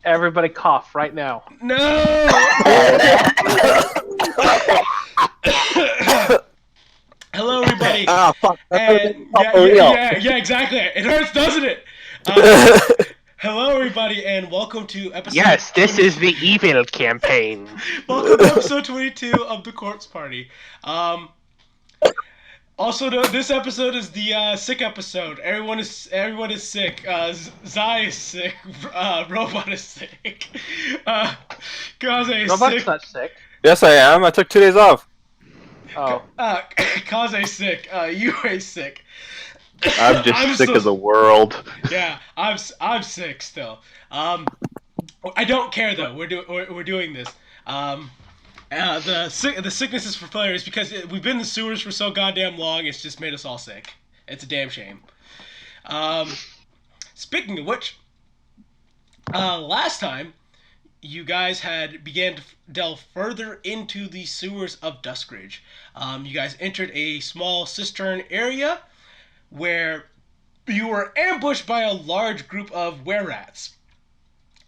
Everybody cough right now. No! Hello, everybody. Ah, fuck. And For real. yeah, exactly. It hurts, doesn't it? Hello, everybody, and welcome to episode. Yes, this is the evil campaign. Welcome to episode 22 of the Corpse Party. Also, this episode is the sick episode. Everyone is sick. Zai is sick. Robot is sick. Kaze is Robot's sick. not sick. Yes, I am. I took 2 days off. Oh. Kaze sick. You are sick. I'm just sick of the world. Yeah, I'm sick still. I don't care though. We're doing this. The sickness is for players because we've been in the sewers for so goddamn long. It's just made us all sick. It's a damn shame. Speaking of which, last time you guys had began to delve further into the sewers of Duskridge. You guys entered a small cistern area where you were ambushed by a large group of were-rats.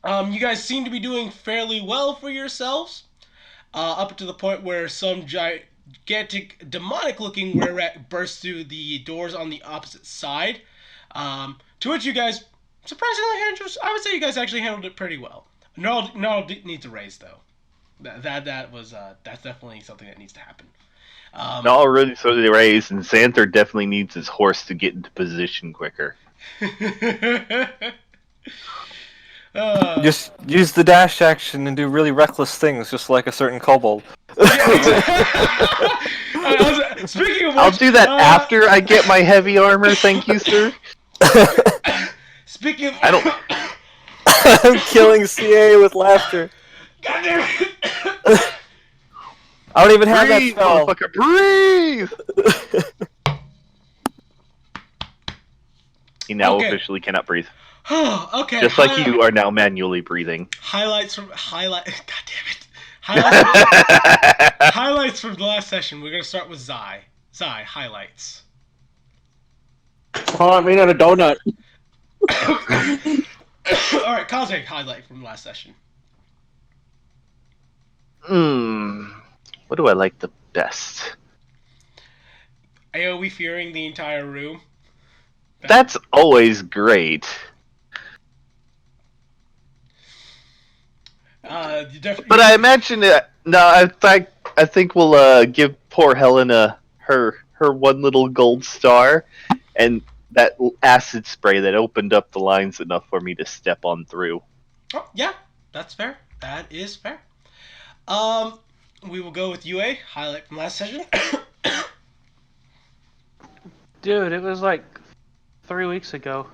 You guys seem to be doing fairly well for yourselves, up to the point where some gigantic, demonic-looking were-rat bursts through the doors on the opposite side, to which you guys surprisingly handled. I would say you guys actually handled it pretty well. No needs a raise though. That's definitely something that needs to happen. Already so they raised, and Xanther definitely needs his horse to get into position quicker. Just use the dash action and do really reckless things, just like a certain kobold. Speaking of which, I'll do that after I get my heavy armor, thank you, sir. Speaking of... I don't... I'm killing CA with laughter. God damn it! I don't even have that Breathe, spell. motherfucker, breathe! He now officially cannot breathe. Okay. Just like you are now manually breathing. Highlights from... God damn it. Highlights from the last session. We're going to start with Zai. Zai, highlights. Oh, I mean, on a donut. Alright, Kaze, highlight from the last session. What do I like the best? AoE fearing the entire room. That's always great. But I imagine I think we'll give poor Helena her one little gold star, and that acid spray that opened up the lines enough for me to step on through. Oh yeah, that's fair. That is fair. We will go with UA highlight from last session. Dude, it was like 3 weeks ago.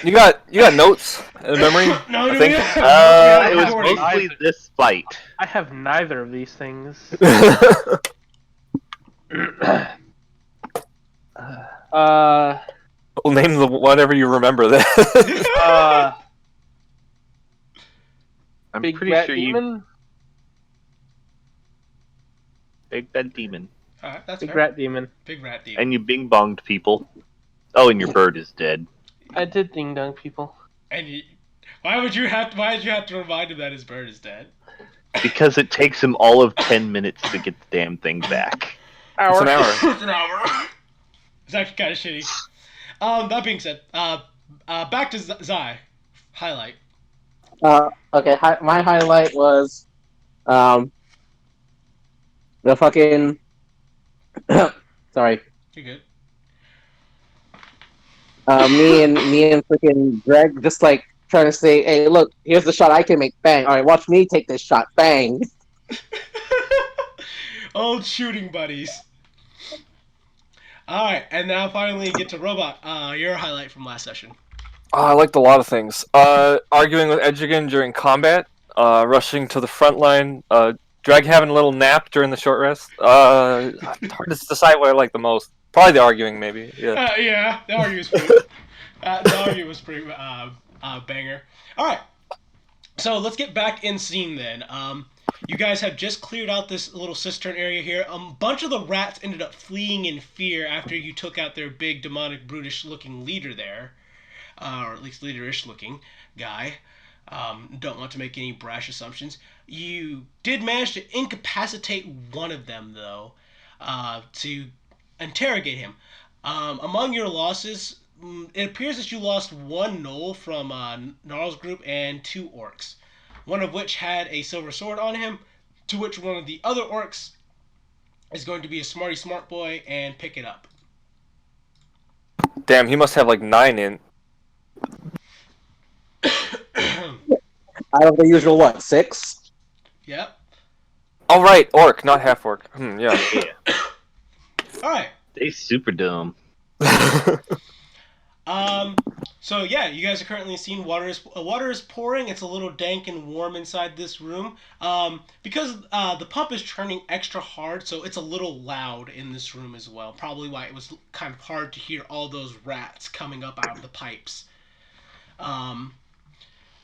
You got notes in memory? No, I think. It was mostly this fight. I have neither of these things. We'll name the whatever you remember then. I'm Big pretty rat sure demon? Big Bad Demon. Alright, that's Big fair. rat demon. Big rat demon. And you bing bonged people. Oh, and your bird is dead. I did ding dong people. And why did you have to remind him that his bird is dead? Because it takes him all of 10 minutes to get the damn thing back. It's an hour. It's an hour. It's actually kind of shitty. That being said, back to Zai. Highlight. Okay, my highlight was, the fucking, sorry. You're good. Me and freaking Greg just like trying to say, hey, look, here's the shot I can make. Bang. All right, watch me take this shot. Bang. Old shooting buddies. All right, and now finally get to Robot. Your highlight from last session. I liked a lot of things. Arguing with Edgigan during combat, rushing to the front line, Drag having a little nap during the short rest. It's hard to decide what I like the most. Probably the arguing, maybe. Yeah. Yeah, the argument was pretty. The argument was pretty banger. All right, so let's get back in scene then. You guys have just cleared out this little cistern area here. A bunch of the rats ended up fleeing in fear after you took out their big, demonic, brutish-looking leader there, or at least leader-ish looking guy. Don't want to make any brash assumptions. You did manage to incapacitate one of them, though, to interrogate him. Among your losses, it appears that you lost one Knoll from Gnarl's group and 2 orcs, one of which had a silver sword on him, to which one of the other orcs is going to be a smarty smart boy and pick it up. Damn, he must have like 9 in. Out of the usual, what, 6? Yep. Oh right, orc, not half orc. Yeah. All right. They super dumb. So yeah, you guys are currently seeing water is pouring. It's a little dank and warm inside this room. Because the pump is turning extra hard, so it's a little loud in this room as well. Probably why it was kind of hard to hear all those rats coming up out of the pipes.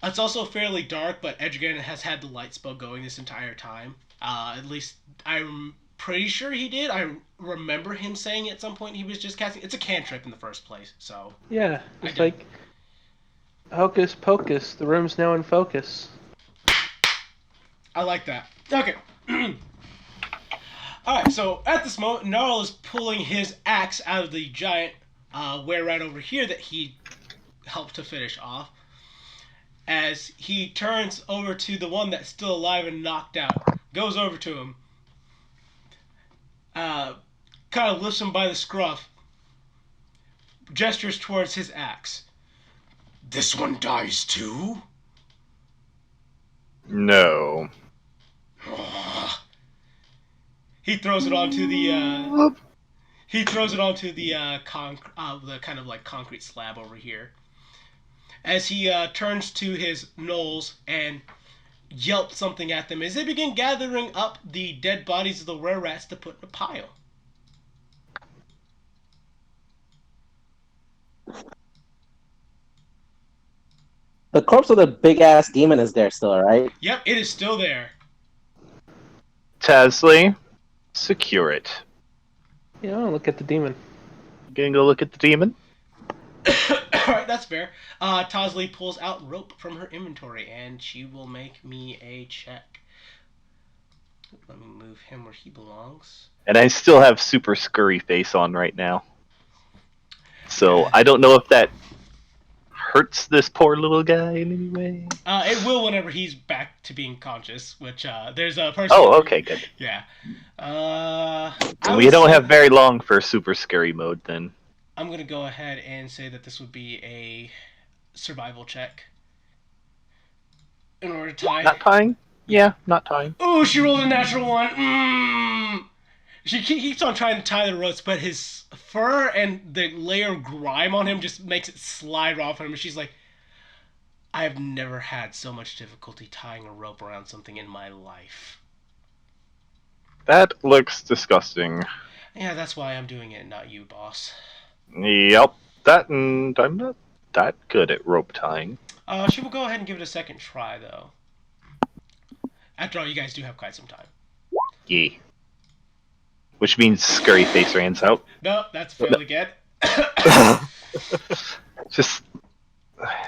It's also fairly dark, but Edgergan has had the light spell going this entire time. At least I'm pretty sure he did. I remember him saying at some point he was just casting. It's a cantrip in the first place, so Yeah, it's did. like hocus pocus. The room's now in focus. I like that. Okay. Alright, so at this moment, Gnarl is pulling his axe out of the giant were rat over here that he helped to finish off. As he turns over to the one that's still alive and knocked out, goes over to him, kind of lifts him by the scruff, gestures towards his axe. This one dies too? No. He throws it onto the the kind of like concrete slab over here. As he turns to his gnolls and yelps something at them as they begin gathering up the dead bodies of the were rats to put in a pile. The corpse of the big ass demon is there still, right? Yep, it is still there. Tasley, secure it. Yeah, I'll look at the demon. Gonna go look at the demon? Alright, that's fair. Tosley pulls out rope from her inventory and she will make me a check. Let me move him where he belongs. And I still have super scurry face on right now. So I don't know if that hurts this poor little guy in any way. It will whenever he's back to being conscious, which there's a person. Oh, okay, good. Yeah. We don't have very long for super scary mode then. I'm gonna go ahead and say that this would be a survival check. In order to tie. Not tying? Yeah, not tying. Ooh, she rolled a natural one. She keeps on trying to tie the ropes, but his fur and the layer of grime on him just makes it slide off him. And she's like, I have never had so much difficulty tying a rope around something in my life. That looks disgusting. Yeah, that's why I'm doing it, not you, boss. Yep. That and I'm not that good at rope tying. She will go ahead and give it a second try, though. After all, you guys do have quite some time. Yeah. Which means scurry face runs out. No, that's fairly good. Just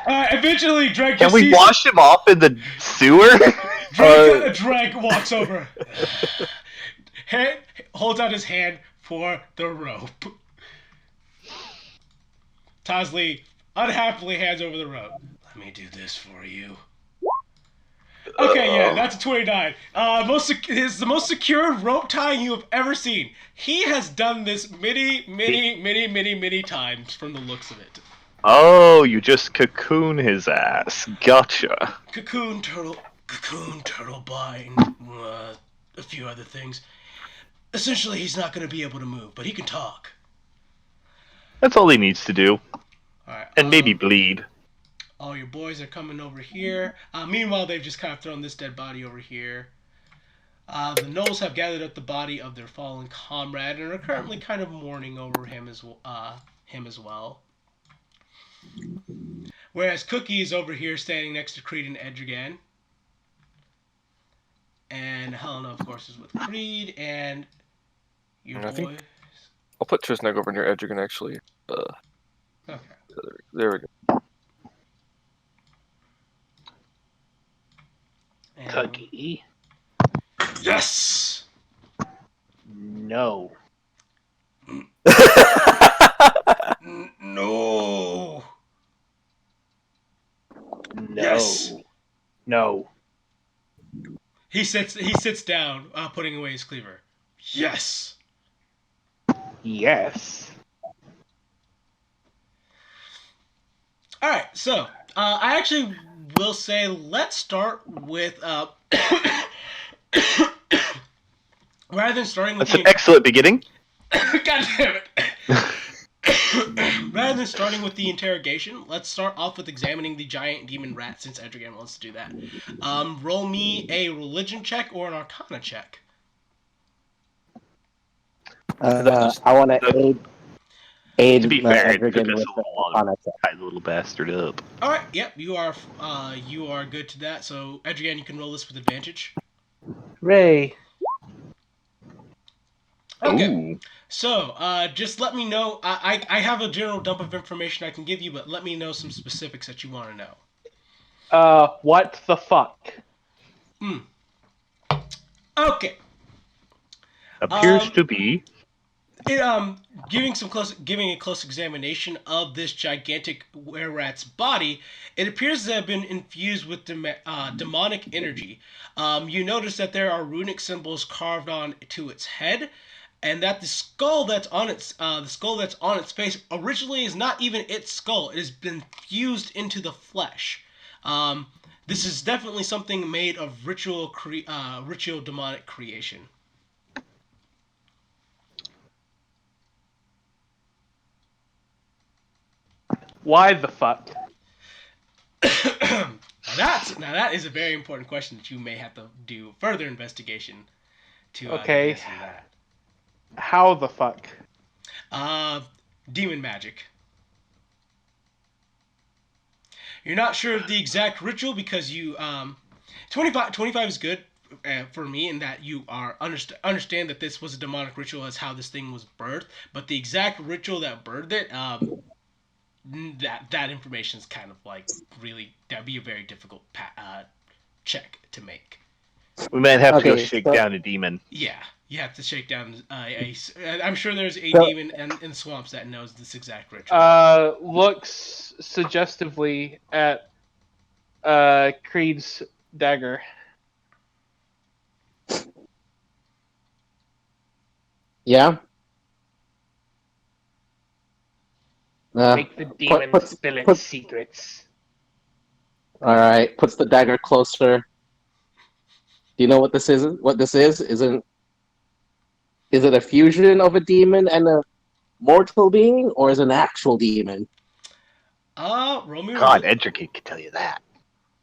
Eventually, Drake can just we sees... wash him off in the sewer? Drake walks over. Holds out his hand for the rope. Tosley unhappily hands over the rope. Let me do this for you. Okay, yeah, that's a 29. It's the most secure rope tying you have ever seen. He has done this many times from the looks of it. Oh, you just cocoon his ass. Gotcha. Cocoon, turtle bind, a few other things. Essentially, he's not going to be able to move, but he can talk. That's all he needs to do. Alright, And maybe bleed. all your boys are coming over here. Meanwhile, they've just kind of thrown this dead body over here. The gnolls have gathered up the body of their fallen comrade and are currently kind of mourning over him as well. Whereas Cookie is over here standing next to Creed and Edgergan. And Helena, of course, is with Creed and your boy. I'll put Trisneg over near Edgergan, actually. Okay. There we go. Cookie. Yes. No. No. No. Yes. No. He sits down, putting away his cleaver. Yes. Yes. All right. So I actually will say let's start with rather than starting with That's an excellent beginning. God damn it. Rather than starting with the interrogation, let's start off with examining the giant demon rat since Edrigan wants to do that. Roll me a religion check or an arcana check. I want to aid To be fair, it took Edrigan us with a the little longer Arcana check. to tie the little bastard up. All right. Yep. You are good to that. So Edrigan, you can roll this with advantage. Ray. Okay. Ooh. So, just let me know. I have a general dump of information I can give you, but let me know some specifics that you want to know. What the fuck? Okay. Appears to be. Giving a close examination of this gigantic were-rat's body, it appears to have been infused with demonic energy. You notice that there are runic symbols carved on to its head, and that the skull that's on its face originally is not even its skull. It has been fused into the flesh. This is definitely something made of ritual demonic creation. Why the fuck? Now that is a very important question that you may have to do further investigation to Okay. get answer that. How the fuck? Demon magic. You're not sure of the exact ritual because you 25 is good for me in that you are understand that this was a demonic ritual as how this thing was birthed, but the exact ritual that birthed it that information is kind of like really that'd be a very difficult check to make. We might have to go Okay, shake so- down a demon. Yeah, you have to shake down I'm sure there's a So- demon in the swamps that knows this exact ritual. Looks suggestively at Creed's dagger. Yeah. Make the demon put- spill its put- secrets. All right. Puts the dagger closer. Do you know what this is? What this is? Is it a fusion of a demon and a mortal being, or is it an actual demon? Roll me God, Edric can tell you that.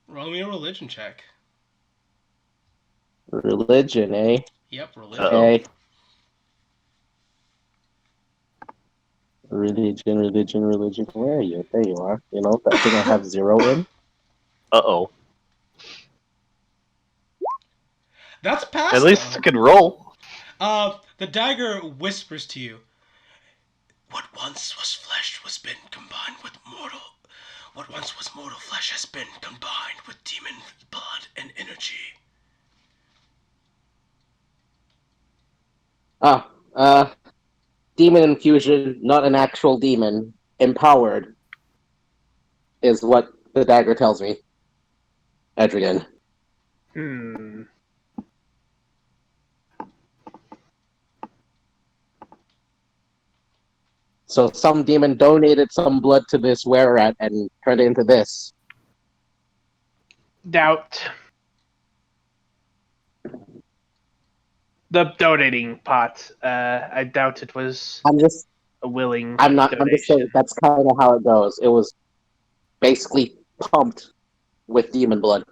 roll me a religion check. Religion, eh? Yep, religion. Uh-oh. Okay. Religion. Where are you? There you are. You know that thing I have 0 in. Uh-oh. That's a pass. At least though. it could roll. The dagger whispers to you. What once was flesh has been combined with mortal. What once was mortal flesh has been combined with demon blood and energy. Demon infusion, not an actual demon. Empowered is what the dagger tells me. Edrigan. Hmm. So some demon donated some blood to this were-rat and turned it into this. Doubt. The donating pot. I doubt it was I'm just a willing I'm just donation. saying that's kind of how it goes. It was basically pumped with demon blood.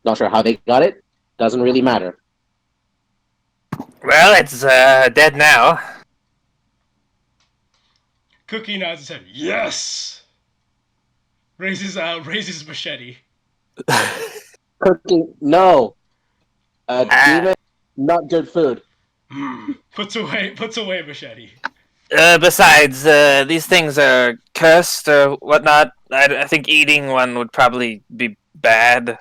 Not sure how they got it. Doesn't really matter. Well, it's dead now. Cookie nods his head. Yes. Raises machete. Cooking, no. Demon, not good food. Puts away machete. Besides, these things are cursed or whatnot. I think eating one would probably be bad.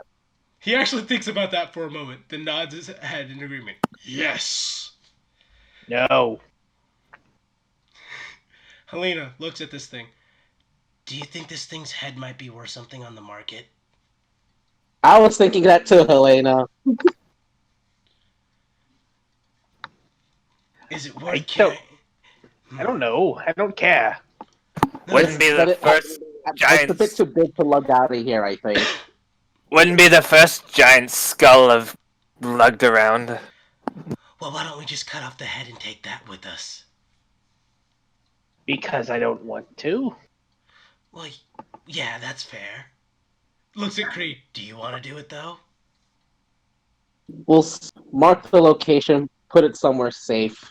He actually thinks about that for a moment, then nods his head in agreement. Yes. No. Helena looks at this thing. Do you think this thing's head might be worth something on the market? I was thinking that too, Helena. Is it I worth don't, carrying? I don't know. I don't care. Wouldn't be But the first it's a bit giant. too big to lug out of here, I think. Wouldn't be the first giant skull I've lugged around. Well, why don't we just cut off the head and take that with us? Because I don't want to. Well, yeah, that's fair. Looks at Cree. Do you want to do it, though? We'll mark the location, put it somewhere safe.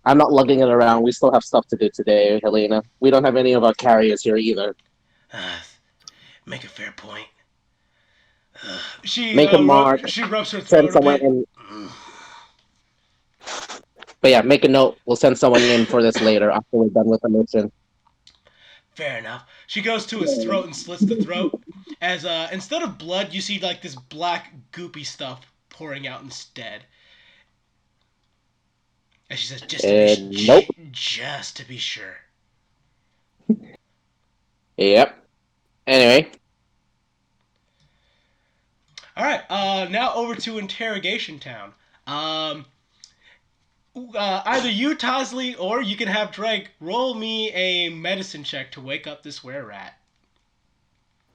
I'm not lugging it around. We still have stuff to do today, Helena. We don't have any of our carriers here either. Make a fair point. She Make a mark, she rubs her send throat a someone bit. in. But yeah, make a note. We'll send someone in for this later after we're done with the mission. Fair enough. She goes to his throat and slits the throat. As instead of blood, you see like this black goopy stuff pouring out instead. And she says, Nope. just to be sure. Yep. Anyway, All right. Now over to Interrogation Town. Either you, Tosley, or you can have Drake roll me a medicine check to wake up this were rat.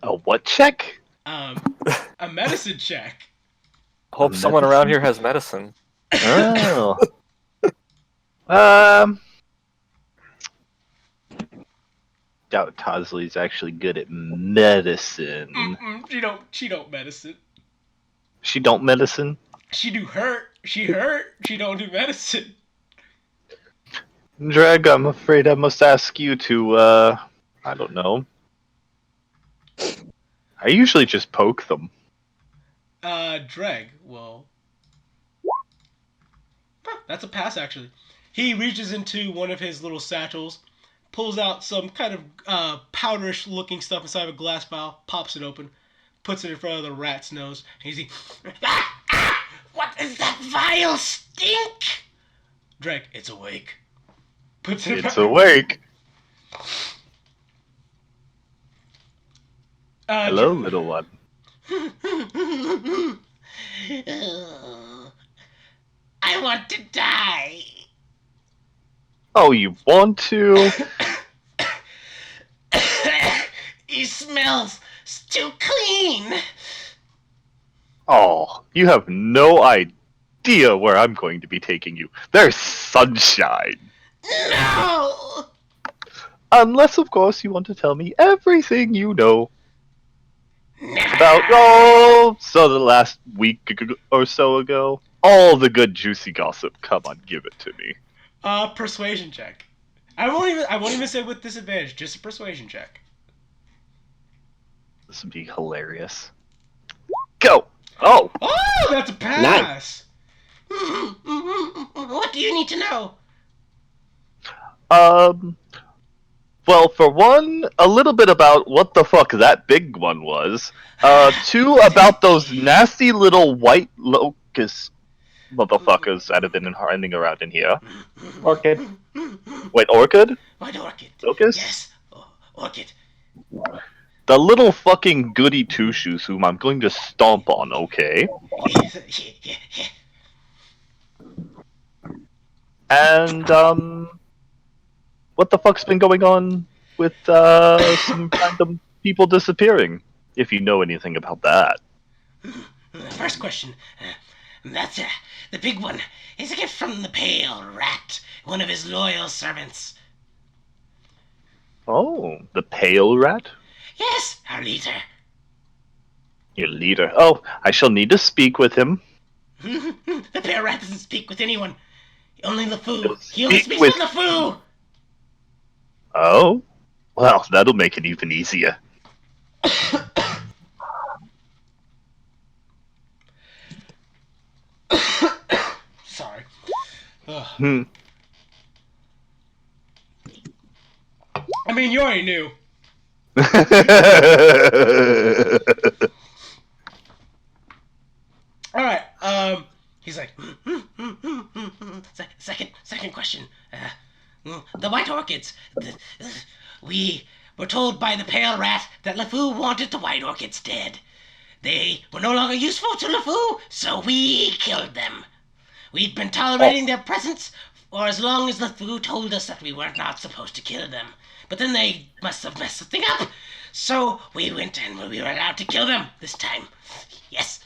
A what check? A medicine check. Hope someone around here has medicine. Oh. Doubt Tosley's actually good at medicine. She don't medicine. She don't medicine? She do hurt. She hurt. She don't do medicine. Dreg, I'm afraid I must ask you to, I don't know. I usually just poke them. Dreg will. That's a pass, actually. He reaches into one of his little satchels, pulls out some kind of powderish looking stuff inside of a glass vial, pops it open, puts it in front of the rat's nose, and he's what is that vile stink? Dreg, it's awake. Puts it It's awake. Hello, little one. I want to die. Oh, you want to? He smells too clean. Oh, you have no idea where I'm going to be taking you. There's sunshine. No. Unless, of course, you want to tell me everything you know Never. about, the last week or so ago. All the good juicy gossip. Come on, give it to me. Persuasion check. I won't even say with disadvantage, just a persuasion check. This would be hilarious. Go! Oh! Oh, that's a pass. What do you need to know? Well, for one, a little bit about what the fuck that big one was. Two, about those nasty little white locust motherfuckers that have been hiding around in here. Orchid. Wait, orchid? What orchid? Locust? Yes, orchid. The little fucking goody two-shoes whom I'm going to stomp on, okay? And, what the fuck's been going on with, some random people disappearing? If you know anything about that. First question. That's the big one. Is a gift from the pale rat, one of his loyal servants. Oh, the pale rat? Yes, our leader. Your leader. Oh, I shall need to speak with him. The pale rat doesn't speak with anyone. Only LeFou. He Speak only speaks with- with LeFou. Oh? Well, that'll make it even easier. Sorry. Hmm. I mean, you already knew. White Orchids. We were told by the Pale Rat that LeFou wanted the White Orchids dead. They were no longer useful to LeFou, so we killed them. We'd been tolerating their presence for as long as LeFou told us that we were not supposed to kill them. But then they must have messed the thing up, so we went and we were allowed to kill them this time. Yes.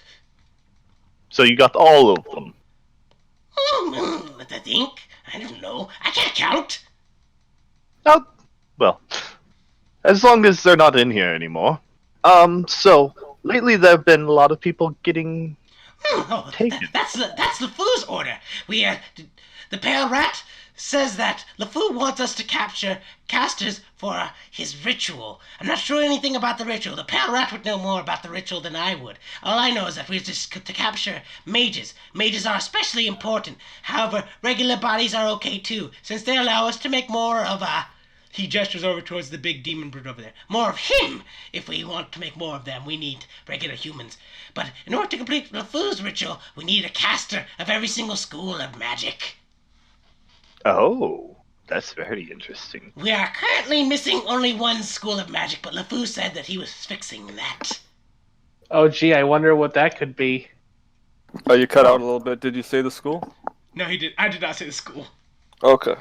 So you got all of them. I think. I don't know. I can't count. Oh, well, as long as they're not in here anymore. So lately there have been a lot of people getting Oh, taken. that's LeFou's order. The Pale Rat says that LeFou wants us to capture casters for his ritual. I'm not sure anything about the ritual. The Pale Rat would know more about the ritual than I would. All I know is that we're just to capture mages. Mages are especially important. However, regular bodies are okay too, since they allow us to make more of a... He gestures over towards the big demon brute over there. More of him! If we want to make more of them, we need regular humans. But in order to complete LeFou's ritual, we need a caster of every single school of magic. Oh, that's very interesting. We are currently missing only one school of magic, but LeFou said that he was fixing that. Oh, gee, I wonder what that could be. Oh, you cut out a little bit. Did you say the school? No, he did. I did not say the school. Okay.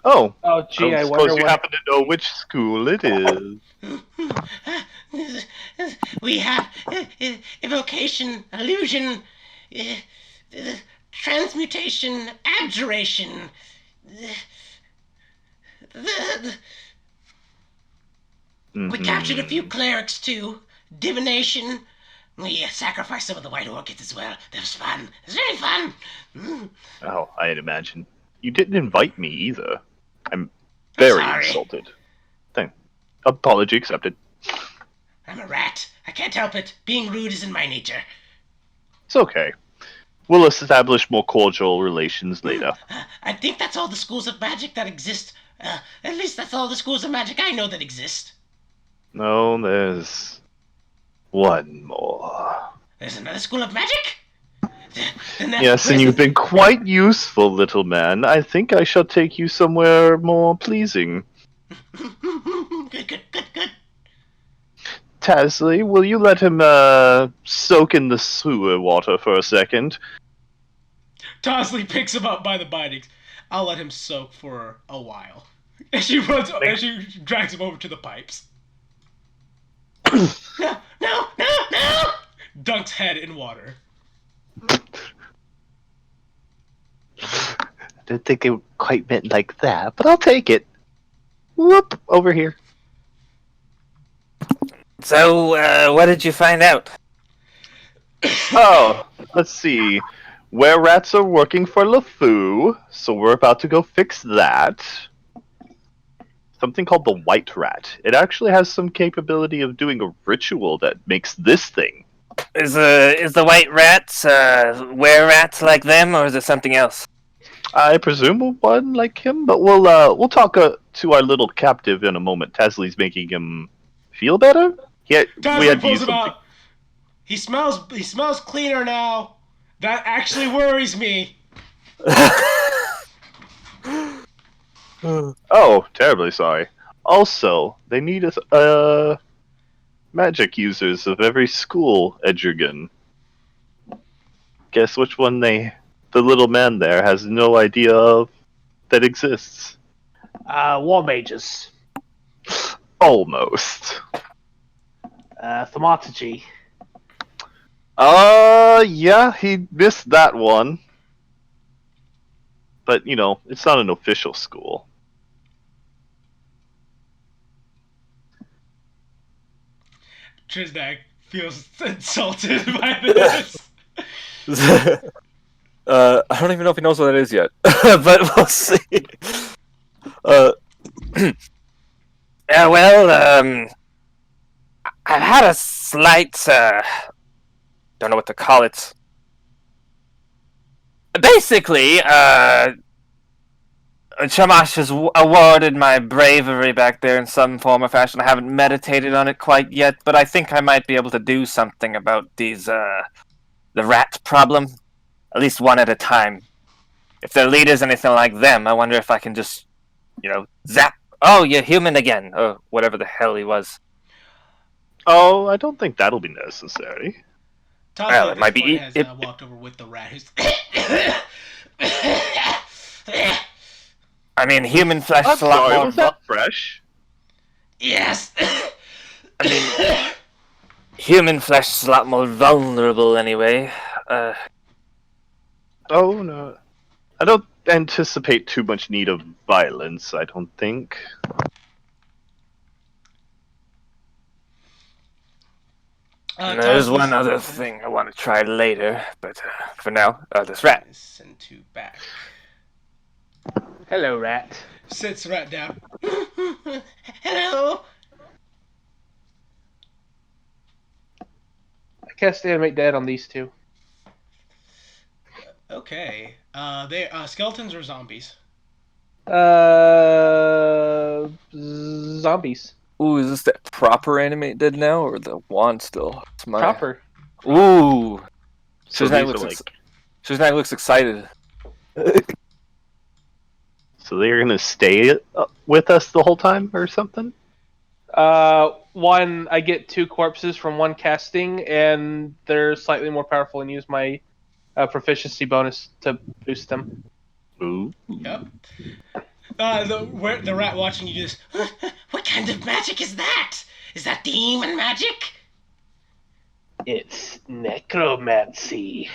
Oh, Oh, gee, I I wonder suppose you what. happen to know which school it is. We have evocation, illusion, transmutation, abjuration. We captured a few clerics too. Divination. We sacrificed some of the White Orchids as well. That was fun. It was very fun. Oh, I'd imagine. You didn't invite me either. I'm very sorry. insulted. Apology accepted. I'm a rat. I can't help it. Being rude is in my nature. It's okay. We'll establish more cordial relations later. I think that's all the schools of magic that exist. At least that's all the schools of magic I know that exist. No, there's one more. There's another school of magic? Yes, and you've been quite useful, little man. I think I shall take you somewhere more pleasing. Good. Tasley, will you let him soak in the sewer water for a second? Tosley picks him up by the bindings. I'll let him soak for a while. And she drags him over to the pipes. No! Dunks head in water. I don't think it quite meant like that, but I'll take it. Whoop, over here. So, what did you find out? Oh, let's see. Were rats are working for LeFou, so we're about to go fix that. Something called the White Rat. It actually has some capability of doing a ritual that makes this thing. Is the white rats, were rats like them, or is it something else? I presume one like him, but we'll talk to our little captive in a moment. Tasley's making him feel better. We Tosley had to pulls use him something. out. He smells cleaner now. That actually worries me. Oh, terribly sorry. Also, they need magic users of every school, Edgergan. Guess which one the little man there has no idea of that exists? War mages. Almost. Thaumaturgy. Yeah, he missed that one. But, it's not an official school. Triznak feels insulted by this. I don't even know if he knows what that is yet, but we'll see. I've had a slight, don't know what to call it. Basically, Shamash has awarded my bravery back there in some form or fashion. I haven't meditated on it quite yet, but I think I might be able to do something about the rat problem. At least one at a time. If their leader's anything like them, I wonder if I can just zap. Oh, you're human again, or whatever the hell he was. Oh, I don't think that'll be necessary. Todd Well, at it this might be point e- has it- walked over with the rat who's. I mean, human flesh I'm is a lot sorry, more. was that fresh? Yes! I mean, human flesh is a lot more vulnerable anyway. Oh, no. I don't anticipate too much need of violence, I don't think. There's one other thing I want to try later, but for now, this rat. Send to back. Hello, rat. Sits rat down. Hello! I cast animate dead on these two. Okay. They skeletons or zombies? Zombies. Ooh, is this the proper animate dead now, or the wand still? It's my... Proper. Ooh. So Shiznak these are looks, Shiznak looks excited. So they're gonna stay with us the whole time, or something? One, I get 2 corpses from one casting, and they're slightly more powerful and use my proficiency bonus to boost them. Ooh. Yep. The rat watching you just. What kind of magic is that? Is that demon magic? It's necromancy.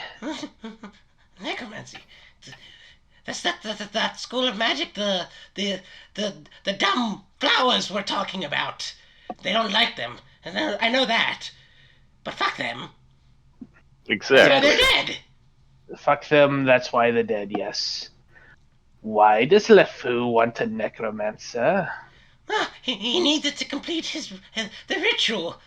Necromancy. That's that school of magic the dumb flowers we're talking about. They don't like them, and I know that. But fuck them. Exactly. That's why they're dead. Fuck them, that's why they're dead, yes. Why does LeFou want a necromancer? He needs it to complete the ritual.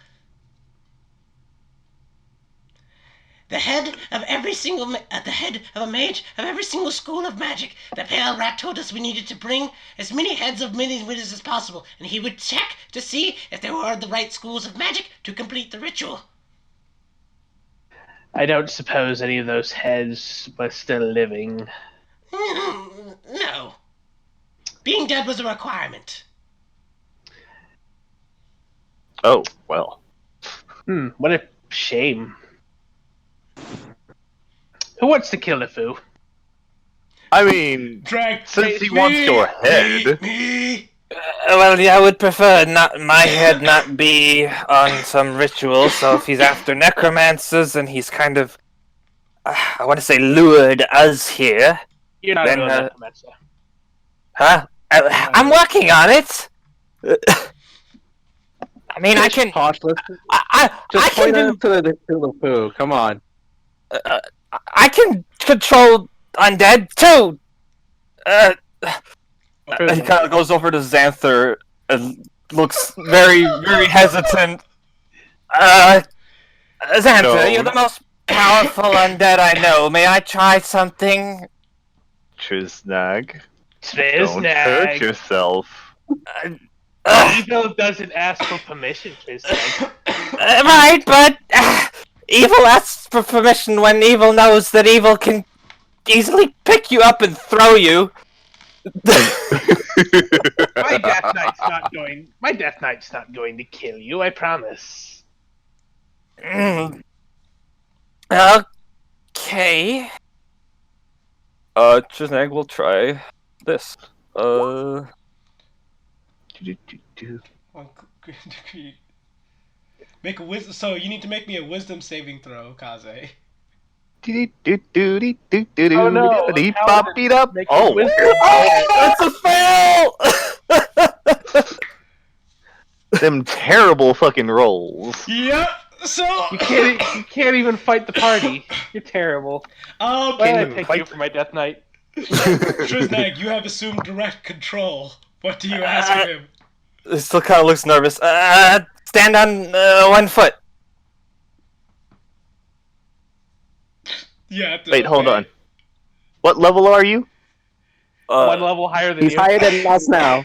The head of every single the head of a mage of every single school of magic. The pale rat told us we needed to bring as many heads of many wizards as possible, and he would check to see if there were the right schools of magic to complete the ritual. I don't suppose any of those heads were still living. No. Being dead was a requirement. Oh, well. What a shame. Who wants to kill LeFou? I mean, Drag. since he wants your head, Me. Well, yeah, I would prefer not my head not be on some ritual. So if he's after necromancers and he's kind of, I want to say, lured us here, You're not Then, a real necromancer. huh? I'm working on it. I mean, I can. Posh, let's I just can point do. out to the poo. Come on. I can control undead too. He kind of goes over to Xanther and looks very, very hesitant. Xanther, No. you're the most powerful undead I know. May I try something? Trisnag, don't hurt Trisnag. yourself. Evil doesn't ask for permission, Trisnag. Right, but evil asks for permission when evil knows that evil can easily pick you up and throw you. My Death Knight's not going to kill you, I promise. Okay. Trisnag will try this. Make a wisdom. So you need to make me a wisdom saving throw, Kaze. Oh no! Make a Oh, wisdom That's a fail! them terrible fucking rolls. Yep. So You can't even fight the party. You're terrible. Why did I even pick fight you for my Death Knight? Trisnag, you have assumed direct control. What do you ask of him? He still kind of looks nervous. Stand on 1 foot. Yeah. Wait, hold on. What level are you? One level higher than He's you. higher than us now.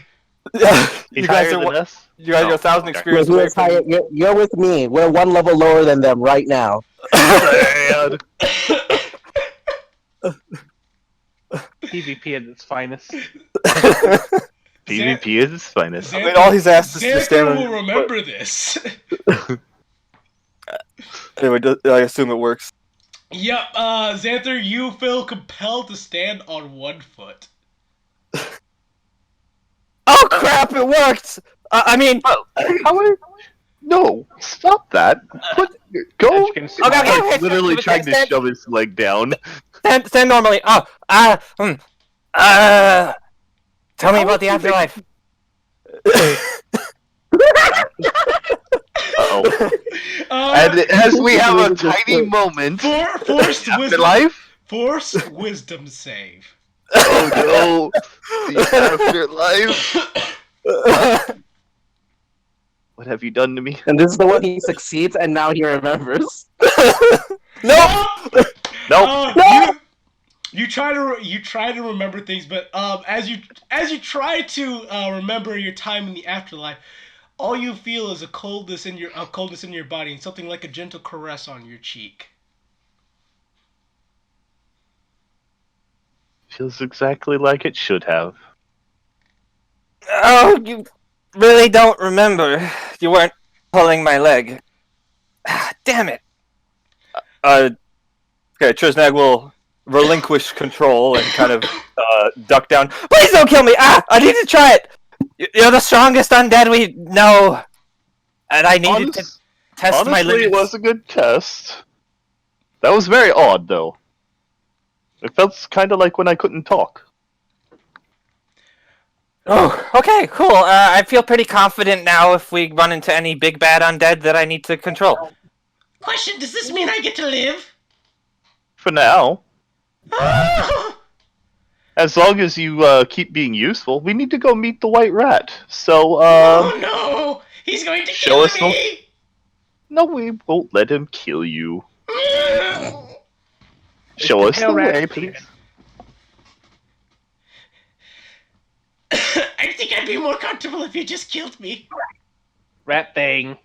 He's higher than us? You guys are 1,000 okay. experience He away is higher, you're with me. We're one level lower than them right now. Man. PvP at its finest. PvP is its finest. I mean, all he's asked is to stand Xanther on will his foot. remember this. Anyway, I assume it works. Yep, Xanther, you feel compelled to stand on one foot. Oh crap! It worked. I mean, No, stop that. Go. Edgekin Okay, okay, okay. Literally trying to Stand- shove his leg down. stand normally. Tell me about the afterlife. Uh-oh. Uh, And as we have a tiny moment, forced wisdom. afterlife. Forced wisdom save. Oh no, the afterlife. What have you done to me? And this is the one he succeeds, and now he remembers. No. Nope. You try to remember things, but as you try to remember your time in the afterlife, all you feel is a coldness in your body and something like a gentle caress on your cheek. Feels exactly like it should have. Oh, you really don't remember. You weren't pulling my leg. Damn it. Okay, Trisnag will relinquish control and kind of duck down. Please don't kill me! I need to try it! You're the strongest undead we know! And I needed to test my Honestly, limits. it was a good test. That was very odd, though. It felt kind of like when I couldn't talk. Oh, okay, cool. I feel pretty confident now if we run into any big bad undead that I need to control. Question: does this mean I get to live? For now. Oh, As long as you keep being useful, we need to go meet the White Rat. So, oh no! He's going to show kill us me! no, we won't let him kill you. I Show us the Pale Rat way, Demon. please. think I'd be more comfortable if you just killed me. Rat thing.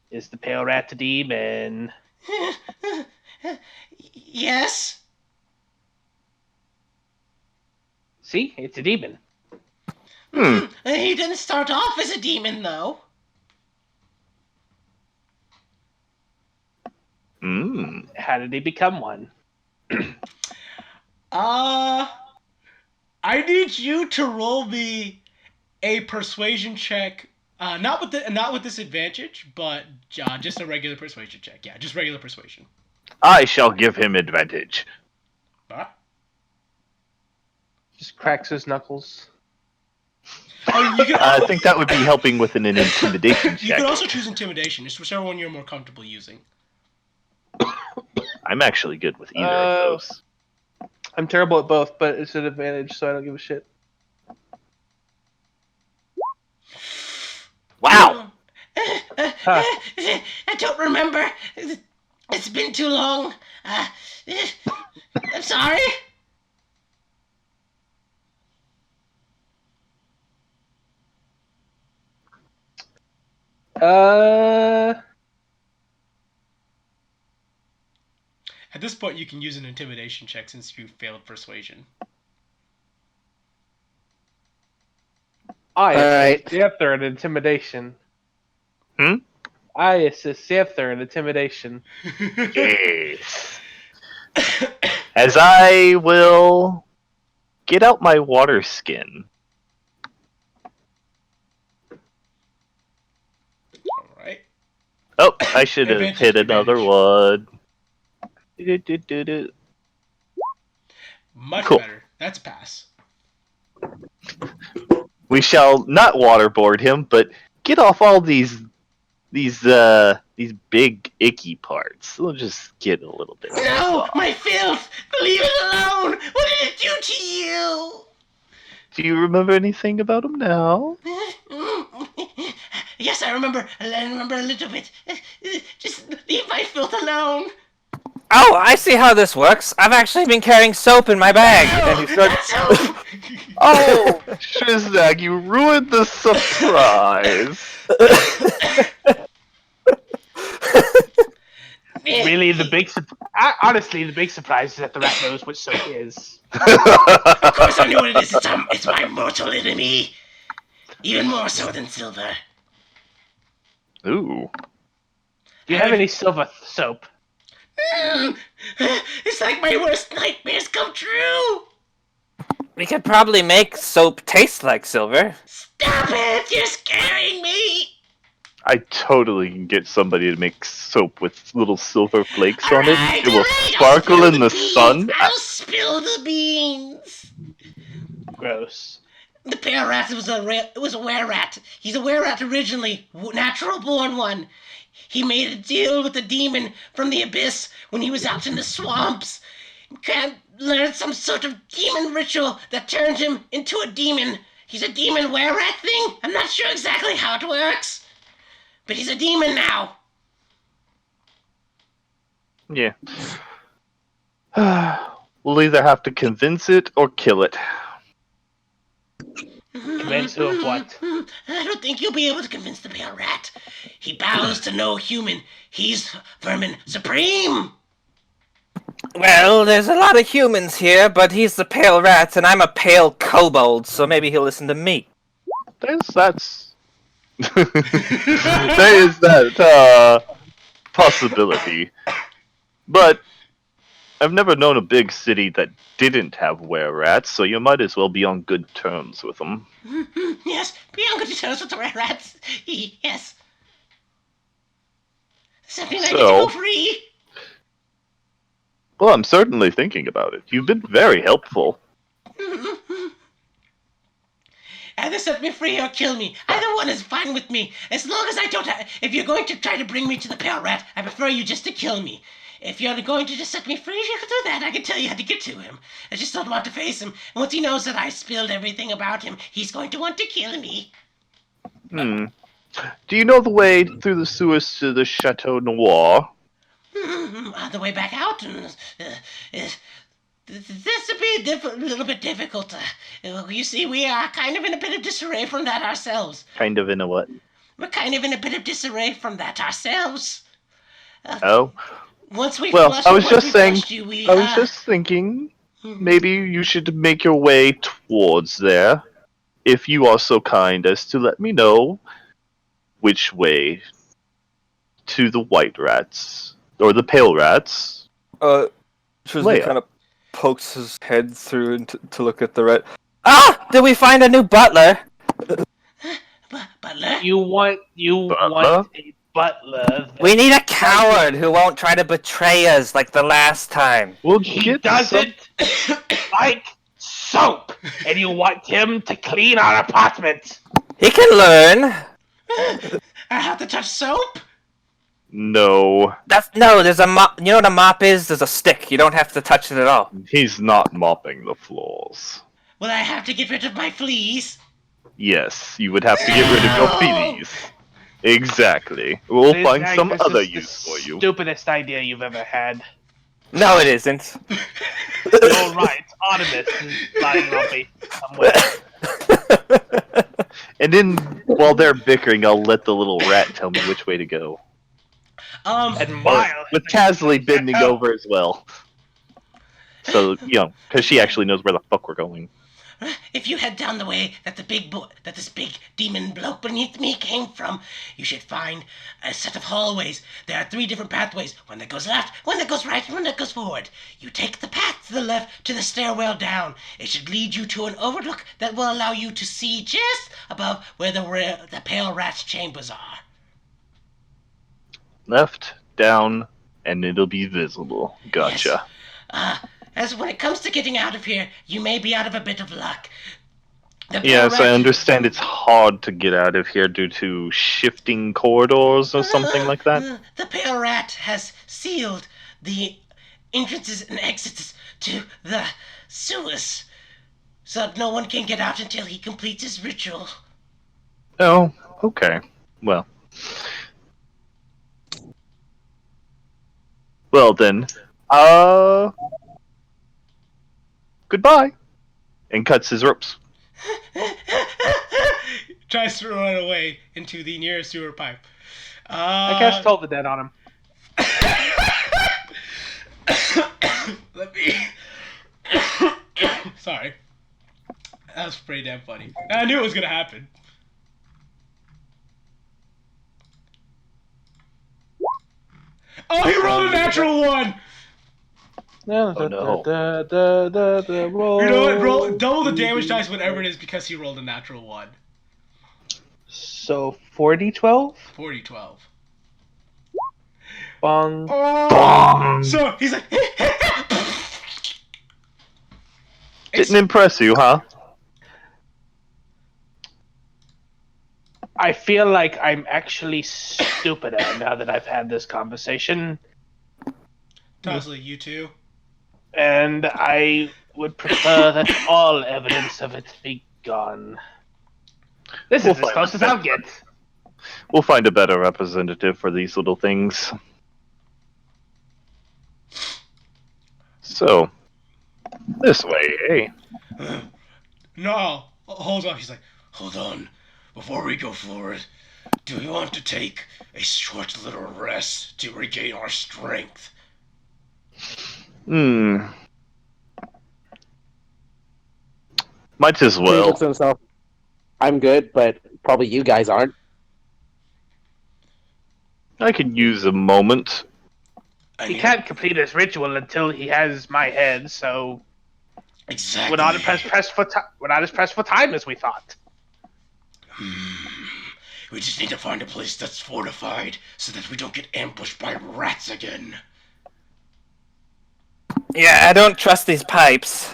Is the pale rat a demon? Yes? See, it's a demon. He didn't start off as a demon, though. How did he become one? I need you to roll me a persuasion check. Not with disadvantage, but just a regular persuasion check. Yeah, just regular persuasion. I shall give him advantage. Huh? Just cracks his knuckles. Oh, you can. I think that would be helping with an intimidation You check. could also choose intimidation. It's whichever one you're more comfortable using. I'm actually good with either of those. I'm terrible at both, but it's an advantage, so I don't give a shit. Wow! Huh. I don't remember. It's been too long. I'm sorry. At this point, you can use an intimidation check since you failed persuasion. I Alright. assist Santher in intimidation. I assist Santher in intimidation. Yes. As I will get out my water skin. Alright. Oh, I should have Advantage, hit another advantage. one. Do-do-do-do-do. Much Cool. better. That's a pass. We shall not waterboard him, but get off all these big icky parts. We'll just get a little bit. No, off. my filth! Leave it alone! What did it do to you? Do you remember anything about him now? Yes, I remember. I remember a little bit. Just leave my filth alone. Oh, I see how this works. I've actually been carrying soap in my bag. No, And he starts. not soap. Oh, Shizag, you ruined the surprise. Really, the big Honestly, the big surprise is that the rat knows what soap is. Of course I know what it is. It's my mortal enemy. Even more so than silver. Ooh. Do you have any silver soap? It's like my worst nightmares come true. We could probably make soap taste like silver. Stop it! You're scaring me. I totally can get somebody to make soap with little silver flakes on it. Alright, It will alright, sparkle in the beans. sun. I'll spill the beans. Gross. The pale rat was a were-rat. He's a were-rat originally, natural-born one. He made a deal with the demon from the abyss when he was out in the swamps. Can't learn some sort of demon ritual that turned him into a demon. He's a demon were-rat thing. I'm not sure exactly how it works, but he's a demon now. Yeah. We'll either have to convince it or kill it. Convince who of what? I don't think you'll be able to convince the pale rat. He bows to no human. He's Vermin Supreme. Well, there's a lot of humans here, but he's the pale rat, and I'm a pale kobold, so maybe he'll listen to me. That's there is that possibility. But I've never known a big city that didn't have were-rats, so you might as well be on good terms with them. Yes, be on good terms with the rats. Yes. Something I get to So- go free. Well, I'm certainly thinking about it. You've been very helpful. Either set me free or kill me. Either one is fine with me. As long as I don't if you're going to try to bring me to the pale rat, I prefer you just to kill me. If you're going to just set me free, you can do that. I can tell you how to get to him. I just don't want to face him. And once he knows that I spilled everything about him, he's going to want to kill me. Do you know the way through the sewers to the Chateau Noir? On the way back out, this would be a little bit difficult. You see, we are kind of in a bit of disarray from that ourselves. Kind of in a what? We're kind of in a bit of disarray from that ourselves. Oh? Once we Well, flush, I was once just we saying, flushed you, we, I was just thinking, maybe you should make your way towards there, if you are so kind as to let me know which way to the white rats, or the pale rats. Trisby Leia. kind of pokes his head through to look at the rat. Ah! Did we find a new butler? Butler? You want Butler? a butler. We need a coward who won't try to betray us like the last time. We'll He get doesn't like soap, and you want him to clean our apartment. He can learn. I have to touch soap? No, There's a mop. You know what a mop is? There's a stick. You don't have to touch it at all. he's not mopping the floors. Will I have to get rid of my fleas? Yes, you would have to get rid of your fleas. Exactly. We'll This find guy- some this other is the use for you. Stupidest idea you've ever had. No, it isn't. You're right. Artemis is lying around me somewhere. And then, while they're bickering, I'll let the little rat tell me which way to go. And Mile. With Casley bending Oh. over as well. So, because she actually knows where the fuck we're going. If you head down the way that this big demon bloke beneath me came from, you should find a set of hallways. There are 3 different pathways. One that goes left, one that goes right, and one that goes forward. You take the path to the left to the stairwell down. It should lead you to an overlook that will allow you to see just above where the pale rat's chambers are. Left, down, and it'll be visible. Gotcha. As when it comes to getting out of here, you may be out of a bit of luck. The pale Yes, I rat- understand it's hard to get out of here due to shifting corridors or something like that. The pale rat has sealed the entrances and exits to the sewers, so no one can get out until he completes his ritual. Oh, okay. Well. Well then, goodbye. And cuts his ropes. Tries to run away into the nearest sewer pipe. I cast Toll the Dead on him. was pretty damn funny. I knew it was gonna happen. Oh, he rolled a natural one! Oh, no. You know what? Roll double the damage dice, whatever it is, because he rolled a natural one. So 40-12? 40-12. Bong. Oh! Bong! So he's like, Didn't impress you, huh? I feel like I'm actually stupider now that I've had this conversation, Tosley, you too. and I would prefer that all evidence of it be gone. This We'll is as find close a as I'll better- get. We'll find a better representative for these little things. So, this way, eh? No, hold on. He's like, hold on. Before we go forward, do we want to take a short little rest to regain our strength? Hmm. Might as He looks well. to himself. I'm good, but probably you guys aren't. I could use a moment. He can't complete his ritual until he has my head, so Exactly. we're not as pressed for time as we thought. We just need to find a place that's fortified so that we don't get ambushed by rats again. Yeah, I don't trust these pipes.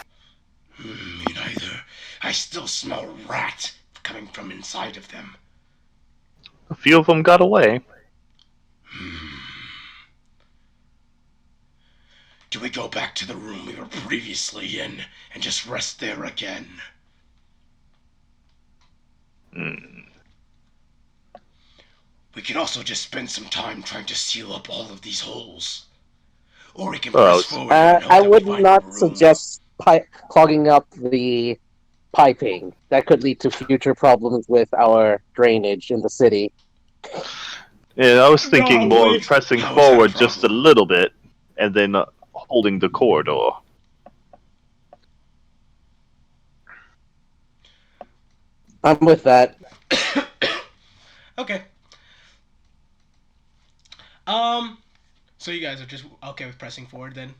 Me neither. I still smell rat coming from inside of them. A few of them got away. Do we go back to the room we were previously in and just rest there again? Hmm. We can also just spend some time trying to seal up all of these holes. Or we can Well, press forward and hope I that we would find a not room. suggest clogging up the piping. That could lead to future problems with our drainage in the city. Yeah, I was thinking No, more wait. pressing How is that a forward just a problem? little bit, and then holding the corridor. I'm with that. Okay. So you guys are just okay with pressing forward then?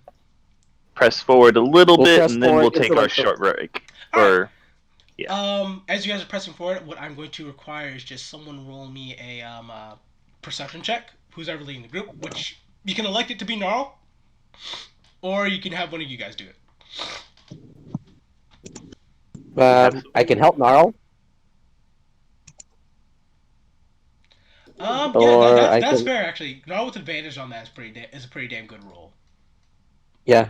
Press forward a little We'll bit, press and then forward we'll into, take our like, the- short break. Alright. Or As you guys are pressing forward, what I'm going to require is just someone roll me a perception check. Who's ever leading the group? Which you can elect it to be Gnarl, or you can have one of you guys do it. I can help Gnarl. Yeah, Or I that's can- fair actually. Gnarl with advantage on that is a pretty damn good roll. Yeah,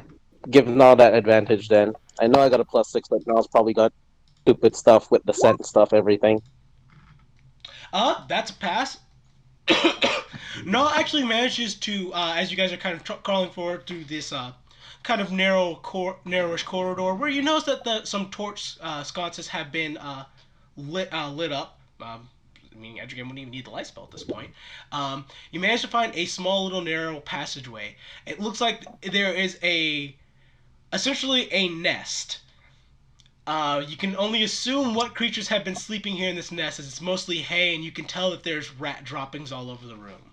give Gnarl that advantage then. I know I got a +6, but Gnarl's probably got stupid stuff with the scent stuff, everything. That's a pass. Gnarl actually manages to, as you guys are kind of crawling forward through this kind of narrowish corridor, where you notice that some torch sconces have been lit up. I mean, Edrigan wouldn't even need the light spell at this point. You manage to find a small little narrow passageway. It looks like there is essentially a nest. You can only assume what creatures have been sleeping here in this nest, as it's mostly hay, and you can tell that there's rat droppings all over the room.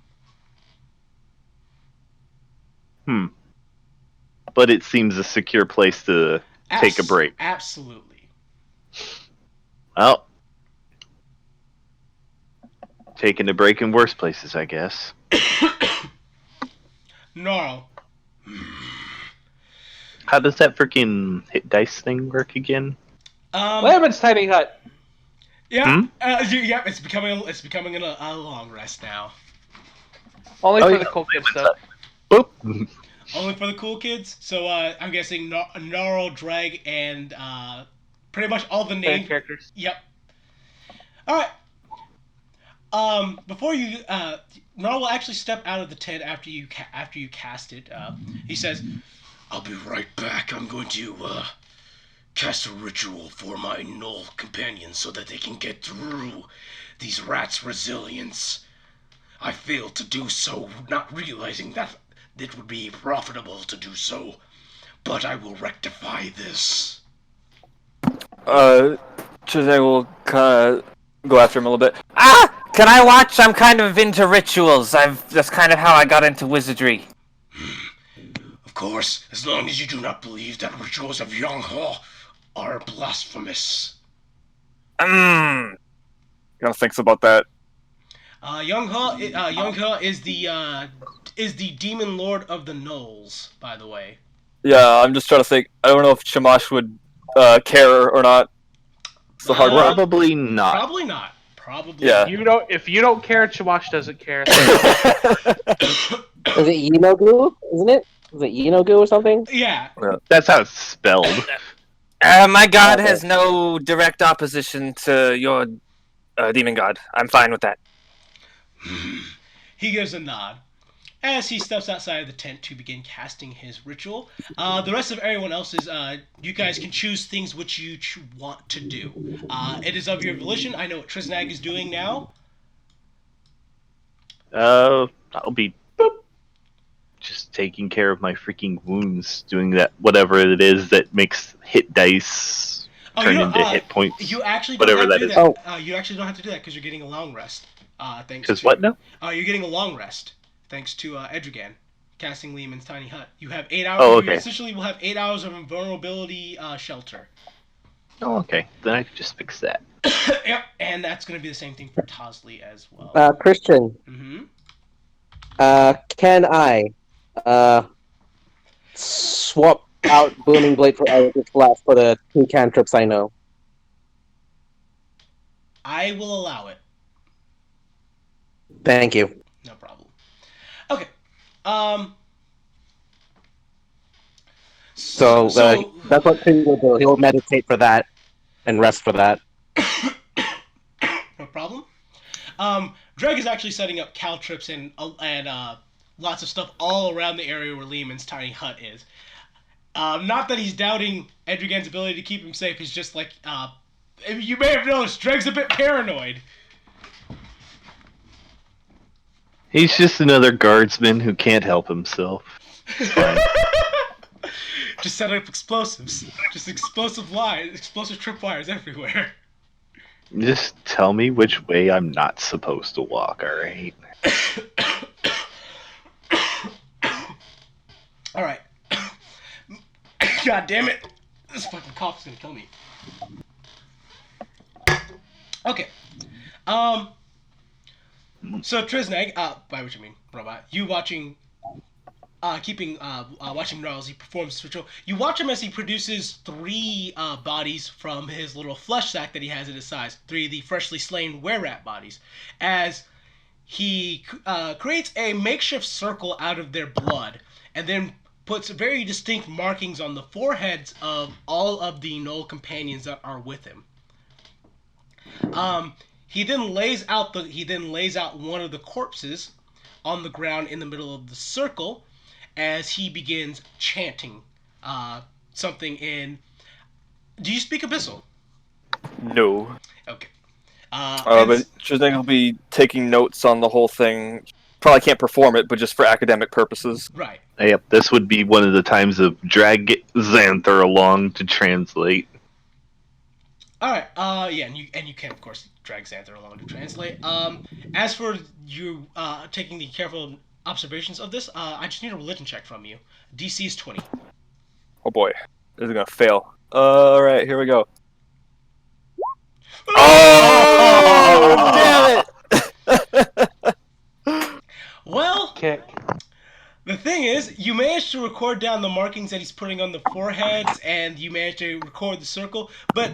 but it seems a secure place to take a break. Absolutely. Well, taking a break in worse places, I guess. Gnarl. How does that freaking hit dice thing work again? Lamon's tiny hut. Yeah, yeah, it's becoming a long rest now. Only Oh, for yeah. the cool kid stuff. Boop. Only for the cool kids. So I'm guessing Gnarl, Drag, and pretty much all the Main named characters. Yep. All right. Before you, Gnarl will actually step out of the tent after you cast it. He says, "I'll be right back. I'm going to cast a ritual for my Null companions so that they can get through these rats' resilience. I failed to do so, not realizing that it would be profitable to do so, but I will rectify this." Jose will kind of go after him a little bit. Ah! Can I watch? I'm kind of into rituals. That's kind of how I got into wizardry. Of course, as long as you do not believe that rituals of Yonghe are blasphemous. Kind of thinks about that. Yonghe is the demon lord of the Knolls, by the way. Yeah, I'm just trying to think. I don't know if Shamash would care or not. It's a hard one. Probably not. Probably not. Probably. Yeah. If you don't care, Chamash doesn't care. Is it Yinogu? Isn't it? Is it Yinogu or something? Yeah. That's how it's spelled. My god has no direct opposition to your demon god. I'm fine with that. He gives a nod as he steps outside of the tent to begin casting his ritual. The rest of everyone else is, you guys can choose things which you want to do. It is of your volition. I know what Trisnag is doing now. I'll be just taking care of my freaking wounds, doing that whatever it is that makes hit dice turn into hit points. You actually don't Whatever have to that do is. that. You actually don't have to do that because you're getting a long rest. Thanks. Because to what now? You're getting a long rest thanks to Edrigan casting Lehman's tiny hut. You have 8 hours. Oh, okay. You essentially will have 8 hours of invulnerability shelter. Oh, okay. Then I can just fix that. Yep, and that's going to be the same thing for Tosley as well. Christian. Mm-hmm. Can I swap out Booming Blade for Eldritch Blast for the 2 cantrips I know? I will allow it. Thank you. No problem. Okay. So that's what he will do. He'll meditate for that and rest for that. No problem. Dreg is actually setting up caltrips and lots of stuff all around the area where Lehman's tiny hut is. Not that he's doubting Edrigan's ability to keep him safe. He's just like, you may have noticed, Dreg's a bit paranoid. He's just another guardsman who can't help himself. It's fine. Just set up explosives. Just explosive tripwires everywhere. Just tell me which way I'm not supposed to walk, alright? Alright. God damn it. This fucking cough's gonna kill me. Okay. So Trisnag, by which I mean robot, you watching watching Gnarl as he performs this ritual. You watch him as he produces 3 bodies from his little flesh sack that he has at his sides. 3 of the freshly slain were-rat bodies. As he creates a makeshift circle out of their blood, and then puts very distinct markings on the foreheads of all of the Gnoll companions that are with him. He then lays out one of the corpses on the ground in the middle of the circle, as he begins chanting something in... Do you speak Abyssal? No. Okay. But Trisnag will be taking notes on the whole thing. Probably can't perform it, but just for academic purposes. Right. Yep, this would be one of the times of drag Xanther along to translate. Alright, yeah, and you can, of course, drag Xanther along to translate. As for you taking the careful observations of this, I just need a religion check from you. DC is 20. Oh boy, this is gonna fail. Alright, here we go. Oh, damn it! Well, Kick. the thing is, you managed to record down the markings that he's putting on the foreheads, and you managed to record the circle, but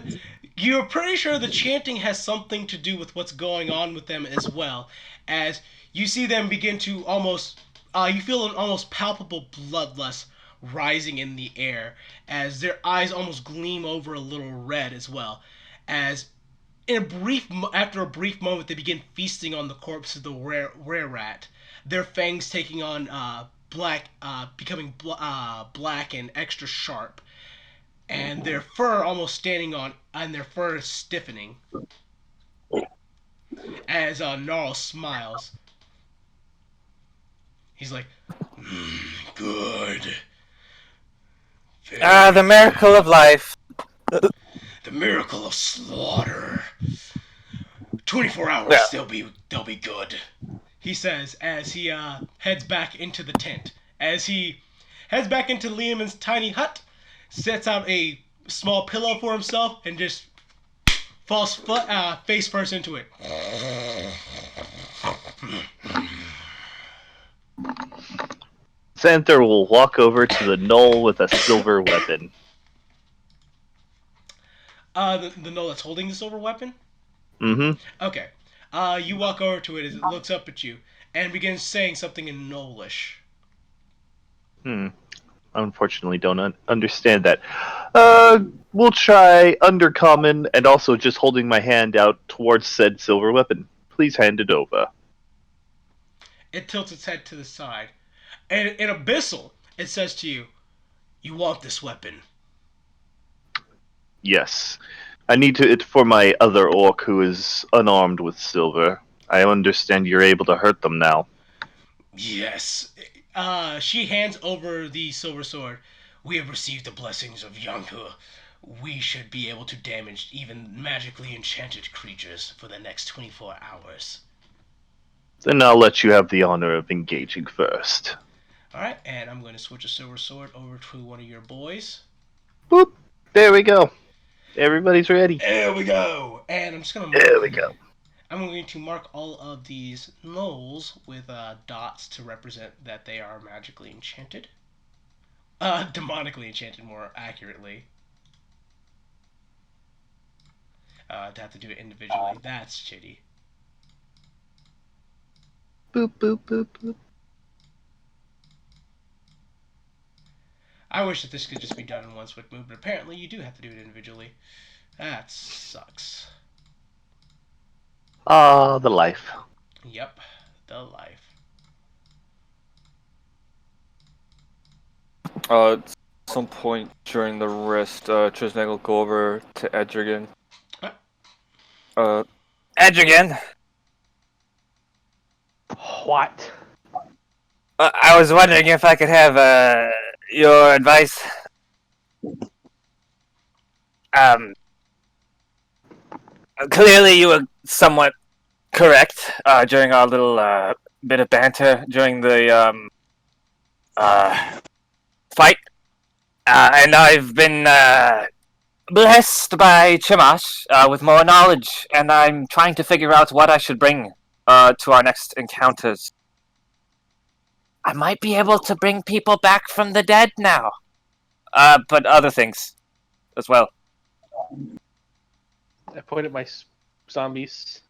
you're pretty sure the chanting has something to do with what's going on with them as well, as you see them begin to almost, you feel an almost palpable bloodlust rising in the air, as their eyes almost gleam over a little red as well, as after a brief moment they begin feasting on the corpse of the were-rat, their fangs taking on becoming black and extra sharp, and their fur almost standing on, and their fur is stiffening. As Gnarl smiles, he's like, "Good. The miracle of life. The The miracle of slaughter. 24 hours, Yeah. they'll be good. He says as he heads back into the tent. As he heads back into Liam's tiny hut, sets out a small pillow for himself, and just falls face first into it. Xanther will walk over to the knoll with a silver weapon. The knoll that's holding the silver weapon? Mm-hmm. Okay. You walk over to it as it looks up at you and begins saying something in Knowlish. Unfortunately, don't understand that. We'll try Undercommon and also just holding my hand out towards said silver weapon. Please hand it over. It tilts its head to the side. And in Abyssal, it says to you, "You want this weapon." Yes. I need it for my other orc who is unarmed with silver. I understand you're able to hurt them now. Yes. She hands over the silver sword. "We have received the blessings of Yanku. We should be able to damage even magically enchanted creatures for the next 24 hours. Then I'll let you have the honor of engaging first. Alright, and I'm going to switch a silver sword over to one of your boys. Boop. There we go. Everybody's ready. There we go. And I'm just going There we go. I'm going to mark all of these knolls with dots to represent that they are magically enchanted. Demonically enchanted, more accurately. To have to do it individually. That's shitty. Boop, boop, boop, boop. I wish that this could just be done in one swift move, but apparently you do have to do it individually. That sucks. Ah, the life. Yep, the life. At some point during the rest, Trisnag will go over to Edrigan. Edrigan! What? I was wondering if I could have your advice. Clearly you were somewhat correct during our little bit of banter during the fight. And I've been blessed by Chimash with more knowledge, and I'm trying to figure out what I should bring to our next encounters. I might be able to bring people back from the dead now. But other things as well. I point at my zombies.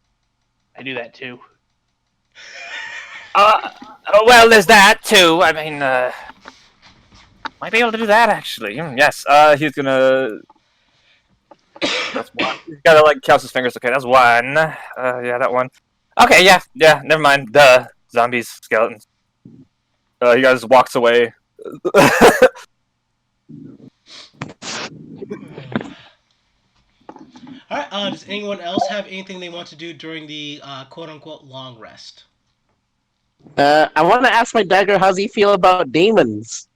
I do that too. Well, there's that too. I mean, might be able to do that actually. Yes. He's gonna. That's one. He's gotta like count his fingers. Okay, that's one. Yeah, that one. Okay, yeah. Never mind. The zombies, skeletons. He guys walks away. Alright, does anyone else have anything they want to do during the quote-unquote long rest? I want to ask my dagger, how's he feel about demons?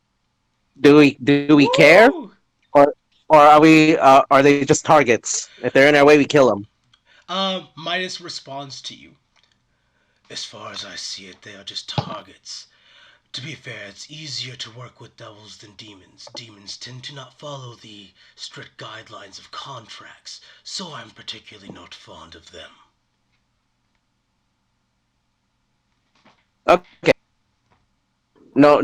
Do we care, Woo! or are they just targets? If they're in our way, we kill them. Midas responds to you. "As far as I see it, they are just targets. To be fair, it's easier to work with devils than demons. Demons tend to not follow the strict guidelines of contracts, so I'm particularly not fond of them." Okay. No,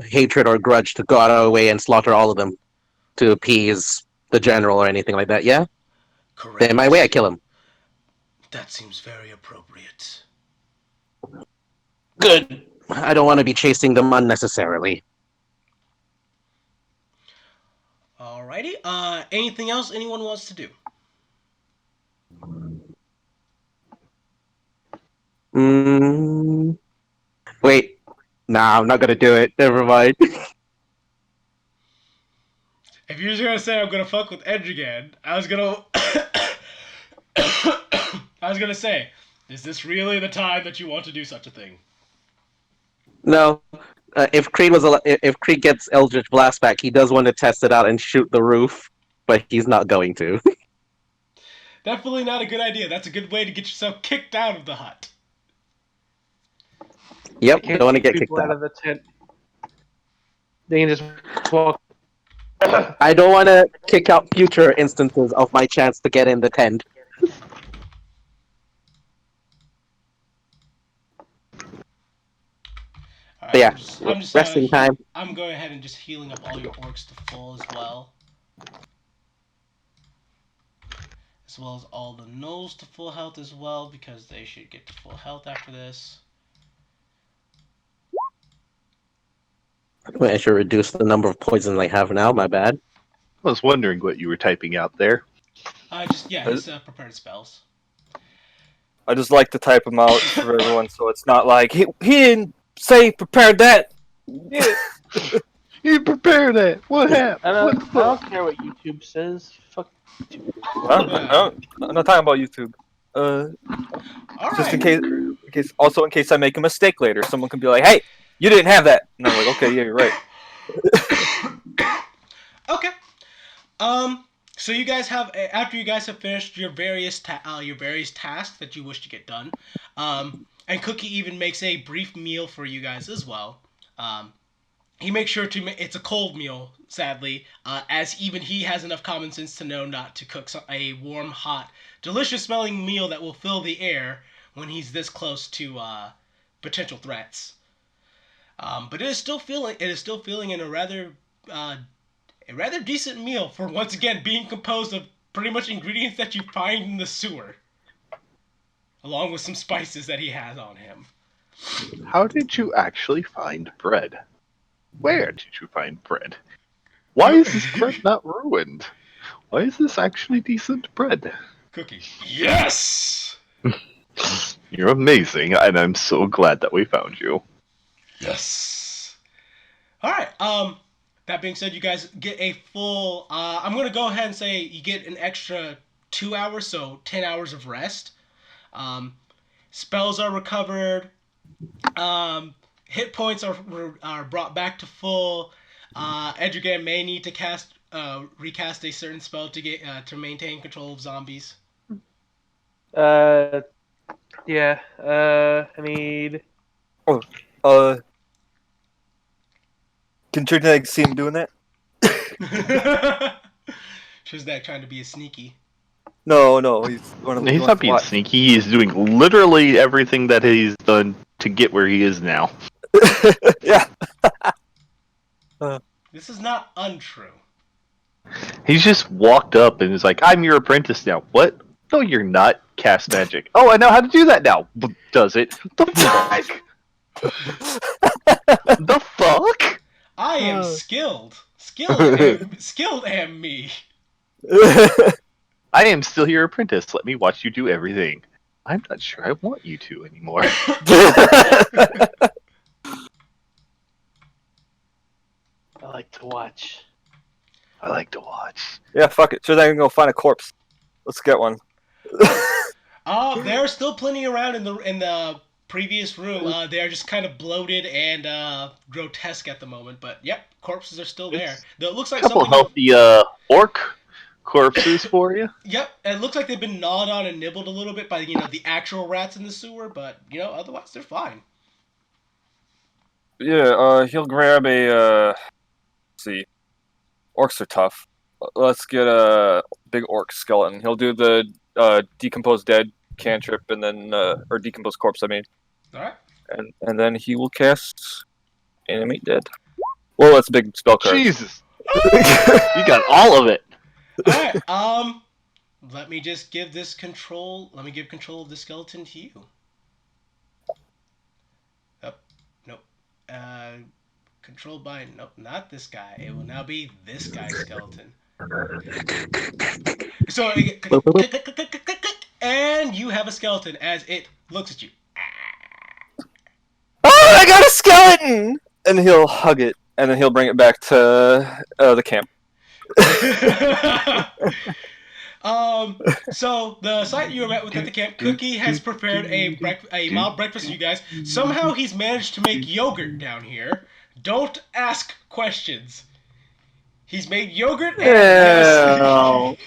hatred or grudge to go out of our way and slaughter all of them to appease the general or anything like that. Yeah. Correct. Then my way, I kill him. That seems very appropriate. Good. I don't want to be chasing them unnecessarily. Alrighty. Anything else anyone wants to do? Wait. Nah, I'm not gonna do it. Never mind. If you're just gonna say I'm gonna fuck with Edge again, I was gonna say, is this really the time that you want to do such a thing? No. If Creed gets Eldritch Blast back, he does want to test it out and shoot the roof. but he's not going to. Definitely not a good idea. That's a good way to get yourself kicked out of the hut. Yep, I can't don't want to kick get kicked people out out. of the tent. They can just walk. I don't want to kick out future instances of my chance to get in the tent. All But right, yeah, I'm just resting time. I'm going ahead and just healing up all your orcs to full as well as all the gnolls to full health as well, because they should get to full health after this. I should reduce the number of poison I have now. My bad. I was wondering what you were typing out there. His prepared spells. I just like to type them out for everyone, so it's not like he didn't say prepared that. Yeah, You prepared that. What happened? What the I fuck? don't care what YouTube says. Fuck. Huh? I'm not talking about YouTube. All Just right. in case I make a mistake later, someone can be like, "Hey, you didn't have that," and I'm like, "Okay, yeah, you're right." Okay. So you guys have, after you guys have finished your various tasks that you wish to get done, and Cookie even makes a brief meal for you guys as well. He makes sure to it's a cold meal, sadly, as even he has enough common sense to know not to cook a warm, hot, delicious smelling meal that will fill the air when he's this close to potential threats. But it is still feeling in a rather decent meal for once again being composed of pretty much ingredients that you find in the sewer, along with some spices that he has on him. How did you actually find bread? Where did you find bread? Why is this bread not ruined? Why is this actually decent bread? Cookie. Yes! You're amazing, and I'm so glad that we found you. Yes! Alright, that being said, you guys get a full, I'm gonna go ahead and say you get an extra 2 hours, so 10 hours of rest. Spells are recovered, hit points are brought back to full. Edrigan may need to recast a certain spell to maintain control of zombies. Yeah. I need. Can Trinidad see him doing that? Shizdak trying to be a sneaky. No, he's one of He's not being sneaky. He's doing literally everything that he's done to get where he is now. Yeah. This is not untrue. He's just walked up and is like, "I'm your apprentice now." What? No, you're not. Cast magic. Oh, I know how to do that now. Does it? The fuck? The fuck? I am skilled. Skilled am me. I am still your apprentice. Let me watch you do everything. I'm not sure I want you to anymore. I like to watch. I like to watch. Yeah, fuck it. Trinidad can go find a corpse. Let's get one. There are still plenty around in the previous room. They are just kind of bloated and grotesque at the moment. But yep, corpses are still there. It looks like A couple something. healthy orc corpses for you. Yep, it looks like they've been gnawed on and nibbled a little bit by the actual rats in the sewer. But otherwise they're fine. Yeah, he'll grab a. Let's see, orcs are tough. Let's get a big orc skeleton. He'll do the decomposed dead cantrip and then or decomposed corpse. I mean, All right. and then he will cast animate dead. Well, that's a big spell card. Jesus, you got all of it. All right. Let me just give this control. Let me give control of the skeleton to you. Nope. Controlled by nope, not this guy. It will now be this guy's skeleton. So, and you have a skeleton as it looks at you. Oh, I got a skeleton! And he'll hug it, and then he'll bring it back to the camp. So the site you were met with at the camp, Cookie has prepared a mild breakfast for you guys. Somehow he's managed to make yogurt down here. Don't ask questions. He's made yogurt and yes.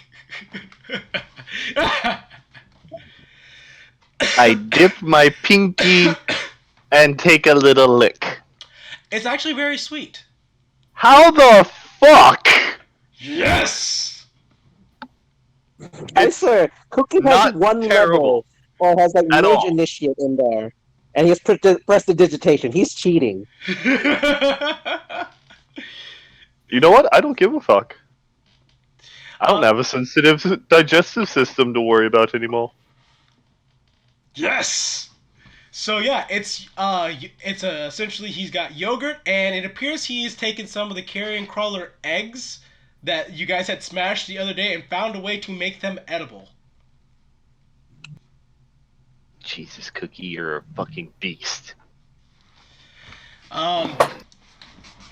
I dip my pinky and take a little lick. It's actually very sweet. How the fuck? Yes. I It's swear, Cookie has not one terrible level or has like at Mage all. Initiate in there, and he's pressed the digitation. He's cheating. You know what? I don't give a fuck. I don't Uh, have a sensitive digestive system to worry about anymore. Yes. So yeah, it's essentially he's got yogurt, and it appears he's taken some of the carrion crawler eggs that you guys had smashed the other day and found a way to make them edible. Jesus, Cookie, you're a fucking beast. Um,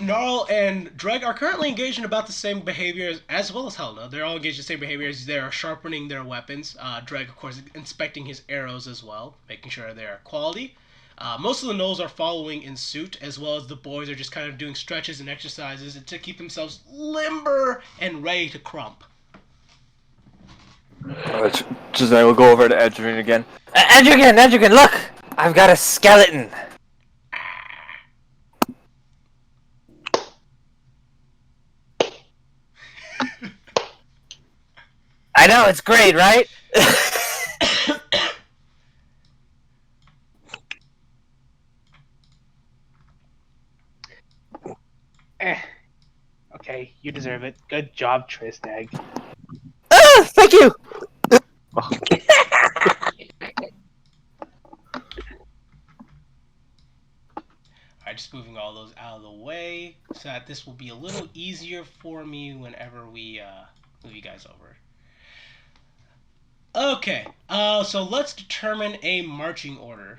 Gnarl and Dreg are currently engaged in about the same behaviors as well as Helena. They're all engaged in the same behaviors. They're sharpening their weapons. Dreg, of course, inspecting his arrows as well, making sure they're quality. Most of the gnolls are following in suit, as well as the boys are just kind of doing stretches and exercises to keep themselves limber and ready to crump. I will go over to Edgerton again. Edgerton, look! I've got a skeleton! I know, it's great, right? Okay, you deserve it. Good job, Tristag. Ah, thank you! Alright, just moving all those out of the way so that this will be a little easier for me whenever we move you guys over. Okay, so let's determine a marching order.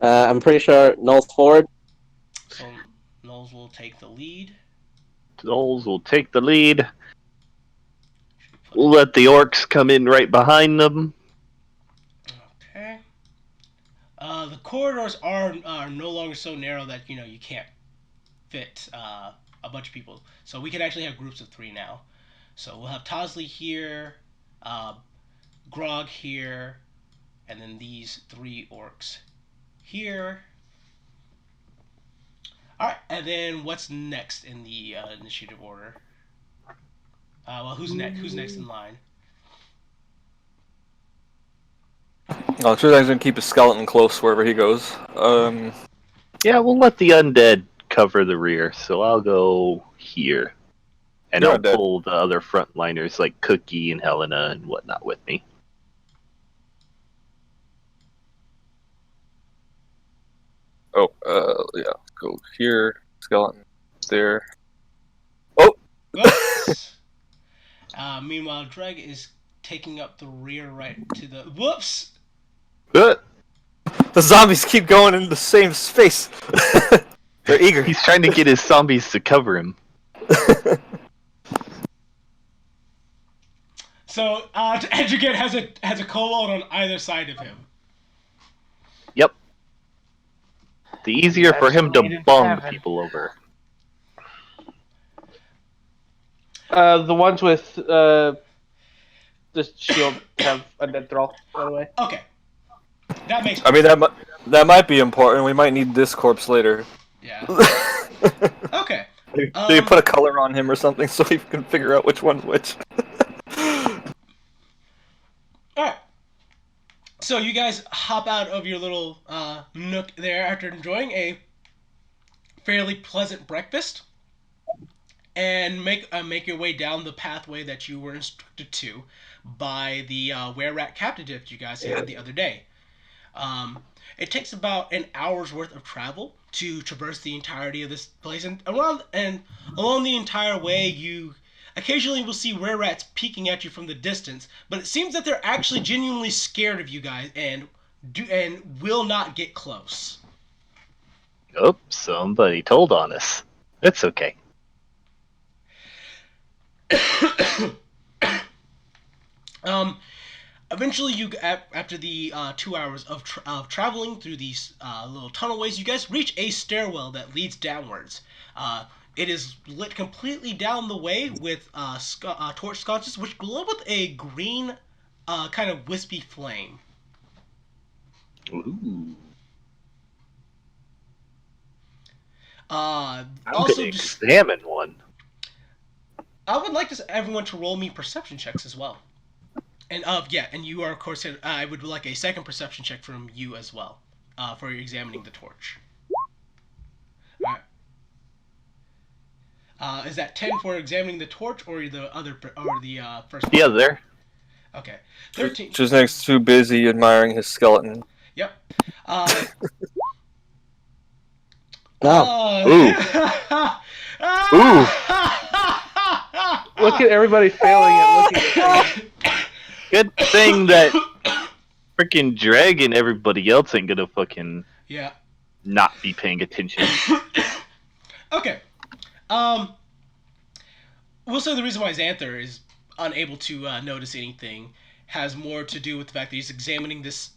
I'm pretty sure Null's forward. So Knowles will take the lead. Gnolls will take the lead. We'll let the orcs come in right behind them. Okay. The corridors are no longer so narrow that you can't fit a bunch of people. So we can actually have groups of 3 now. So we'll have Tosley here, Grog here, and then these 3 orcs here. Alright, and then what's next in the initiative order? Well, who's next? Who's next in line? Oh, Tristag's gonna keep his skeleton close wherever he goes. Yeah, we'll let the undead cover the rear, so I'll go here. And You're I'll undead. pull the other frontliners like Cookie and Helena and whatnot with me. Oh, yeah. Go here, skeleton, there. Whoops! Meanwhile, Dreg is taking up the rear right to the... Whoops! The zombies keep going in the same space. They're eager. He's trying to get his zombies to cover him. So, Edgerton has a kobold on either side of him. Yep. The easier for him to Made in bung heaven. people over. The ones with the shield have undead thrall, by the way. Okay. That makes I mean, that might be important. We might need this corpse later. Yeah. Okay. So you put a color on him or something so we can figure out which one's which. Alright. So you guys hop out of your little nook there after enjoying a fairly pleasant breakfast and make your way down the pathway that you were instructed to by the were-rat captive you guys had the other day. It takes about an hour's worth of travel to traverse the entirety of this place, and along the entire way, you occasionally will see were-rats peeking at you from the distance. But it seems that they're actually genuinely scared of you guys and will not get close. Oh, somebody told on us. That's okay. Eventually, after the 2 hours of traveling through these little tunnelways, you guys reach a stairwell that leads downwards. It is lit completely down the way with torch sconces, which glow with a green, kind of wispy flame. Ooh. Uh, I'm also, gonna examine one. I would like everyone to roll me perception checks as well. And and you are of course. I would like a second perception check from you as well, for examining the torch. All right. Is that 10 for examining the torch, or the first one? Yeah, there. Okay, 13. Chisnake's too busy admiring his skeleton. Yep. Uh, No. Ooh. Look at everybody failing at looking at Good thing that freaking dragon. Everybody else ain't gonna fucking Yeah. not be paying attention. Okay. We'll say the reason why Xanther is unable to notice anything has more to do with the fact that he's examining this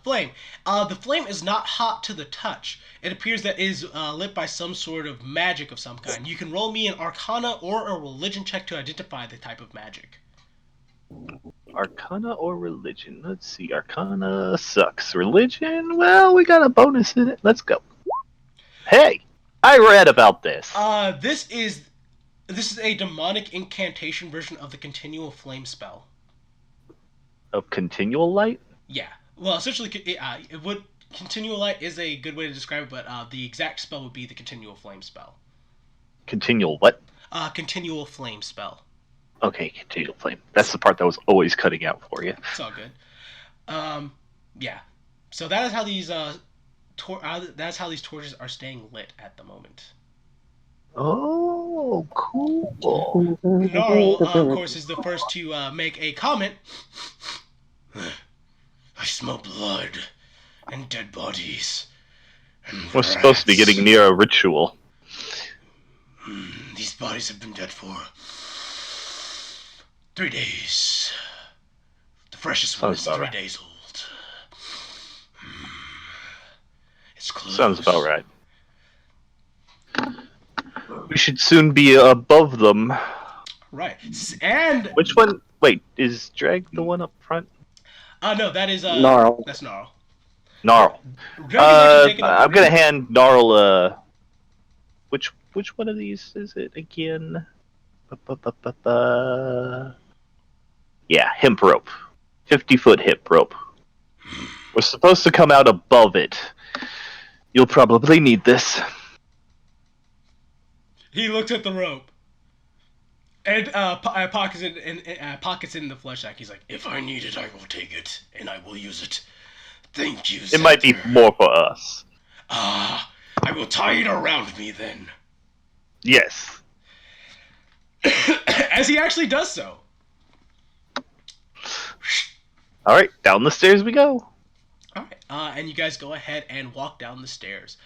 flame. The flame is not hot to the touch. It appears that it is lit by some sort of magic of some kind. You can roll me an Arcana or a Religion check to identify the type of magic. Arcana or religion? Let's see. Arcana sucks. Religion? Well, we got a bonus in it. Let's go. Hey, I read about this. This is a demonic incantation version of the continual flame spell. Of continual light? Yeah. Well, essentially, it would continual light is a good way to describe it, but the exact spell would be the continual flame spell. Continual what? Continual flame spell. Okay, continual flame. That's the part that was always cutting out for you. It's all good. Yeah. So that is how these that's how these torches are staying lit at the moment. Oh, cool. Gnarl, of course, is the first to make a comment. I smell blood and dead bodies. And We're supposed to be getting near a ritual. These bodies have been dead for 3 days. The freshest one is Sounds about 3 right. days old. It's close. Sounds about right. We should soon be above them. Right. And Which one? Wait, is Drag the one up front? no, that is Gnarl. That's Gnarl. Gnarl. Drag is actually taking up I'm the gonna rear. hand Gnarl which one of these is it again? Yeah, hemp rope. 50-foot hemp rope. We're supposed to come out above it. You'll probably need this. He looks at the rope. And pockets it in the flesh sack. He's like, if I need it, I will take it, and I will use it. Thank you, It might be Xanther. more for us. I will tie it around me then. Yes. As he actually does so. Alright, down the stairs we go. Alright, and you guys go ahead and walk down the stairs.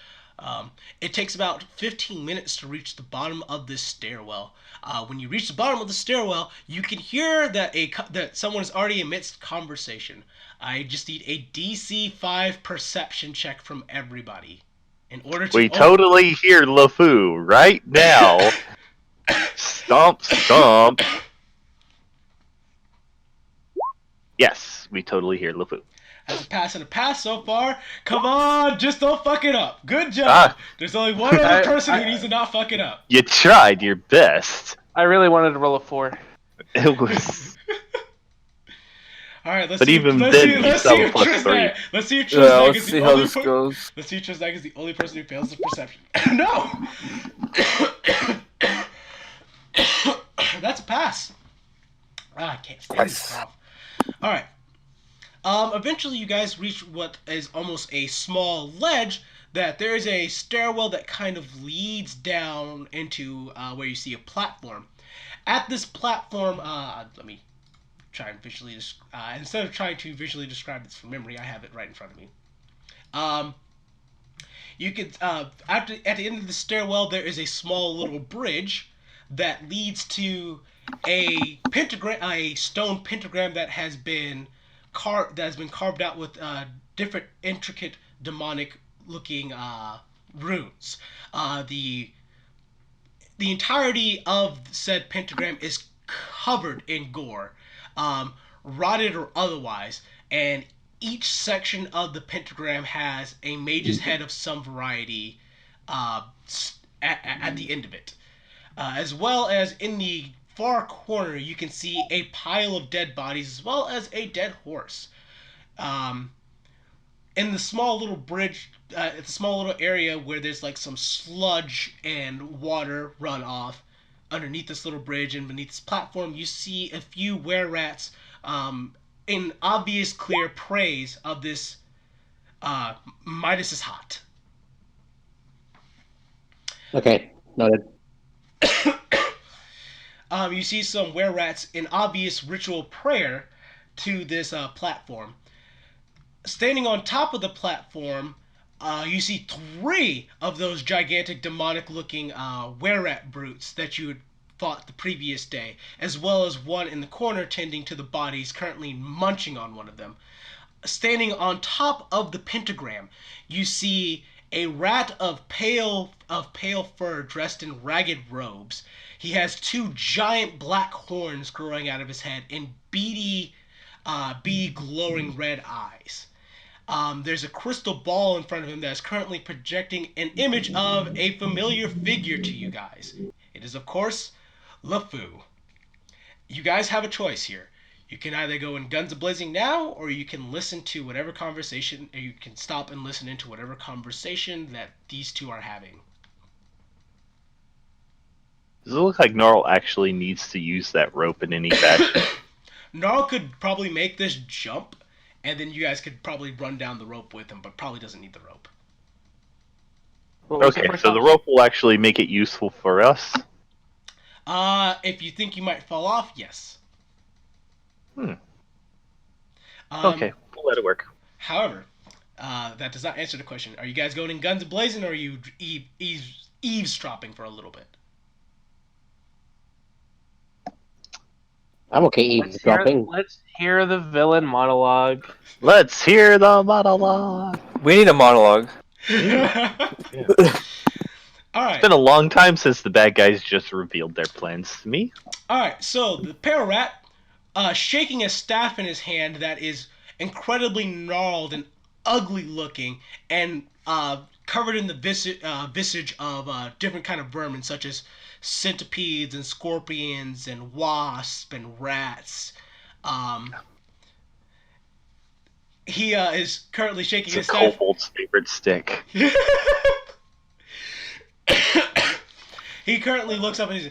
It takes about 15 minutes to reach the bottom of this stairwell. When you reach the bottom of the stairwell, you can hear that someone is already amidst conversation. I just need a DC 5 perception check from everybody. In order to We totally hear LeFou right now. Stomp, stomp. Yes, we totally hear LeFou. That's a pass and a pass so far. Come on, just don't fuck it up. Good job. Ah. There's only one other person who needs to not fuck it up. You tried your best. I really wanted to roll a 4. It was. All right, let's But see. even Let's then, see. you Let's still see if plus Tristan. Let's see if Yeah, Tristan let's is see the how only this person. goes. Let's see if Tristan is the only person who fails the perception. No. That's a pass. I can't stand Nice. this cough. All right. Eventually, you guys reach what is almost a small ledge. That there is a stairwell that kind of leads down into where you see a platform. At this platform, let me try and visually instead of trying to visually describe this from memory, I have it right in front of me. You could at the end of the stairwell, there is a small little bridge that leads to a pentagram, a stone pentagram that has been been carved out with different intricate demonic looking runes. The entirety of said pentagram is covered in gore, rotted or otherwise, and each section of the pentagram has a mage's head of some variety at the end of it. As well as in the far corner, you can see a pile of dead bodies as well as a dead horse. Um, in the small little bridge, the small little area where there's like some sludge and water run off underneath this little bridge and beneath this platform, you see a few were-rats in obvious clear praise of this Midas is hot. Okay, noted. You see some were-rats in obvious ritual prayer to this platform. Standing on top of the platform, you see 3 of those gigantic demonic-looking were-rat brutes that you had fought the previous day, as well as one in the corner tending to the bodies, currently munching on one of them. Standing on top of the pentagram, you see a rat of pale fur dressed in ragged robes. He has 2 giant black horns growing out of his head and beady glowing red eyes. There's a crystal ball in front of him that is currently projecting an image of a familiar figure to you guys. It is, of course, LeFou. You guys have a choice here. You can either go in guns a-blazing now, or you can listen to whatever conversation, or you can stop and listen into whatever conversation that these two are having. Does it look like Gnarl actually needs to use that rope in any fashion? Gnarl could probably make this jump, and then you guys could probably run down the rope with him, but probably doesn't need the rope. Okay, so the rope will actually make it useful for us? If you think you might fall off, yes. Okay, we'll let it work. However, that does not answer the question. Are you guys going in guns a-blazing, or are you eavesdropping for a little bit? I'm okay eavesdropping. Let's hear the villain monologue. Let's hear the monologue. We need a monologue. Alright. It's been a long time since the bad guys just revealed their plans to me. Alright, so the para-rat, shaking a staff in his hand that is incredibly gnarled and ugly looking, and covered in the visage of different kind of vermin, such as centipedes and scorpions and wasps and rats. He is currently shaking his It's a staff. kobold's favorite stick. He currently looks up and he's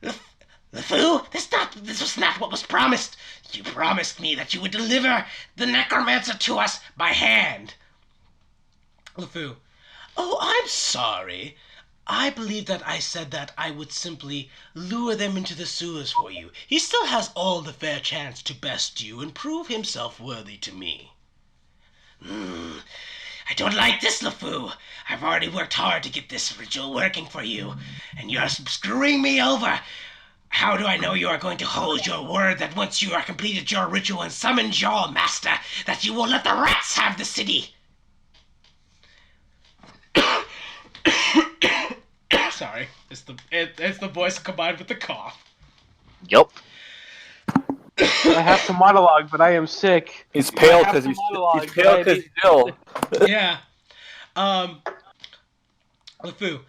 like, LeFou, this was not what was promised. You promised me that you would deliver the necromancer to us by hand. LeFou, oh, I'm sorry. I believe that I said that I would simply lure them into the sewers for you. He still has all the fair chance to best you and prove himself worthy to me. I don't like this, LeFou. I've already worked hard to get this ritual working for you, and you're screwing me over. How do I know you are going to hold your word that once you have completed your ritual and summoned your master, that you will let the rats have the city? Sorry, it's the voice combined with the cough. Yup. I have to monologue, but I am sick. He's pale I have because to he's monologue, pale but I because need- he's ill. Yeah. LeFou.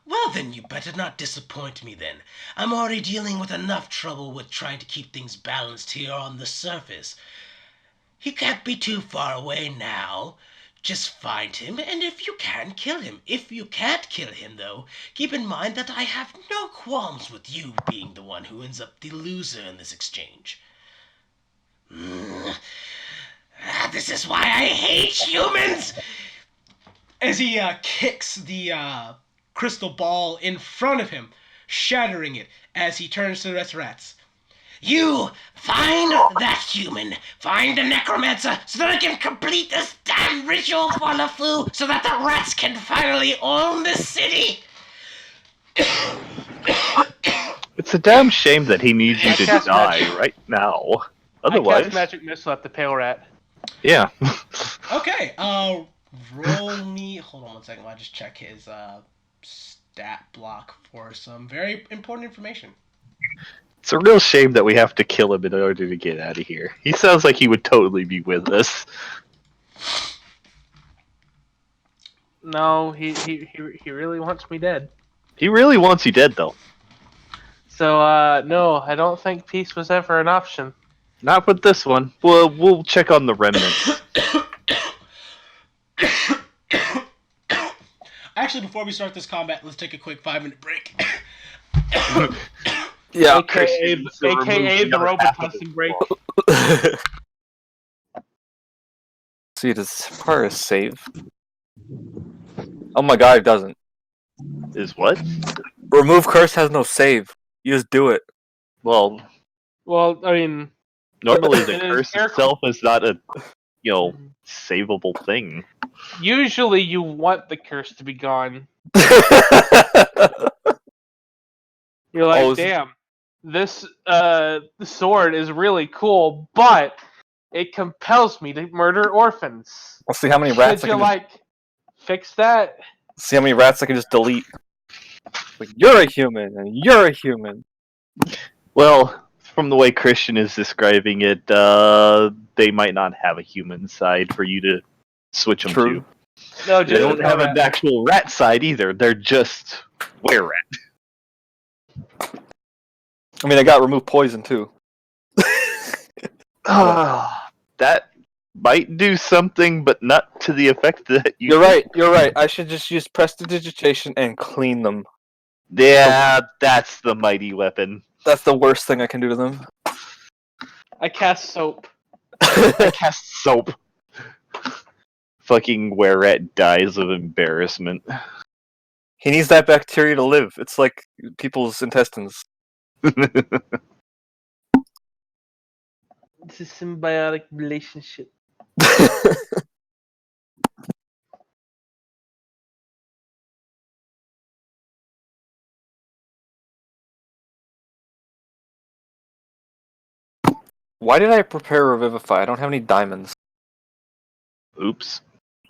Well, then you better not disappoint me then. I'm already dealing with enough trouble with trying to keep things balanced here on the surface. He can't be too far away now. Just find him, and if you can, kill him. If you can't kill him, though, keep in mind that I have no qualms with you being the one who ends up the loser in this exchange. This is why I hate humans! As he kicks the crystal ball in front of him, shattering it as he turns to the rest of the rats. You find that human, find the necromancer, so that I can complete this damn ritual for LeFou, so that the rats can finally own the city. It's a damn shame that he needs you to die right now. I Otherwise, cast magic missile at the pale rat. yeah. Okay, roll me. Hold on one second. I'll just check his stat block for some very important information. It's a real shame that we have to kill him in order to get out of here. He sounds like he would totally be with us. No, he really wants me dead. He really wants you dead, though. So no, I don't think peace was ever an option. Not with this one. We'll check on the remnants. Actually, before we start this combat, let's take a quick 5-minute break. Yeah. AKA the Robitussin break. See, does Paris save? Oh my god, it doesn't. Is what? Remove curse has no save. You just do it. Well, I mean, normally the It is curse air- itself is not a, savable thing. usually you want the curse to be gone. You're like, Oh, damn, this sword is really cool, but it compels me to murder orphans. Let's see how many rats Could I you can fix that? see how many rats I can just delete. Like, you're a human, and you're a human. Well, from the way Christian is describing it, they might not have a human side for you to switch them True. to. No, They just don't have an actual rat side either. They're just were rat. I mean, I got remove poison too. That might do something, but not to the effect that you. You're right. You're right. I should just use prestidigitation and clean them. Yeah, that's the mighty weapon. That's the worst thing I can do to them. I cast soap. I cast soap. Fucking were rat dies of embarrassment. He needs that bacteria to live. It's like people's intestines. It's a symbiotic relationship. Why did I prepare Revivify? I don't have any diamonds. Oops.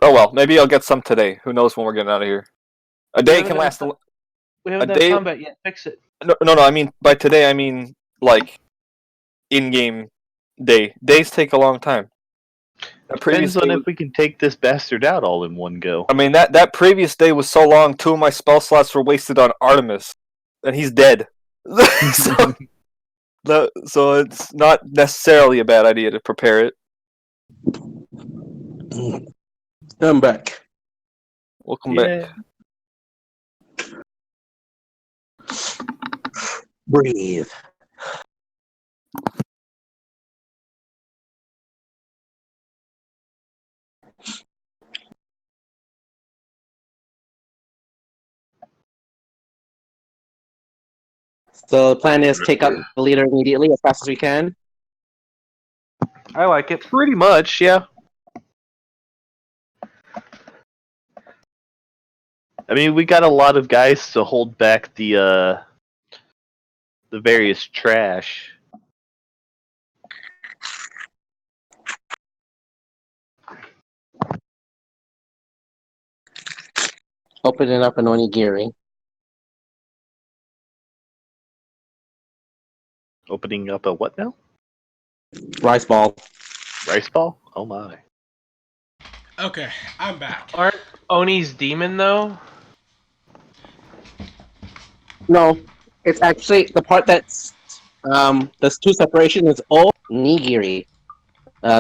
Oh well, maybe I'll get some today. Who knows when we're getting out of here? A day can last. We haven't A done day- combat yet. Fix it. No. I mean by today, I mean like in-game day. Days take a long time. That previous Depends on day if we can take this bastard out all in one go. I mean that previous day was so long. 2 of my spell slots were wasted on Artemis, and he's dead. So it's not necessarily a bad idea to prepare it. I'm back. Welcome back. Breathe. So the plan is take out the leader immediately as fast as we can. I like it. Pretty much, yeah. I mean, we got a lot of guys to hold back the various trash. Opening up an onigiri. Opening up a what now? Rice ball. Rice ball? Oh my. Okay, I'm back. Aren't Oni's demon though? No, it's actually the part that's there's two separation is o nigiri.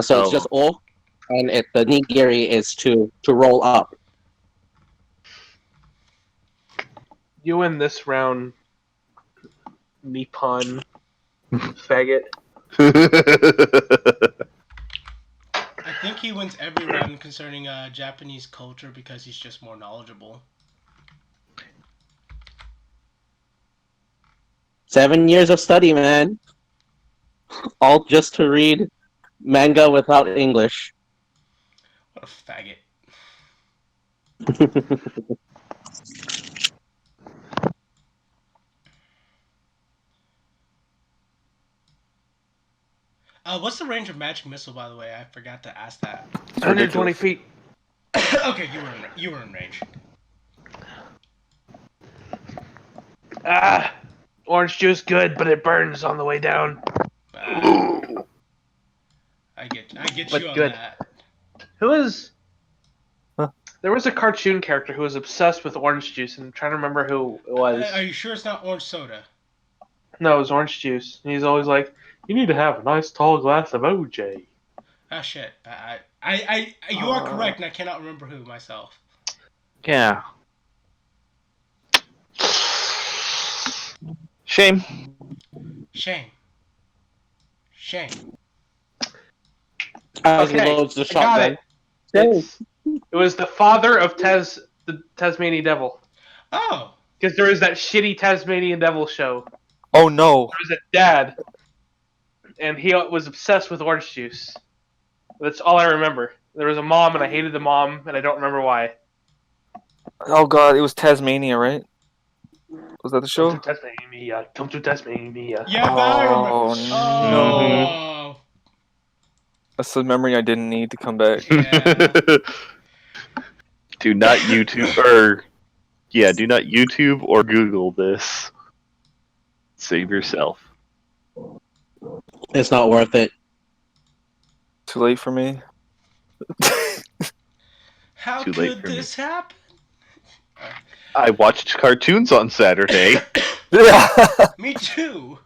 So it's just o, and the nigiri is to roll up. You win this round, Nippon faggot. I think he wins every round concerning Japanese culture because he's just more knowledgeable. 7 years of study, man. All just to read manga without English. What a faggot. What's the range of magic missile, by the way? I forgot to ask that. It's 120 ridiculous. feet. Okay, you were in range. Ah, orange juice good, but it burns on the way down. Ah, I get you But on good. that. Who is? Huh? There was a cartoon character who was obsessed with orange juice, and I'm trying to remember who it was. Are you sure it's not orange soda? No, it was orange juice. And he's always like, "You need to have a nice tall glass of OJ." Ah, shit. You are correct, and I cannot remember who myself. Yeah. Shame. Shame. Shame. As Okay, loads the I got shotgun. it. It was the father of the Tasmanian Devil. Oh. Because there was that shitty Tasmanian Devil show. Oh no! There was a dad, and he was obsessed with orange juice. That's all I remember. There was a mom, and I hated the mom, and I don't remember why. Oh god, it was Tasmania, right? Was that the Come to show? Tasmania, come to Tasmania. Yeah, that I remember. Oh Mhm. no! Oh. That's the memory I didn't need to come back. Yeah. Do not YouTube or do not YouTube or Google this. Save yourself. It's not worth it. Too late for me. How Too late could for me. this happen? I watched cartoons on Saturday. Yeah. Me too.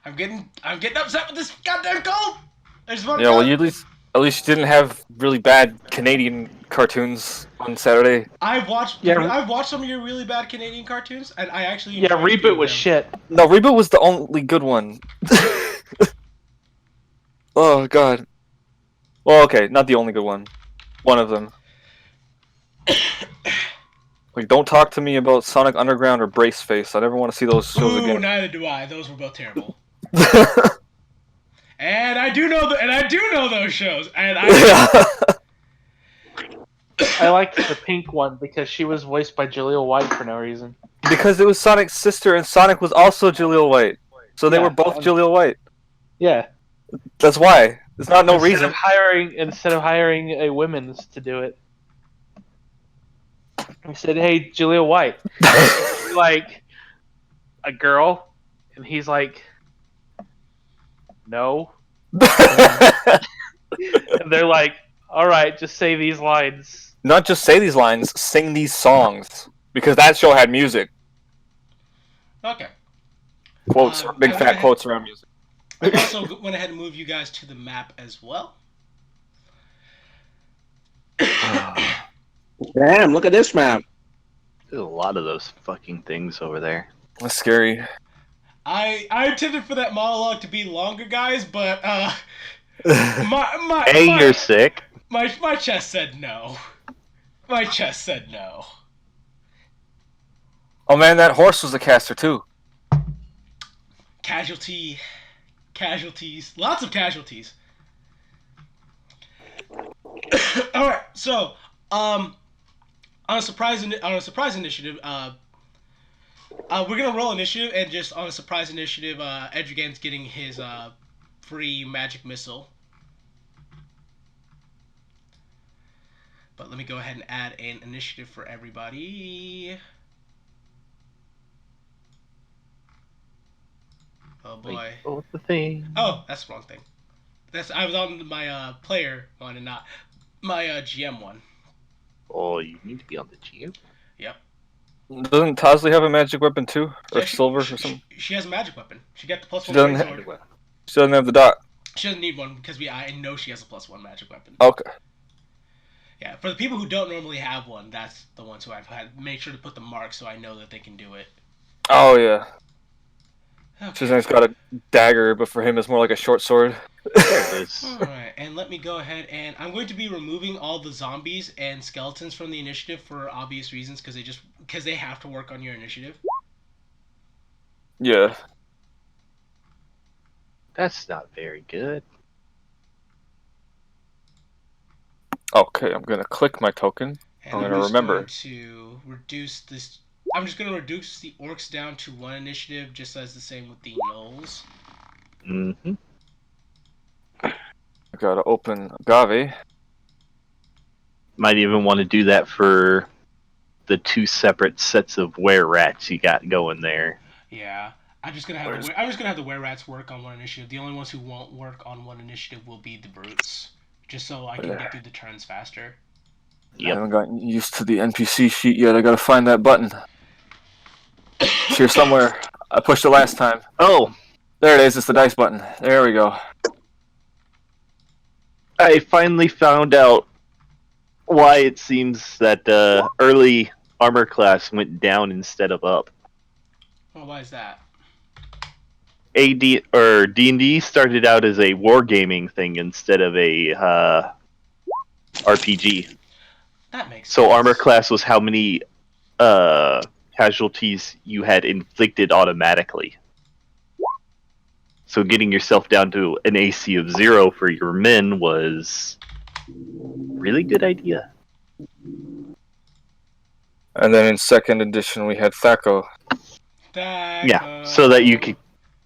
I'm getting upset with this goddamn cold. I just want to Yeah. go. Well, you at least you didn't have really bad Canadian cartoons on Saturday. I've watched some of your really bad Canadian cartoons, and I actually Yeah, enjoyed a few Reboot of was them. shit. No, Reboot was the only good one. Oh god. Well, okay, not the only good one. One of them. Like, don't talk to me about Sonic Underground or Braceface. I never want to see those shows Ooh, again. neither do I. Those were both terrible. And I do know those shows. And I liked the pink one because she was voiced by Julia White for no reason. Because it was Sonic's sister, and Sonic was also Jaleel White. So they Yeah, were both Jaleel White. Yeah. That's why. It's not no instead reason. Instead of hiring a women's to do it, he said, "Hey, Julia White, you like a girl?" And he's like, "No." And they're like, "All right, just say these lines." Not just say these lines, sing these songs. Because that show had music. okay. Quotes, or big fat quotes around music. I've also went ahead and moved you guys to the map as well. Damn, look at this map. There's a lot of those fucking things over there. That's scary. I intended for that monologue to be longer, guys, but You're sick. My chest said no. My chest said no. Oh man, that horse was a caster too. Casualties, lots of casualties. All right, so on a surprise initiative, we're gonna roll initiative, and just on a surprise initiative, Edrigan's getting his free magic missile. But let me go ahead and add an initiative for everybody. Oh boy. Oh, the thing. Oh, that's the wrong thing. I was on my player one and not my GM one. Oh, you need to be on the GM. Yep. Doesn't Tosley have a magic weapon too? Or Yeah, silver or something? She has a magic weapon. She got the plus She one doesn't great sword. She doesn't have the dot. She doesn't need one because I know she has a plus one magic weapon. Okay. Yeah, for the people who don't normally have one, that's the ones who I've had make sure to put the mark so I know that they can do it. Oh yeah. Okay. Shazam's got a dagger, but for him it's more like a short sword. There it is. Alright, and let me go ahead and I'm going to be removing all the zombies and skeletons from the initiative for obvious reasons because they have to work on your initiative. Yeah. That's not very good. Okay, I'm gonna click my token. And I'm I'm gonna just remember. going to reduce this I'm just gonna reduce the orcs down to 1 initiative, just as the same with the gnolls. Mm-hmm. I gotta open Agave. Might even want to do that for the 2 separate sets of were rats you got going there. Yeah, I'm just gonna have the were rats work on 1 initiative. The only ones who won't work on 1 initiative will be the brutes, just so I can get through the turns faster. I Yep. haven't gotten used to the NPC sheet yet. I gotta find that button. It's here somewhere. I pushed it last time. Oh, There it is. It's the dice button. There we go. I finally found out why it seems that early armor class went down instead of up. Well, why is that? AD or D&D started out as a wargaming thing instead of a RPG. That makes So sense. armor class was how many casualties you had inflicted automatically. So getting yourself down to an AC of 0 for your men was a really good idea. And then in second edition, we had Thaco. Yeah, so that you could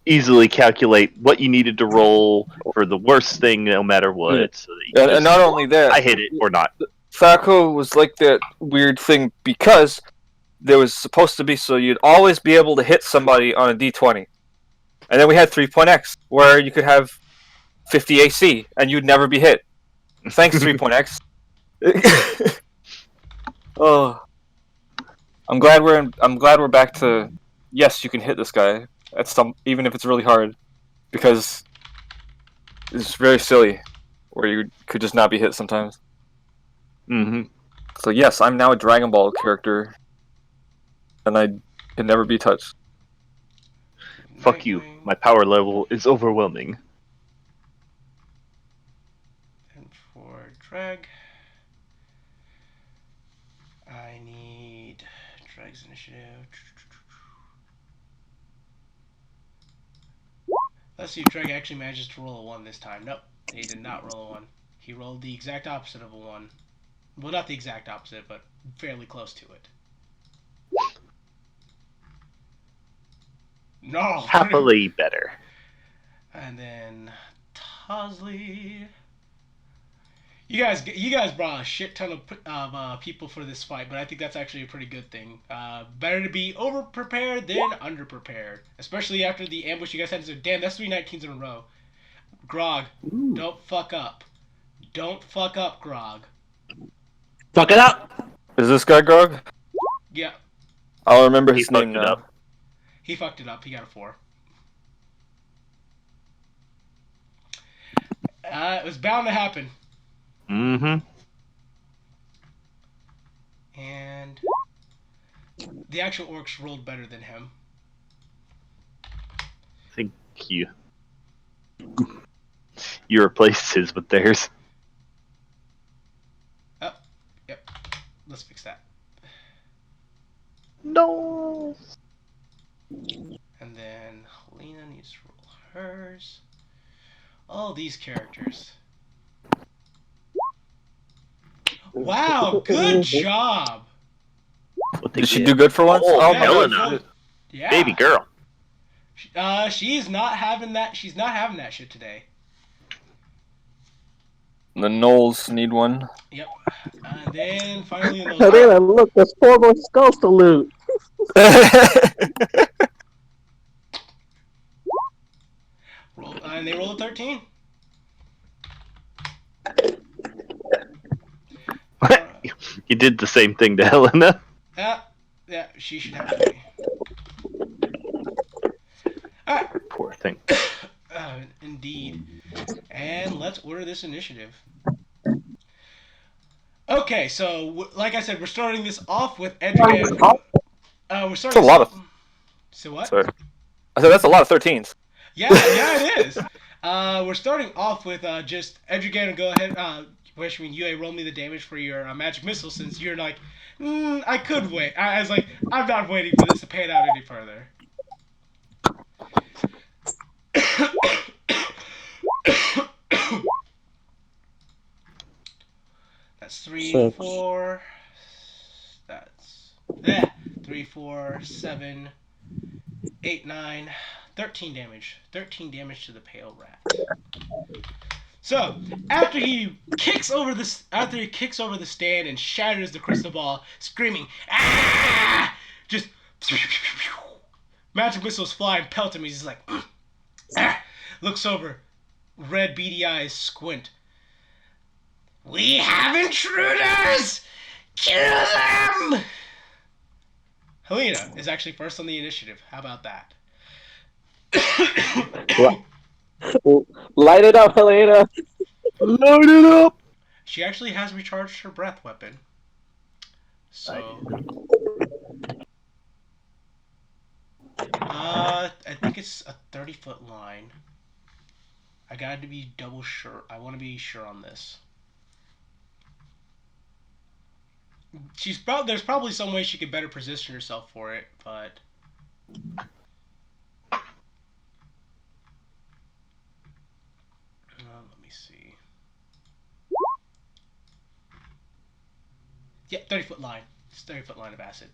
easily calculate what you needed to roll for the worst thing, no matter what. So that you could And just, not only that, I hit it or not. Thaco was like that weird thing because there was supposed to be so you'd always be able to hit somebody on a d20. And then we had 3.x, where you could have 50 AC and you'd never be hit. Thanks, 3.x. Oh, I'm glad we're back to yes, you can hit this guy at some even if it's really hard, because it's very silly where you could just not be hit sometimes. Mm-hmm. So yes, I'm now a Dragon Ball character, and I can never be touched. Fuck you. My power level is overwhelming. And for drag, I need drag's initiative. Let's see if Drag actually manages to roll a 1 this time. Nope, he did not roll a 1. He rolled the exact opposite of a 1. Well, not the exact opposite, but fairly close to it. No! Happily better. And then Tosley. You guys brought a shit ton of people for this fight, but I think that's actually a pretty good thing. Better to be over prepared than under prepared, especially after the ambush you guys had. So damn, that's 3 19s in a row. Grog, Ooh. don't fuck up. Don't fuck up, Grog. Fuck it up. Is this guy Grog? Yeah, I'll remember He his name fucked it now. up. he fucked it up. He got a 4. It was bound to happen. Mm-hmm. And the actual orcs rolled better than him. Thank you. You replaced his with theirs. Oh, yep. Let's fix that. No. And then Helena needs to roll hers. All these characters. Wow, good job. What they Did she get? do good for once? Oh, Oh, Yeah, my Helena. God. Yeah. Baby girl. She's not having that. She's not having that shit today. The Knolls need one. Yep. And then finally in those. Helena, look, there's 4 more skulls to loot. And they roll a 13. You did the same thing to Helena. Yeah, she should have 20. Alright. Poor thing. Indeed. And let's order this initiative. Okay, so like I said, we're starting this off with Edrigan. We're starting. That's a lot of. So what? Sorry. I said that's a lot of 13s. Yeah, it is. We're starting off with just Edrigan. Go ahead. UA, roll me the damage for your magic missile, since you're like, I could wait. I was like, I'm not waiting for this to pan out any further. That's 3, 4. That's 3, 3, 4, 7, 8, 9, 13 damage. 13 damage to the pale rat. So, after he kicks over the stand and shatters the crystal ball, screaming, "Ah!" Just magic missiles fly and pelt him. He's just like, ah! Looks over, red beady eyes squint. "We have intruders! Kill them!" Helena is actually first on the initiative. How about that? Light it up, Helena. Load it up. She actually has recharged her breath weapon. So, I think it's a 30-foot line. I got to be double sure. I want to be sure on this. There's probably some way she could better position herself for it, but let me see. Yeah, 30-foot line. It's 30-foot line of acid.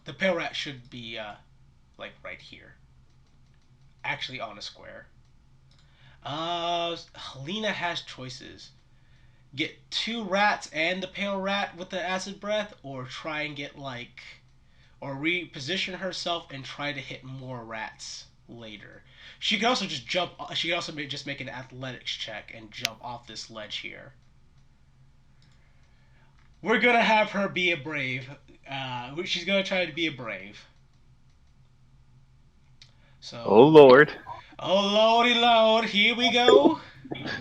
The pale rat should be like right here. Actually on a square. Helena has choices. Get 2 rats and the pale rat with the acid breath, or try and get or reposition herself and try to hit more rats later. She could also just jump. She could also just make an athletics check and jump off this ledge here. We're gonna have her be a brave. She's gonna try to be a brave. So. Oh Lord. Oh lordy lord, here we go.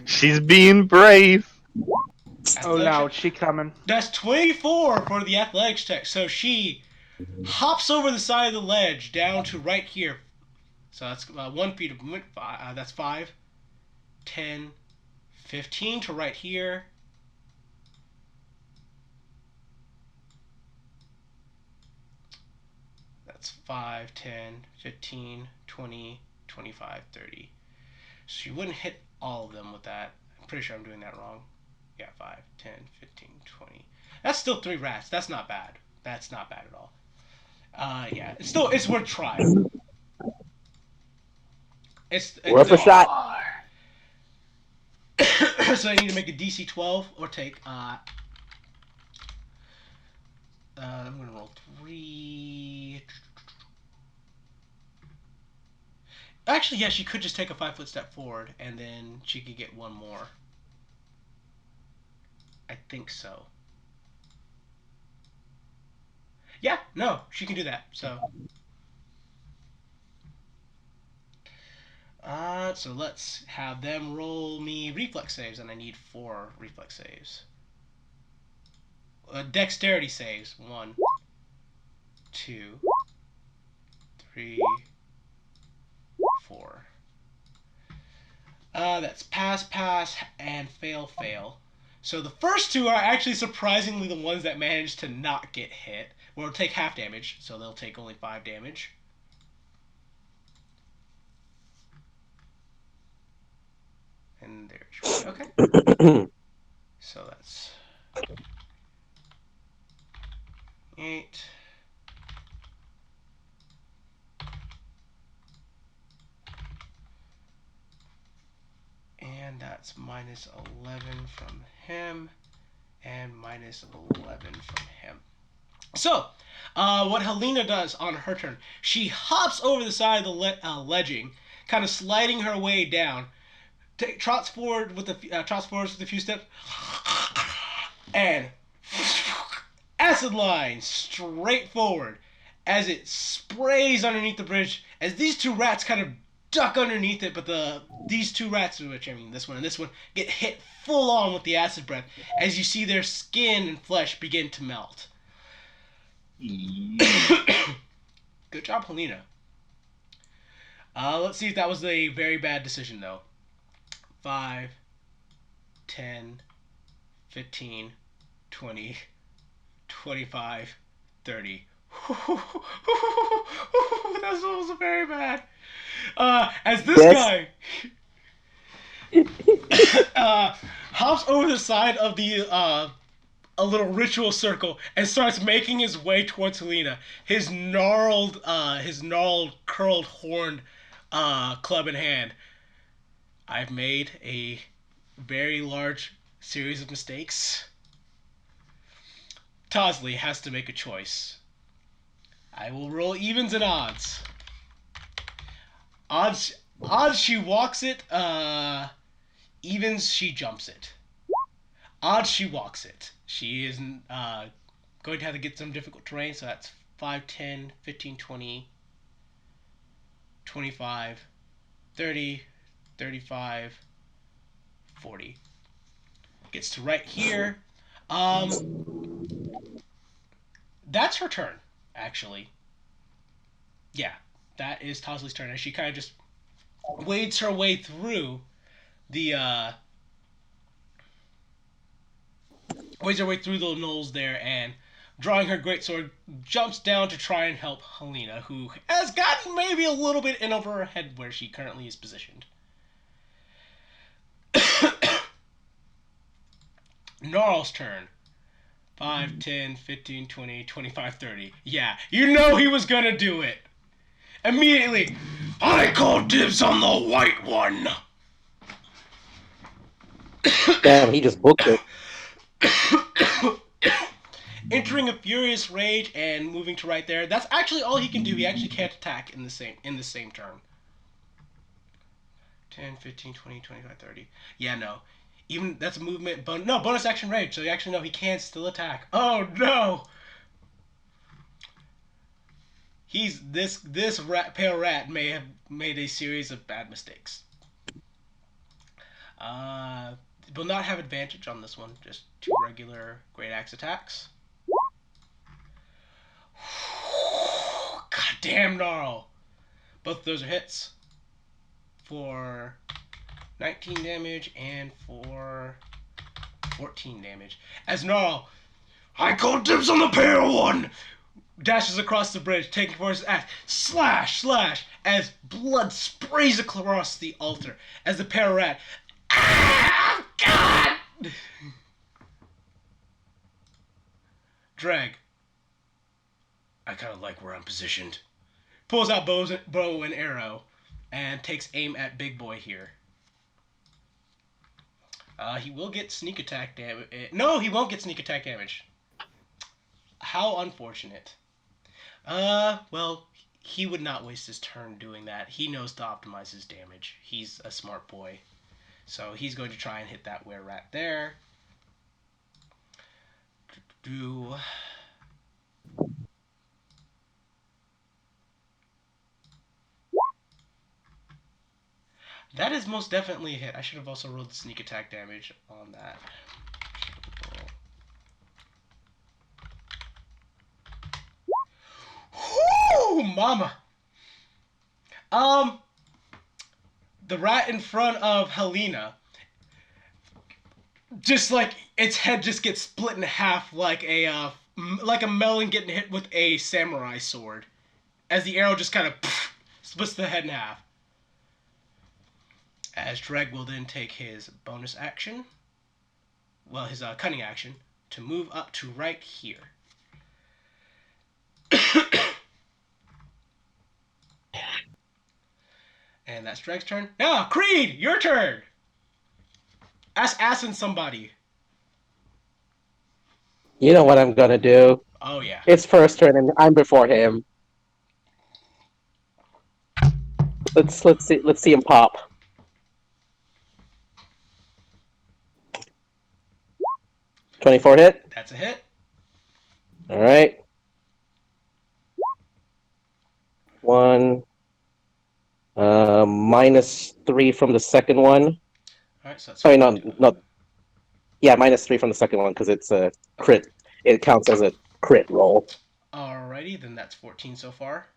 She's being brave. Oh no, she coming. That's 24 for the athletics check. So she hops over the side of the ledge down to right here. So that's 1 feet of movement. That's 5, 10, 15 to right here. That's 5, 10, 15, 20, 25, 30. So you wouldn't hit all of them with that. I'm pretty sure I'm doing that wrong. Yeah, 5, 10, 15, 20. That's still 3 rats. That's not bad. That's not bad at all. Yeah, it's worth trying. It's Worth a shot. So I need to make a DC 12 or take. I'm gonna roll 3. Actually, yeah, she could just take a 5-foot step forward, and then she could get 1 more. I think so. Yeah, no, she can do that. So. So let's have them roll me reflex saves, and I need 4 reflex saves. Dexterity saves. 1, 2, 3, 4. That's pass, and fail. So the first 2 are actually surprisingly the ones that managed to not get hit. Well, they'll take half damage, so they'll take only 5 damage. And there's okay. So that's 8. And that's minus 11 from him, and minus 11 from him. So, what Helena does on her turn, she hops over the side of the ledging, kind of sliding her way down, trots forward with a few steps, and acid line straight forward as it sprays underneath the bridge. As these 2 rats kind of duck underneath it, but these 2 rats, which I mean this one and this one, get hit full on with the acid breath as you see their skin and flesh begin to melt. Good job, Helena. Let's see if that was a very bad decision, though. 5, 10, 15, 20, 25, 30. That was very bad. As this guy Hops over the side of the a little ritual circle and starts making his way towards Helena. His gnarled, curled, horned club in hand. I've made a very large series of mistakes. Tosley has to make a choice. I will roll evens and odds. Odds she walks it. Evens she jumps it. Odds she walks it. She is going to have to get some difficult terrain, so that's 5, 10, 15, 20, 25, 30, 35, 40. Gets to right here. That's her turn, actually. Yeah, that is Tosley's turn, and she kind of just wades her way through the knolls there, and drawing her greatsword, jumps down to try and help Helena, who has gotten maybe a little bit in over her head where she currently is positioned. Gnarl's turn. 5, 10, 15, 20, 25, 30. Yeah, you know he was gonna do it. Immediately, I call dibs on the white one. Damn, he just booked it. Entering a furious rage and moving to right there. That's actually all he can do. He actually can't attack in the same turn. 10, 15, 20, 25, 30. Yeah, no. Even that's a movement bonus action rage. So actually no, he can still attack. Oh no. This pale rat may have made a series of bad mistakes. Will not have advantage on this one. Just 2 regular great axe attacks. God damn, Gnarl. Both of those are hits for 19 damage and for 14 damage. As Gnarl, I call dibs on the pale one, dashes across the bridge, taking for his axe. Slash, slash, as blood sprays across the altar. As the pale rat, ah, God! Drag. I kind of like where I'm positioned. Pulls out bow and arrow and takes aim at Big Boy here. He will get sneak attack damage. No, he won't get sneak attack damage. How unfortunate. Well, he would not waste his turn doing that. He knows to optimize his damage. He's a smart boy. So he's going to try and hit that were rat there. That is most definitely a hit. I should have also rolled the sneak attack damage on that. Whoo, mama! The rat in front of Helena, just like its head just gets split in half like a melon getting hit with a samurai sword, as the arrow just kind of splits the head in half. As Dreg will then take his bonus action, well, his cunning action, to move up to right here. And that's Dreg's turn. Now, Creed, your turn! Assassin somebody. You know what I'm gonna do. Oh, yeah. It's first turn, and I'm before him. Let's see him pop. 24 hit. That's a hit. All right. 1 -3 from the second one. All right, so that's. Sorry, not. Yeah, -3 from the second one because it's a crit. It counts as a crit roll. Alrighty, then that's 14 so far.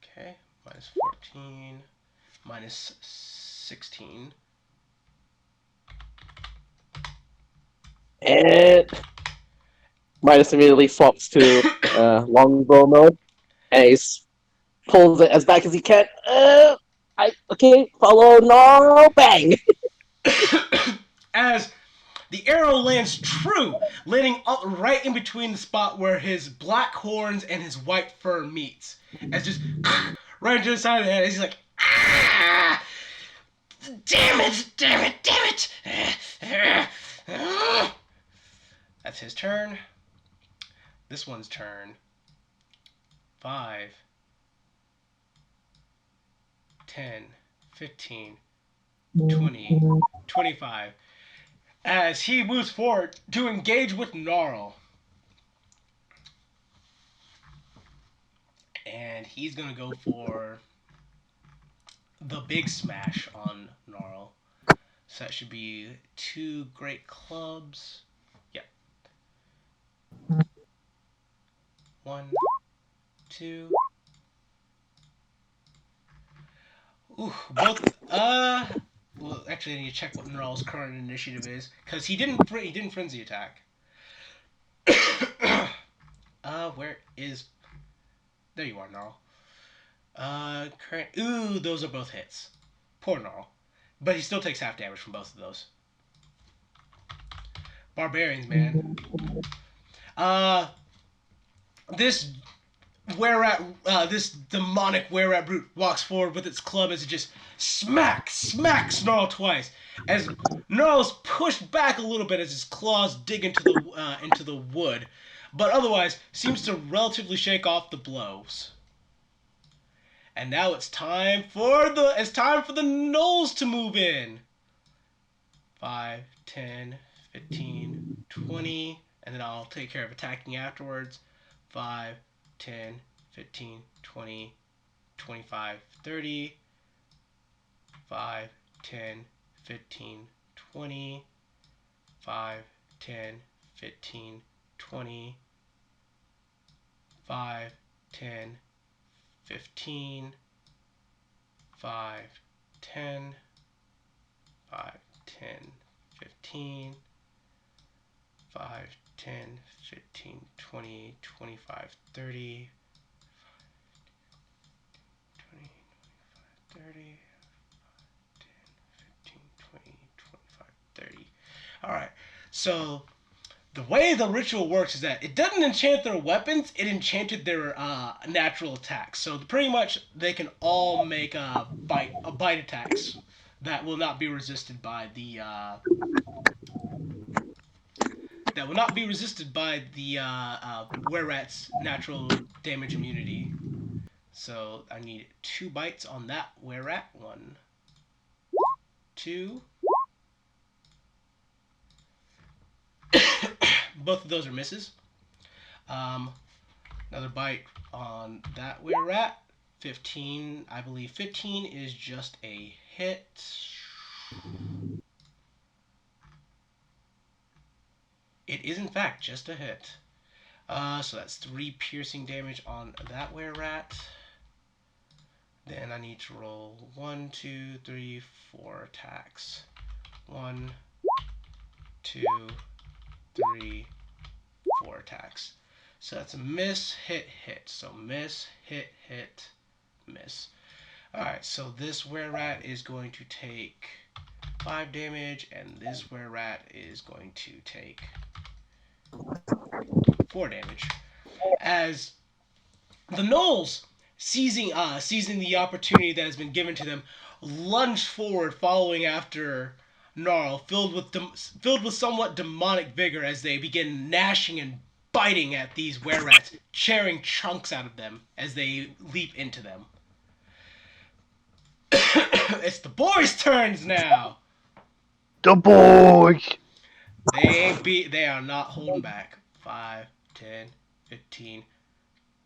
Okay, -14, -16. And Midas immediately swaps to longbow mode. And he's pulls it as back as he can. Okay, follow, no, bang. As the arrow lands true, landing up right in between the spot where his black horns and his white fur meets. As just right into the side of the head, as he's like, ah! Damn it! Damn it! Damn it! That's his turn. This one's turn. 5, 10, 15, 20, 25. As he moves forward to engage with Gnarl. And he's going to go for the big smash on Gnarl. So that should be 2 great clubs. Yep. 1, 2. Ooh, both. Well, actually, I need to check what Gnarl's current initiative is because he didn't frenzy attack. Where is? There you are, Gnarl. Current. Ooh, those are both hits. Poor Gnarl, but he still takes half damage from both of those. Barbarians, man. This this demonic were-rat brute walks forward with its club as it just smacks Gnarl twice. As Gnarl's pushed back a little bit as his claws dig into the wood, but otherwise seems to relatively shake off the blows. And now it's time for the gnolls to move in. 5, 10, 15, 20, and then I'll take care of attacking afterwards. 5, 10, 15, 20, 25, 30. 5, 10, 15, 20. 5, 10, 15, 20. 5, 10, 15. 5, 10. 5, 10, 15. 5, 10, 15, 20, 25, 30. 20, 25, 30. 10, 15, 20, 25, 30. Alright, so the way the ritual works is that it doesn't enchant their weapons, it enchanted their natural attacks. So pretty much they can all make bite attacks that will not be resisted by the were-rat's natural damage immunity. So I need 2 bites on that were-rat. 1, 2. Both of those are misses. Another bite on that were-rat. 15. I believe 15 is just a hit. It is in fact just a hit. So that's 3 piercing damage on that were-rat. Then I need to roll 1, 2, 3, 4 attacks. 1, 2, 3, 4 attacks. So that's a miss, hit, hit. So miss, hit, hit, miss. Alright, so this were-rat is going to take 5 damage, and this were-rat is going to take 4 damage. As the gnolls, seizing the opportunity that has been given to them, lunge forward, following after Gnarl, filled with somewhat demonic vigor as they begin gnashing and biting at these were-rats, tearing chunks out of them as they leap into them. It's the boys' turns now. The boy. They are not holding back. 5, 10, 15,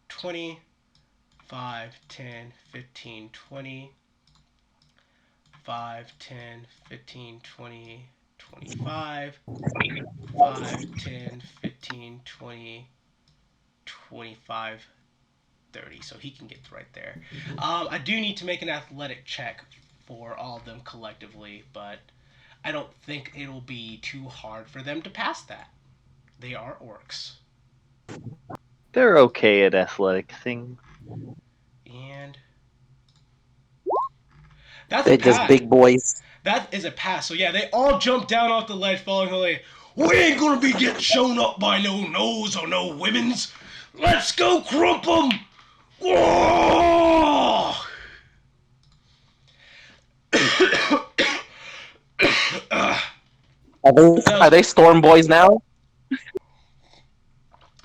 20. 5, 10, 15, 20. 5, 10, 15, 20, 25. 5, 10, 15, 20, 25, 30. So he can get right there. I do need to make an athletic check for all of them collectively, but I don't think it'll be too hard for them to pass that. They are orcs. They're okay at athletic things. And That's a They're just pass. big boys. That is a pass. So yeah, they all jump down off the ledge, following Jose. We ain't gonna be getting shown up by no nose or no women's. Let's go crump 'em! Whoa! Are they storm boys now?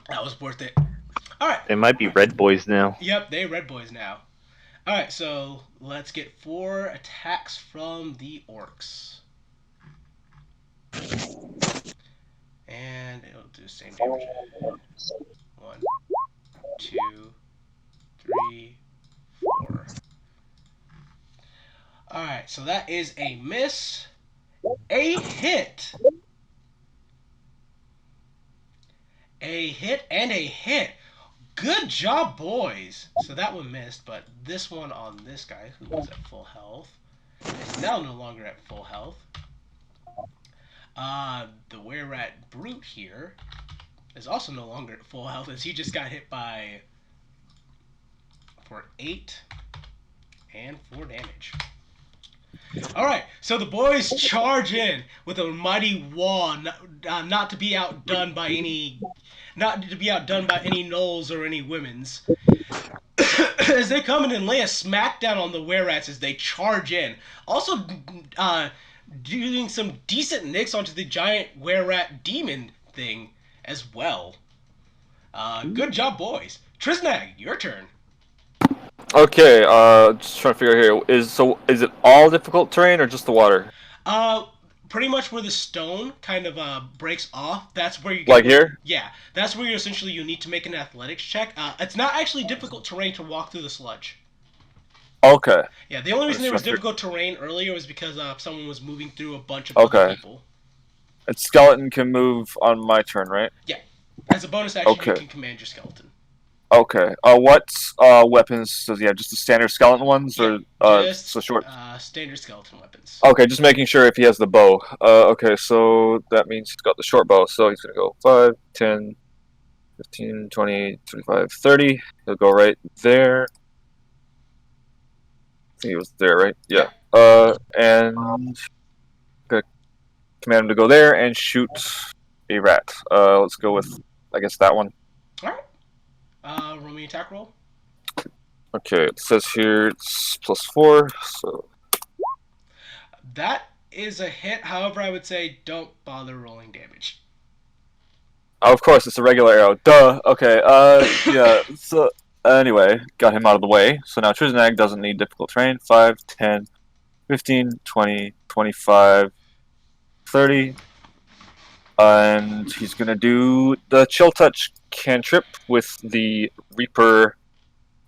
That was worth it. All right. They might be red boys now. Yep, they red boys now. All right, so let's get 4 attacks from the orcs. And it'll do the same damage. 1, 2, 3, 4. Alright, so that is a miss. A hit. A hit and a hit. Good job, boys. So that one missed, but this one on this guy, who was at full health, is now no longer at full health. The were-rat brute here is also no longer at full health, as he just got hit for 8 and 4 damage. Alright, so the boys charge in with a mighty wand, not to be outdone by any gnolls or any women's. As they come in and lay a smackdown on the were-rats as they charge in. Also, doing some decent nicks onto the giant were-rat demon thing as well. Good job, boys. Trisnag, your turn. Okay, just trying to figure out here. Is it all difficult terrain or just the water? Pretty much where the stone kind of breaks off. That's where you Like here? Yeah, that's where you need to make an athletics check. It's not actually difficult terrain to walk through the sludge. Okay. Yeah, the only reason there was difficult terrain earlier was because someone was moving through a bunch of other people. And skeleton can move on my turn, right? Yeah. As a bonus action, Okay. you can command your skeleton. Okay. What weapons does he have? Just the standard skeleton ones, or just so short? Standard skeleton weapons. Okay, just making sure if he has the bow. Okay, so that means he's got the short bow, so he's gonna go 5, 10, 15, 20, 25, 30. He'll go right there. I think he was there, right? Yeah. And gonna command him to go there and shoot a rat. Let's go with, I guess, that one. Alright. Roll me attack roll. Okay, it says here it's +4, so... That is a hit. However, I would say don't bother rolling damage. Oh, of course, it's a regular arrow. Duh. Okay, yeah, so... Anyway, got him out of the way. So now Trisnag doesn't need difficult terrain. 5, 10, 15, 20, 25, 30. And he's going to do the Chill Touch cantrip with the Reaper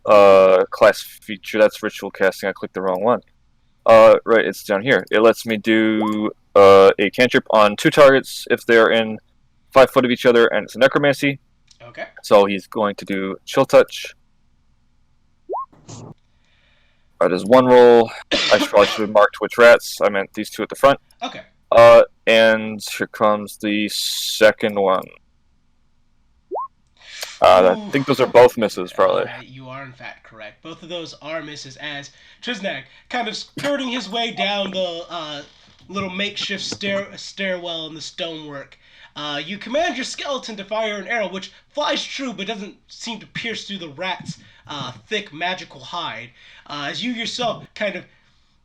class feature. That's ritual casting. I clicked the wrong one. Right, it's down here. It lets me do a cantrip on 2 targets if they're in 5 foot of each other, and it's a necromancy. Okay. So he's going to do Chill Touch. That is 1 roll. I probably should have marked which rats. I meant these 2 at the front. Okay. And here comes the second one. I think those are both misses, probably. You are in fact correct. Both of those are misses, as Trisnag, kind of skirting his way down the little makeshift stairwell in the stonework, you command your skeleton to fire an arrow, which flies true but doesn't seem to pierce through the rat's thick magical hide. As you yourself kind of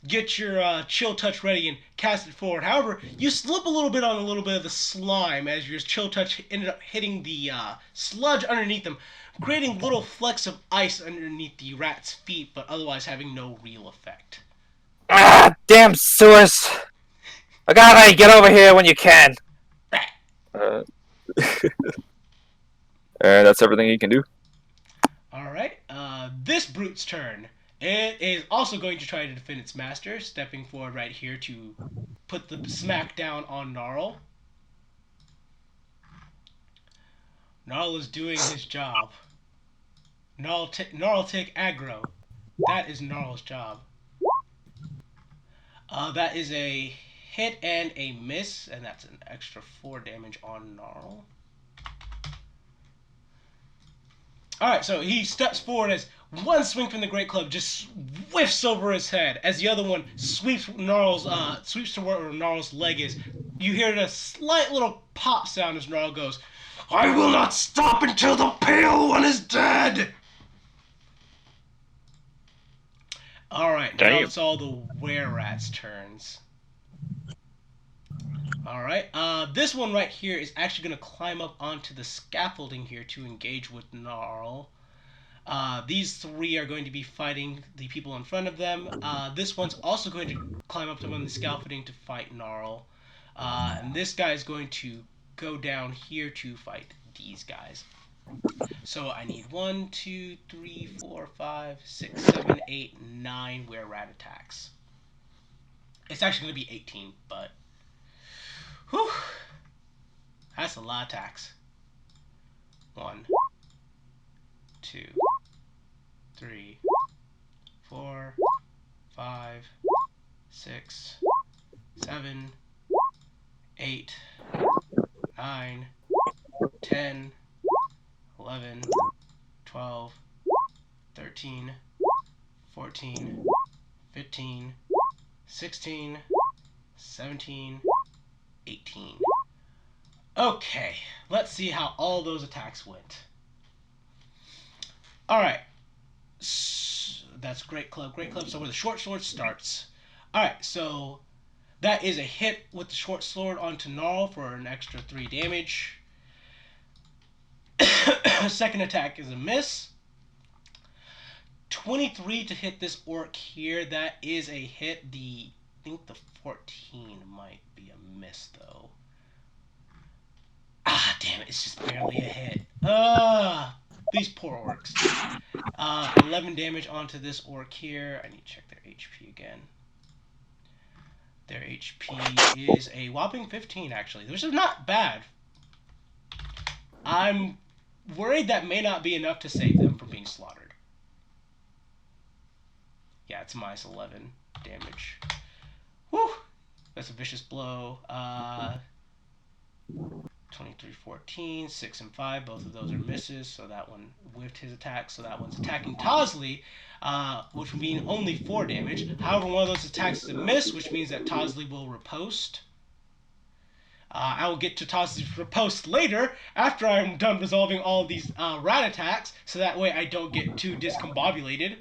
get your Chill Touch ready and cast it forward. However, you slip a little bit on a little bit of the slime as your Chill Touch ended up hitting the sludge underneath them, creating little flecks of ice underneath the rat's feet, but otherwise having no real effect. Ah, damn sewers! I gotta get over here when you can. And that's everything he can do. Alright, this brute's turn. It is also going to try to defend its master, stepping forward right here to put the smack down on Gnarl. Gnarl is doing his job. Gnarl take aggro. That is Gnarl's job. That is a hit and a miss, and that's an extra 4 damage on Gnarl. Alright, so he steps forward as One swing from the Great Club just whiffs over his head as the other one sweeps to where Gnarl's leg is. You hear a slight little pop sound as Gnarl goes, "I will not stop until the Pale One is dead!" Alright, now Damn. it's all the were-rats' turns. Alright, this one right here is actually going to climb up onto the scaffolding here to engage with Gnarl. These three are going to be fighting the people in front of them. This one's also going to climb up on the scaffolding to fight Gnarl. And this guy is going to go down here to fight these guys. So I need 1, 2, 3, 4, 5, 6, 7, 8, 9 were-rat attacks. It's actually going to be 18, but... Whew! That's a lot of attacks. 1, 2, 3, 4, 5, 6, 7, 8, 9, 10, 11, 12, 13, 14, 15, 16, 17, 18. Okay, let's see how all those attacks went. Alright. That's Great Club. So where the short sword starts. Alright, so that is a hit with the short sword onto Gnarl for an extra 3 damage. Second attack is a miss. 23 to hit this orc here. That is a hit. I think the 14 might be a miss though. Ah, damn it! It's just barely a hit. These poor orcs. 11 damage onto this orc here. I need to check their HP again. Their HP is a whopping 15, actually. Which is not bad. I'm worried that may not be enough to save them from being slaughtered. Yeah, it's minus 11 damage. Whew! That's a vicious blow. 23, 14, 6, and 5. Both of those are misses, so that one whiffed his attack. So that one's attacking Tosley, which would mean only 4 damage. However, one of those attacks is a miss, which means that Tosley will riposte. I will get to Tosley's riposte later, after I'm done resolving all of these rat attacks, so that way I don't get too discombobulated.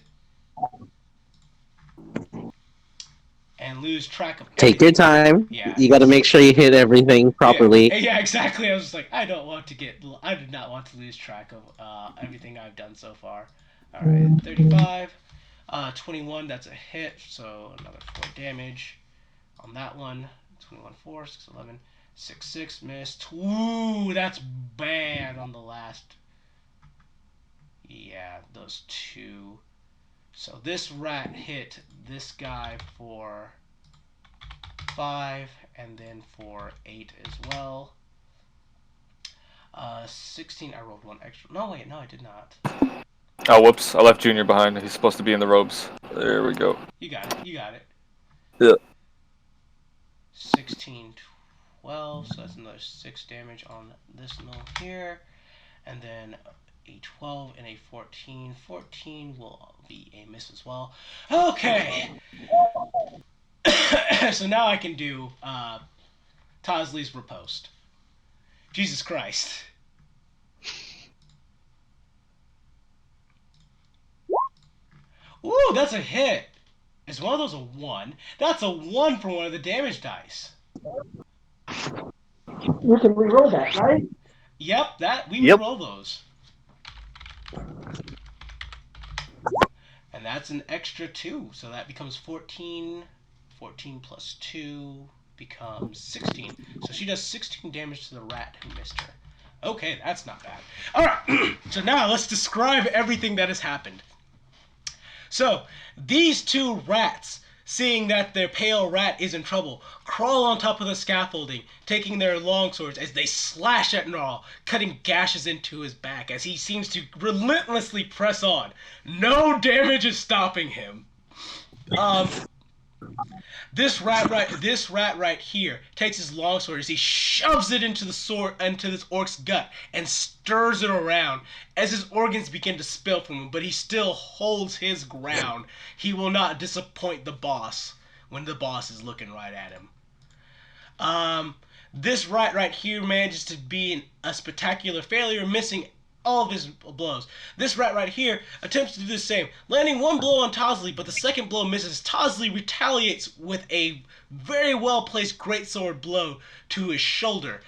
And lose track of everything. Take your time. Yeah. You got to make sure you hit everything properly. Yeah, exactly. I was just like, I did not want to lose track of everything I've done so far. Alright, 35. 21, that's a hit, so another 4 damage on that one. 21, 4, 6, 11, 6, 6, missed. Ooh, that's bad on the last. Yeah, those 2. So this rat hit this guy for 5, and then for 8 as well. 16, I rolled 1 extra. No, wait, no, I did not. Oh, whoops. I left Junior behind. He's supposed to be in the robes. There we go. You got it. Yeah. 16, 12, so that's another 6 damage on this mill here. And then a 12 and a 14. 14 will be a miss as well. Okay! So now I can do Tosley's riposte. Jesus Christ. Ooh, that's a hit. Is one of those a 1? That's a 1 for one of the damage dice. We can reroll that, right? Yep, we Yep. roll those. And that's an extra 2, so that becomes 14. 14 plus 2 becomes 16. So she does 16 damage to the rat who missed her. Okay, that's not bad. Alright, so now let's describe everything that has happened. So, these 2 rats, seeing that their pale rat is in trouble, crawl on top of the scaffolding, taking their longswords as they slash at Gnarl, cutting gashes into his back as he seems to relentlessly press on. No damage is stopping him. This rat right here takes his longsword as he shoves it into this orc's gut and stirs it around as his organs begin to spill from him, but he still holds his ground. He will not disappoint the boss when the boss is looking right at him. This rat right here manages to be a spectacular failure, missing all of his blows. This rat right here attempts to do the same, landing one blow on Tosley, but the second blow misses. Tosley retaliates with a very well placed greatsword blow to his shoulder,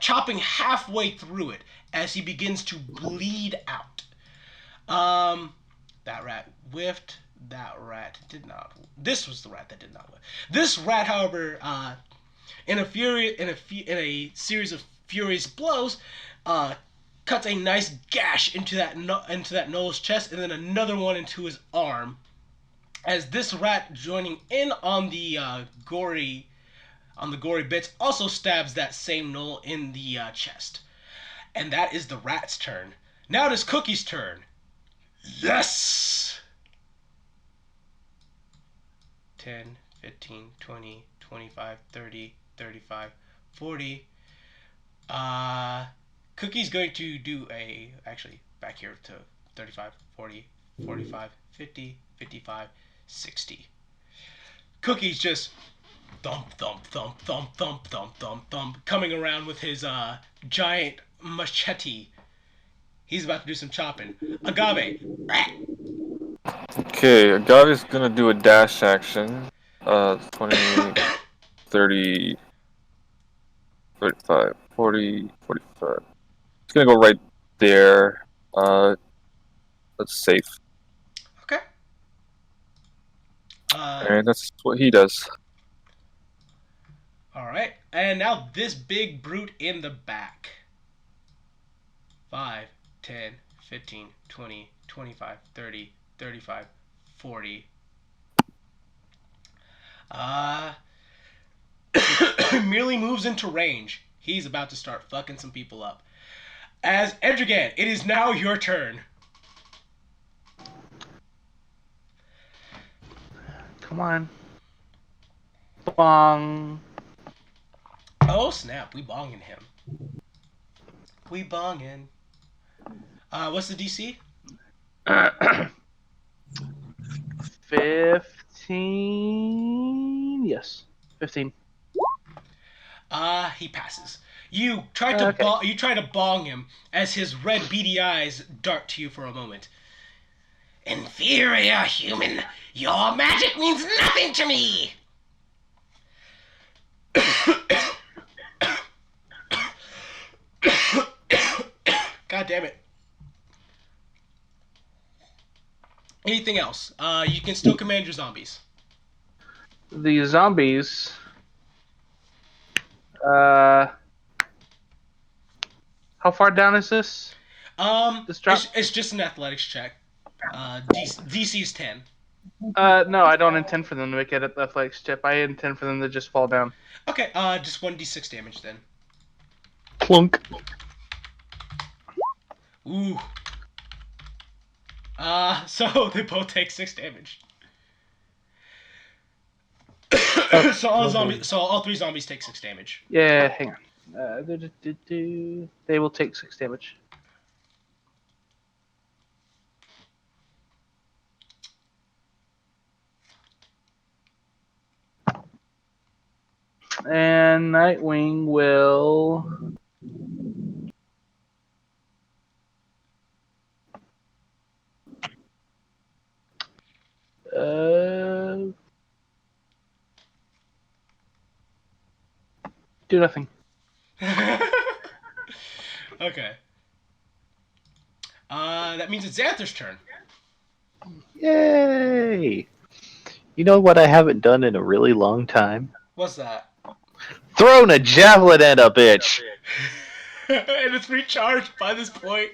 chopping halfway through it as he begins to bleed out. That rat whiffed. That rat did not. This was the rat that did not whiff. This rat, however, in a series of furious blows, cuts a nice gash into that Noel's chest, and then another one into his arm. As this rat, joining in on the gory bits, also stabs that same Noel in the chest. And that is the rat's turn. Now it is Cookie's turn. Yes! 10, 15, 20, 25, 30, 35, 40. Cookie's going to do actually, back here to 35, 40, 45, 50, 55, 60. Cookie's just thump, thump, thump, thump, thump, thump, thump, thump, coming around with his giant machete. He's about to do some chopping. Agave. Okay, Agave's gonna do a dash action. 20, 30, 35, 40, 45. It's gonna go right there. That's safe. Okay. Alright, that's what he does. Alright. And now this big brute in the back. 5, 10, 15, 20, 25, 30, 35, 40. Merely moves into range. He's about to start fucking some people up. As Edrigan, it is now your turn. Come on. Bong. Oh snap, we bonging him. We bonging. What's the DC? 15. Yes. 15. He passes. You try to bong him as his red beady eyes dart to you for a moment. Inferior human, your magic means nothing to me. God damn it. Anything else? You can still command your zombies. The zombies. How far down is this? This drop? It's just an athletics check. DC's 10. No, I don't intend for them to make it an athletics chip. I intend for them to just fall down. Okay, just 1d6 damage then. Plunk. Ooh. So they both take 6 damage. So all 3 zombies take 6 damage. Yeah, hang on. They will take 6 damage. And Nightwing will. Do nothing. Okay. That means it's Xanther's turn. Yay! You know what I haven't done in a really long time? What's that? Thrown a javelin at a bitch! And it's recharged by this point.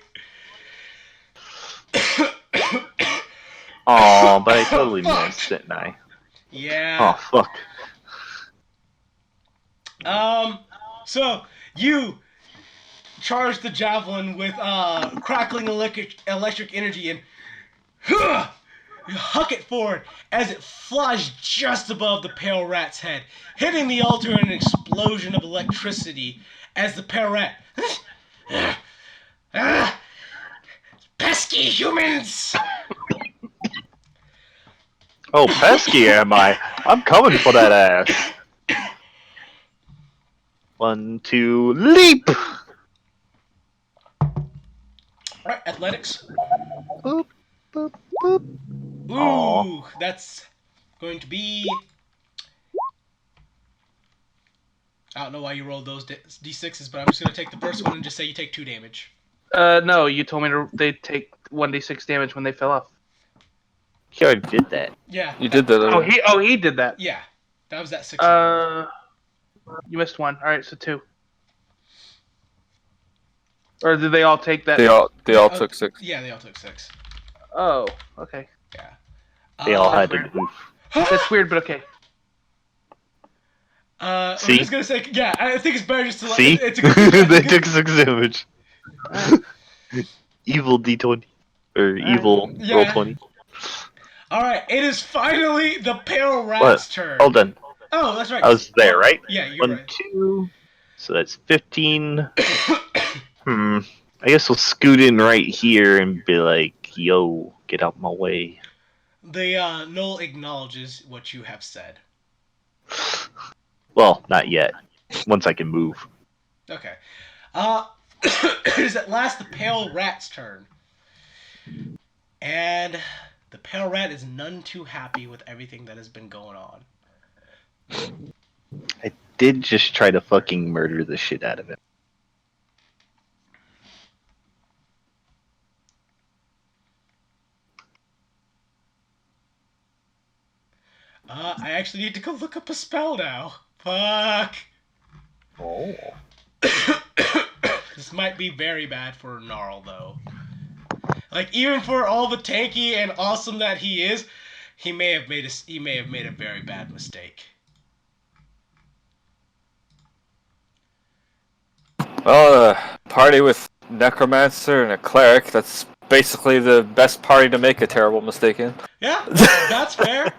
Aw, but I totally missed, didn't I? Yeah. Oh, fuck. So you charge the javelin with crackling electric energy, and You huck it forward as it flies just above the pale rat's head, hitting the altar in an explosion of electricity as the pale rat. Ah, pesky humans! Oh, pesky am I? I'm coming for that ass. 1, 2, leap! Alright, athletics. Boop, boop, boop. Aw. Ooh, that's going to be. I don't know why you rolled those d6s, but I'm just going to take the first one and just say you take 2 damage. No, you told me they take 1d6 damage when they fell off. He already did that. Yeah. You did that. He did that. Yeah. That was that 6 I rolled. You missed one. All right, so 2. Or did they all take that? They all took 6. Yeah, they all took 6. Oh, okay. Yeah. They all had to weird. move. That's weird, but okay. I'm See? just gonna say, yeah, I think it's better just to let. See? It's a good. They took 6 damage. Evil D20. Or evil Yeah. roll 20. All right, it is finally the pale rat's turn. Hold on. Oh, that's right. I was there, right? Yeah, you're 1, right. 2. So that's 15. I guess we'll scoot in right here and be like, yo, get out my way. The Null acknowledges what you have said. Well, not yet. Once I can move. Okay. It is at last the pale rat's turn. And the pale rat is none too happy with everything that has been going on. I did just try to fucking murder the shit out of him. I actually need to go look up a spell now. Fuck. Oh. This might be very bad for Gnarl, though. Like, even for all the tanky and awesome that he is, he may have made a very bad mistake. Well, a party with necromancer and a cleric, that's basically the best party to make a terrible mistake in. Yeah, that's fair.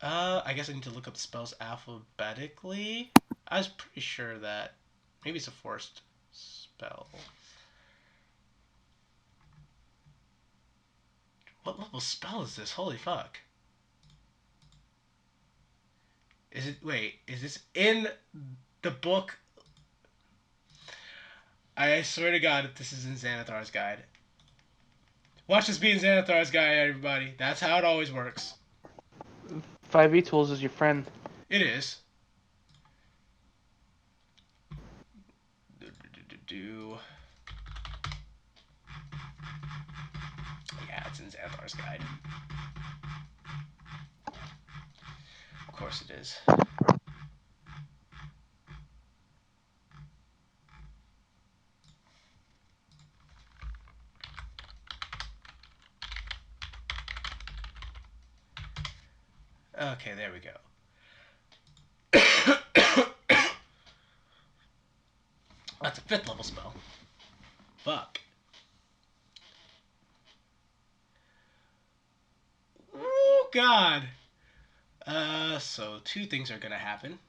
I guess I need to look up the spells alphabetically. I was pretty sure that maybe it's a forced spell. What level spell is this? Holy fuck. Is this in the book? I swear to God, if this is in Xanathar's guide. Watch this be in Xanathar's guide, everybody. That's how it always works. 5e Tools is your friend. It is. Yeah, it's in Xanathar's guide. Of course it is. Okay, there we go. That's a 5th level spell. Fuck. Oh, God. So 2 things are gonna happen.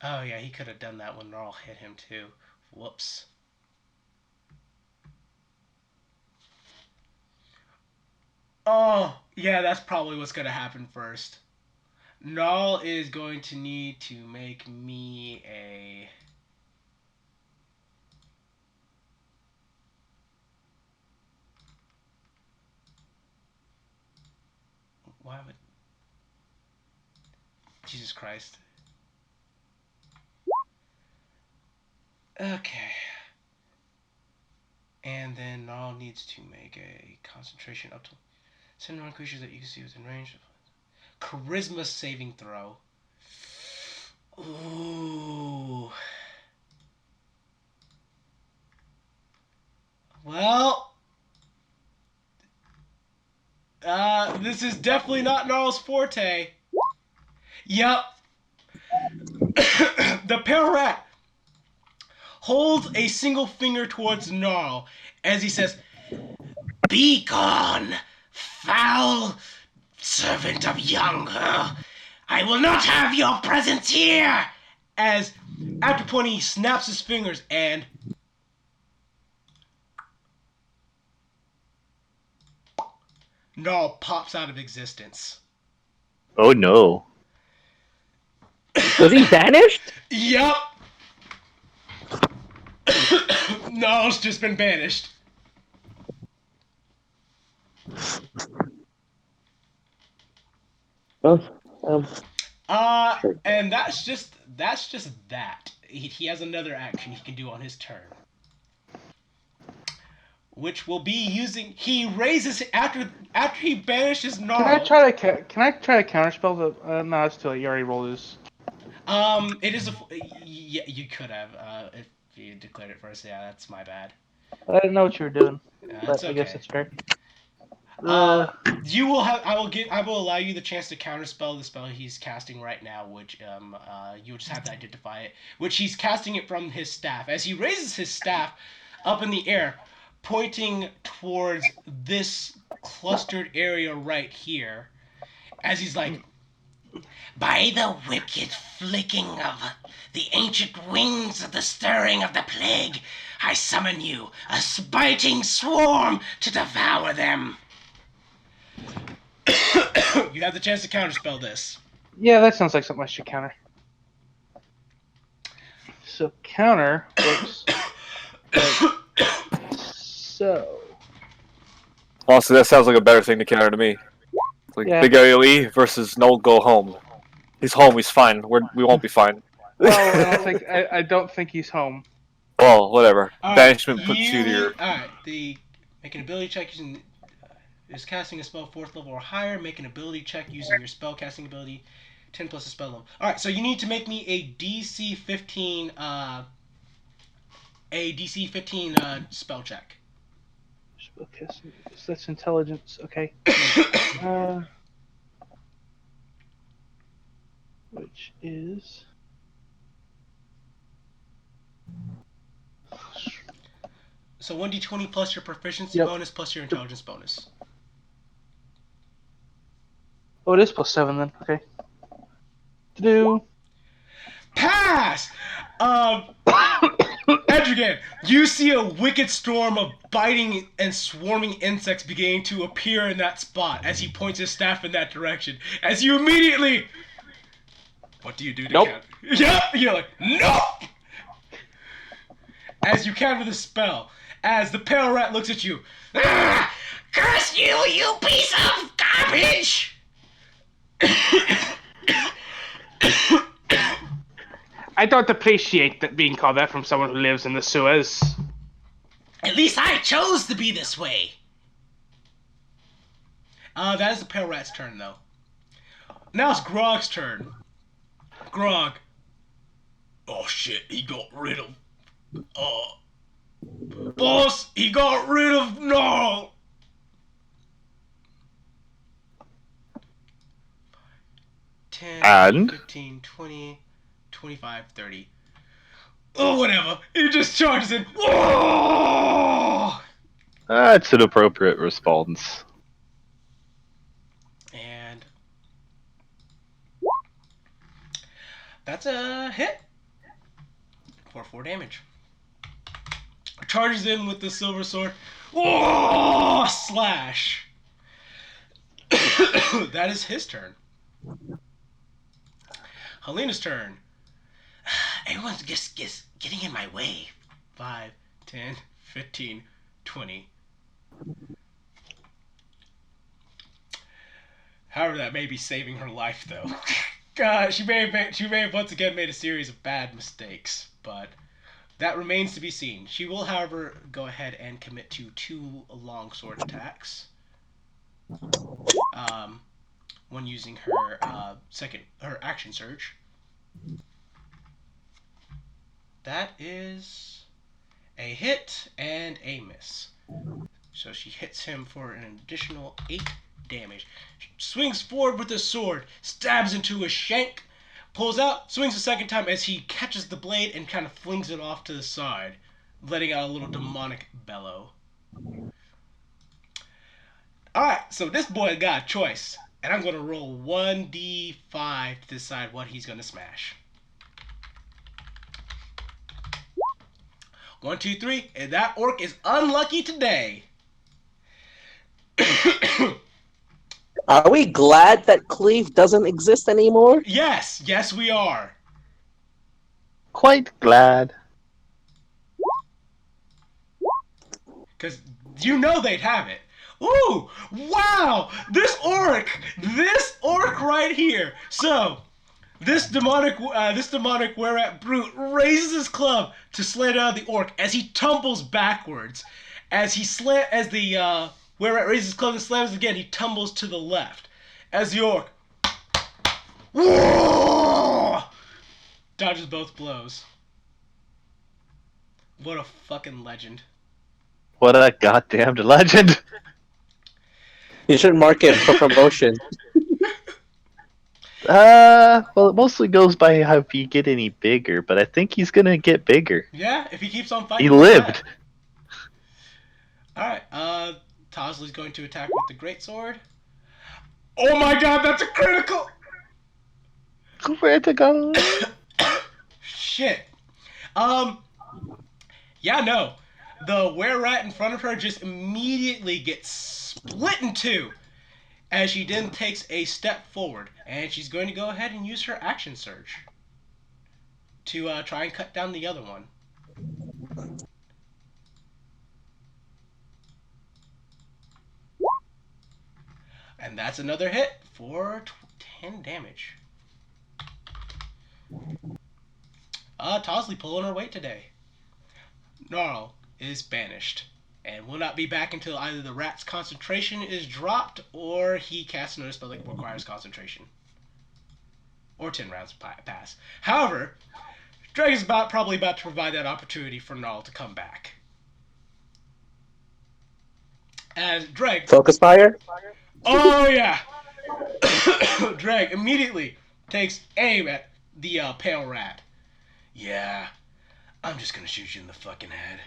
Oh, yeah, he could have done that when Gnarl hit him, too. Whoops. Oh, yeah, that's probably what's gonna happen first. Gnarl is going to need to make me a... Why would... Jesus Christ. Okay. And then Gnarl needs to make a concentration up to... Send around creatures that you can see within range. Charisma saving throw. Ooh. Well, this is definitely not Gnarl's forte. Yup. The pale rat holds a single finger towards Gnarl as he says, "Be gone, foul servant of Young. I will not have your presence here!" As, after pointing, he snaps his fingers and Gnarl pops out of existence. Oh no. Was he banished? Yup! Gnarl's just been banished. Oh, And that's just that. He has another action he can do on his turn, which will be using. He raises after he banishes Can Gnarl. I try to counterspell the? No, it's too late. You already rolled this. It is a. Yeah, you could have. If you declared it first. Yeah, that's my bad. I didn't know what you were doing, It's but I guess okay. it's fair. You will have. I will allow you the chance to counterspell the spell he's casting right now, which you'll just have to identify it. Which he's casting it from his staff. As he raises his staff up in the air, pointing towards this clustered area right here, as he's like, "By the wicked flicking of the ancient wings of the stirring of the plague, I summon you, a biting swarm, to devour them." You have the chance to counterspell this. Yeah, that sounds like something I should counter. So counter works like so. Honestly, that sounds like a better thing to counter to me. Like Yeah. big AoE versus no go home. He's home. He's fine. We won't be fine. Well, I don't think he's home. Well, whatever. All right, Banishment puts you to your. Alright, make an ability check using. Is casting a spell 4th level or higher. Make an ability check using your spell casting ability. 10 plus a spell level. Alright, so you need to make me a DC 15. Spell check. Spellcasting. That's intelligence. Okay. Which is. So 1d20 plus your proficiency Yep. bonus plus your intelligence bonus. Oh, it is +7 then. Okay. To Pass! Edrigan, you see a wicked storm of biting and swarming insects beginning to appear in that spot as he points his staff in that direction. As you immediately... What do you do to Nope. counter? Yep! You're like, nope! As you counter the spell, as the pale rat looks at you. "Ah, curse you, you piece of garbage!" I don't appreciate that being called that from someone who lives in the sewers. At least I chose to be this way. That is the pale rat's turn, though. Now it's Grog's turn. Grog. Oh shit! He got rid of. Boss, he got rid of Gnarl. 10, And? 15, 20, 25, 30. Oh, whatever. He just charges in. Oh! That's an appropriate response. And that's a hit for 4 damage. Charges in with the silver sword. Oh! Slash. That is his turn. Helena's turn. Everyone's just getting in my way. 5, 10, 15, 20. However, that may be saving her life, though. God, she may have once again made a series of bad mistakes, but that remains to be seen. She will, however, go ahead and commit to 2 longsword attacks. When using her her action surge. That is a hit and a miss. So she hits him for an additional 8 damage. She swings forward with the sword, stabs into his shank, pulls out, swings a second time as he catches the blade and kind of flings it off to the side, letting out a little demonic bellow. Alright, so this boy got a choice. And I'm going to roll 1d5 to decide what he's going to smash. 1, 2, 3, and that orc is unlucky today. Are we glad that Cleve doesn't exist anymore? Yes, we are. Quite glad. Because you know they'd have it. Ooh, wow, this orc right here. So, this demonic were-rat brute raises his club to slay down the orc as he tumbles backwards. As the were-rat raises his club and slams again, he tumbles to the left. As the orc dodges both blows. What a fucking legend. What a goddamned legend. You should mark it for promotion. Well, it mostly goes by how if you get any bigger, but I think he's gonna get bigger. Yeah, if he keeps on fighting. He lived. Alright, Tosley's going to attack with the greatsword. Oh my god, that's a critical! Critical. Shit. Yeah, no. The were-rat in front of her just immediately gets split in two as she then takes a step forward, and she's going to go ahead and use her action surge to try and cut down the other one. And that's another hit for 10 damage. Tosley pulling her weight today. Gnarl is banished and will not be back until either the rat's concentration is dropped or he casts another spell that requires concentration. Or 10 rounds pass. However, Dreg is probably about to provide that opportunity for Gnarl to come back. As Dreg... Focus fire? Oh, yeah! Dreg immediately takes aim at the pale rat. Yeah, I'm just gonna shoot you in the fucking head.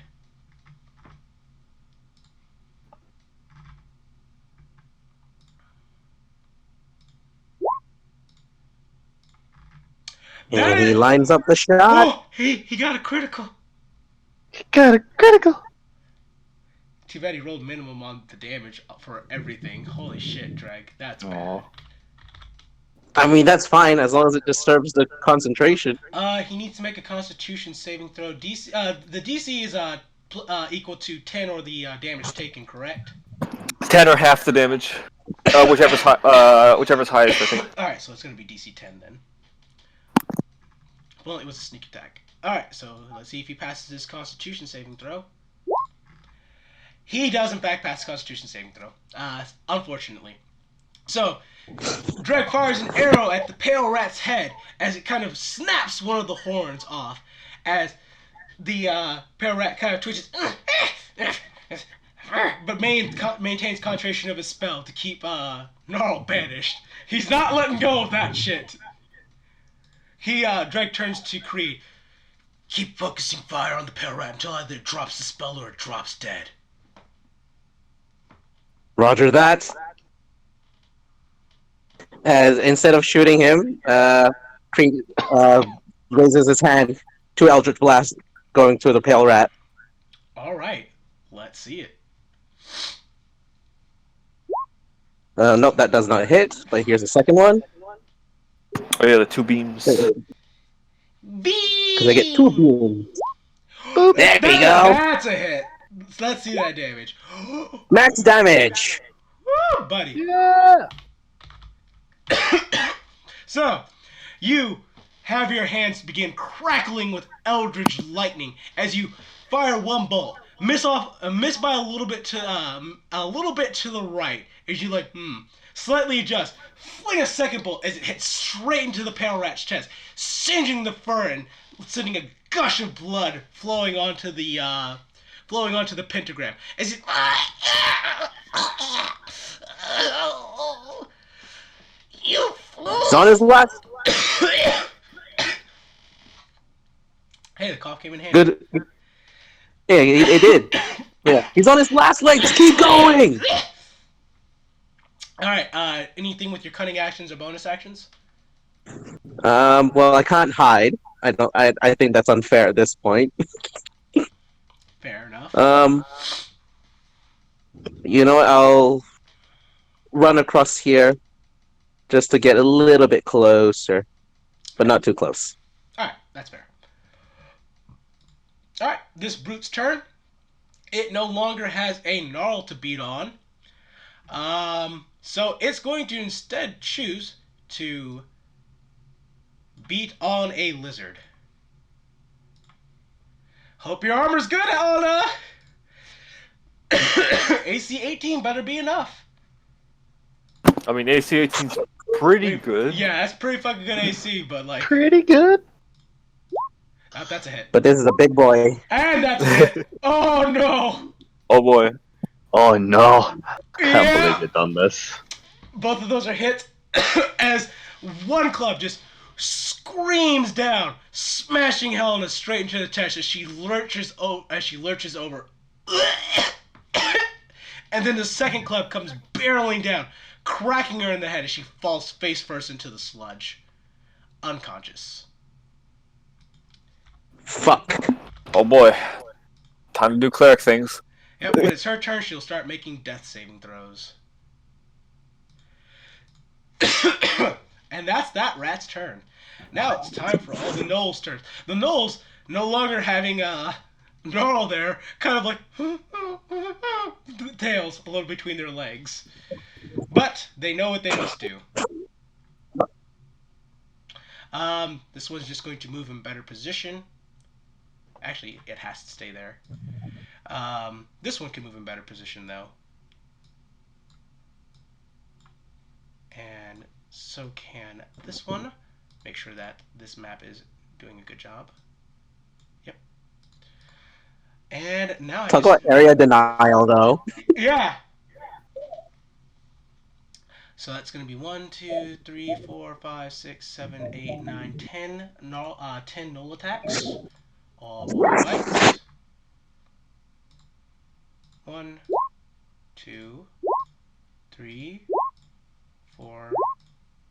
And he lines up the shot. Oh, he got a critical. Got a critical. Too bad he rolled minimum on the damage for everything. Holy shit, Dreg. That's bad. I mean, that's fine as long as it disturbs the concentration. He needs to make a Constitution saving throw. DC, the DC is equal to 10 or the damage taken, correct? 10 or half the damage. Whichever's highest, I think. Alright, so it's going to be DC 10 then. Well, it was a sneak attack. Alright, so let's see if he passes his Constitution saving throw. He does, in fact, pass the Constitution saving throw. Unfortunately. So, Dreg fires an arrow at the pale rat's head as it kind of snaps one of the horns off. As the pale rat kind of twitches, but maintains concentration of his spell to keep Gnarl banished. He's not letting go of that shit. Dreg turns to Creed. Keep focusing fire on the pale rat until either it drops the spell or it drops dead. Roger that. As instead of shooting him, Creed raises his hand to Eldritch Blast, going to the pale rat. Alright, let's see it. Nope, that does not hit, but here's the second one. Oh yeah, the two beams. Because I get 2 beams. Boop. There we go. That's a hit. Let's see that damage. Max damage. Woo, buddy. Yeah. So, you have your hands begin crackling with eldritch lightning as you fire one bolt. Miss by a little bit to the right as you slightly adjust. Fling a second bolt as it hits straight into the pale rat's chest, singeing the fur and sending a gush of blood flowing onto the pentagram as it. It's on his left. Hey, the cough came in handy. Good. Yeah, it did. Yeah, he's on his last legs. Keep going. All right. Anything with your cunning actions or bonus actions? Well, I can't hide. I don't. I think that's unfair at this point. Fair enough. Um, you know what? I'll run across here just to get a little bit closer, but not too close. All right, that's fair. All right, this brute's turn. It no longer has a gnarl to beat on. So it's going to instead choose to beat on a lizard. Hope your armor's good, Helena. AC 18 better be enough. I mean, AC 18's pretty good. Yeah, that's pretty fucking good AC, but like, Pretty good. that's a hit. But this is a big boy. And that's a hit. Oh no. Oh boy. Oh no! I can't Yeah. believe you've done this. Both of those are hits as one club just screams down, smashing Helena straight into the chest as she lurches over. And then the second club comes barreling down, cracking her in the head as she falls face first into the sludge, unconscious. Fuck. Oh boy. Time to do cleric things. Yep, when it's her turn, she'll start making death saving throws. And that's that rat's turn. Now it's time for all the gnolls' turns. The gnolls, no longer having gnarl there, kind of like tails a little between their legs. But they know what they must do. This one's just going to move in better position. Actually, it has to stay there. This one can move in better position, though. And so can this one. Make sure that this map is doing a good job. Yep. And now Talk about area denial, though. Yeah. So that's going to be 1, 2, 3, 4, 5, 6, 7, 8, 9, 10 null attacks. All right. 1, 2, 3, 4,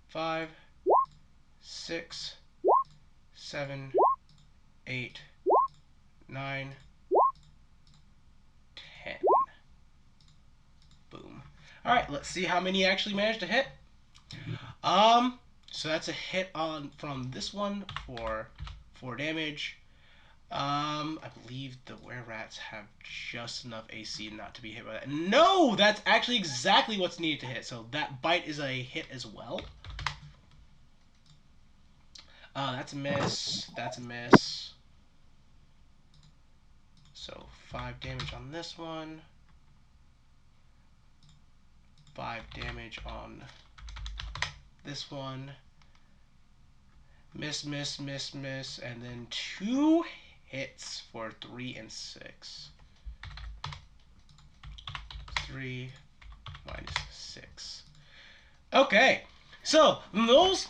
5, 6, 7, 8, 9, 10. Boom. Alright, let's see how many actually managed to hit. So that's a hit on from this one for 4 damage. I believe the were-rats have just enough AC not to be hit by that. No! That's actually exactly what's needed to hit. So that bite is a hit as well. That's a miss. That's a miss. So 5 damage on this one. 5 damage on this one. Miss, miss, miss, miss. And then 2 hits for 3 and 6. 3 minus 6. Okay. So, those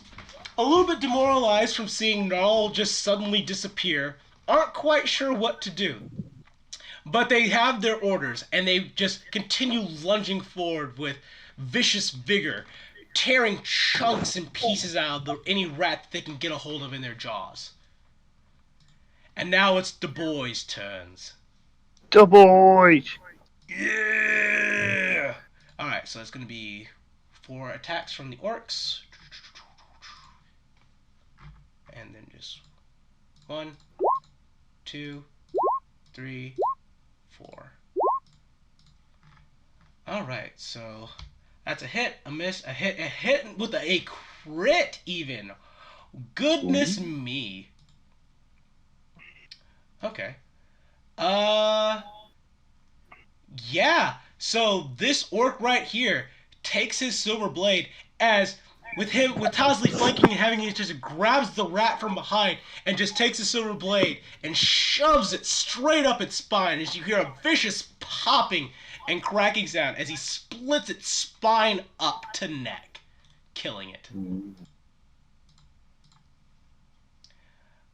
a little bit demoralized from seeing Gnarl just suddenly disappear, aren't quite sure what to do. But they have their orders, and they just continue lunging forward with vicious vigor, tearing chunks and pieces out of any rat that they can get a hold of in their jaws. And now it's the boys' turns. The boys. Yeah! Alright, so it's going to be 4 attacks from the orcs. And then just 1, 2, 3, 4. Alright, so that's a hit, a miss, a hit with a crit even. Goodness me. Okay. Yeah. So this orc right here takes his silver blade as with Tasley flanking and having it just grabs the rat from behind and just takes the silver blade and shoves it straight up its spine as you hear a vicious popping and cracking sound as he splits its spine up to neck, killing it.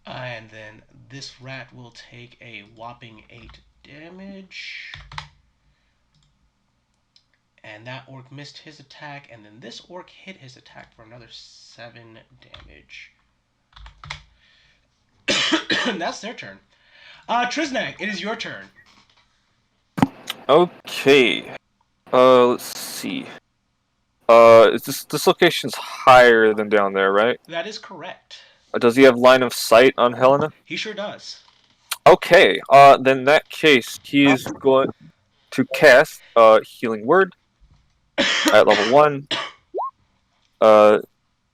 And then this rat will take a whopping 8 damage. And that orc missed his attack, and then this orc hit his attack for another 7 damage. And that's their turn. Trisnag, it is your turn. Okay. Let's see. This location's higher than down there, right? That is correct. Does he have line of sight on Helena? He sure does. Okay. Then in that case, he is going to cast Healing Word at level 1.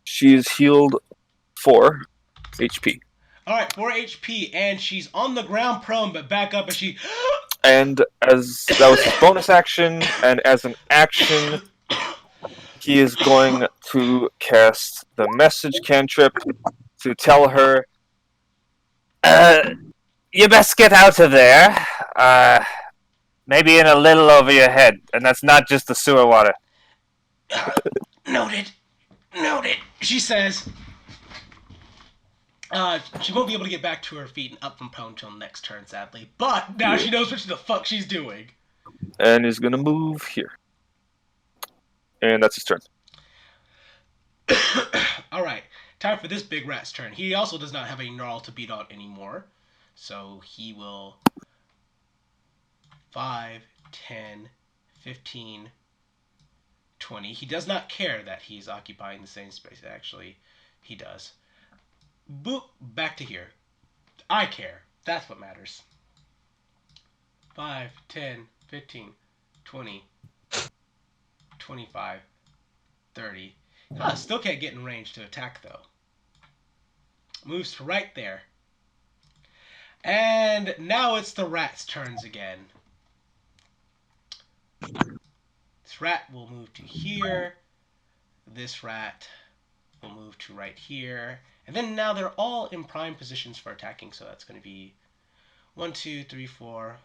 She's healed 4 HP. Alright, 4 HP, and she's on the ground prone, but back up, and she... And as that was his bonus action, and as an action, he is going to cast the message cantrip to tell her, you best get out of there. Maybe in a little over your head, and that's not just the sewer water. Noted. She says... she won't be able to get back to her feet and up from prone until next turn, sadly. But now she knows what the fuck she's doing. And he's gonna move here. And that's his turn. Alright, time for this big rat's turn. He also does not have a gnarl to beat on anymore. So he will 5, 10, 15, 20. He does not care that he's occupying the same space. Actually, he does. Boop, back to here. I care. That's what matters. 5, 10, 15, 20, 25, 30. Still can't get in range to attack, though. Moves to right there. And now it's the rat's turns again. This rat will move to here. This rat will move to right here. And then now they're all in prime positions for attacking, so that's going to be 1, 2, 3, 4,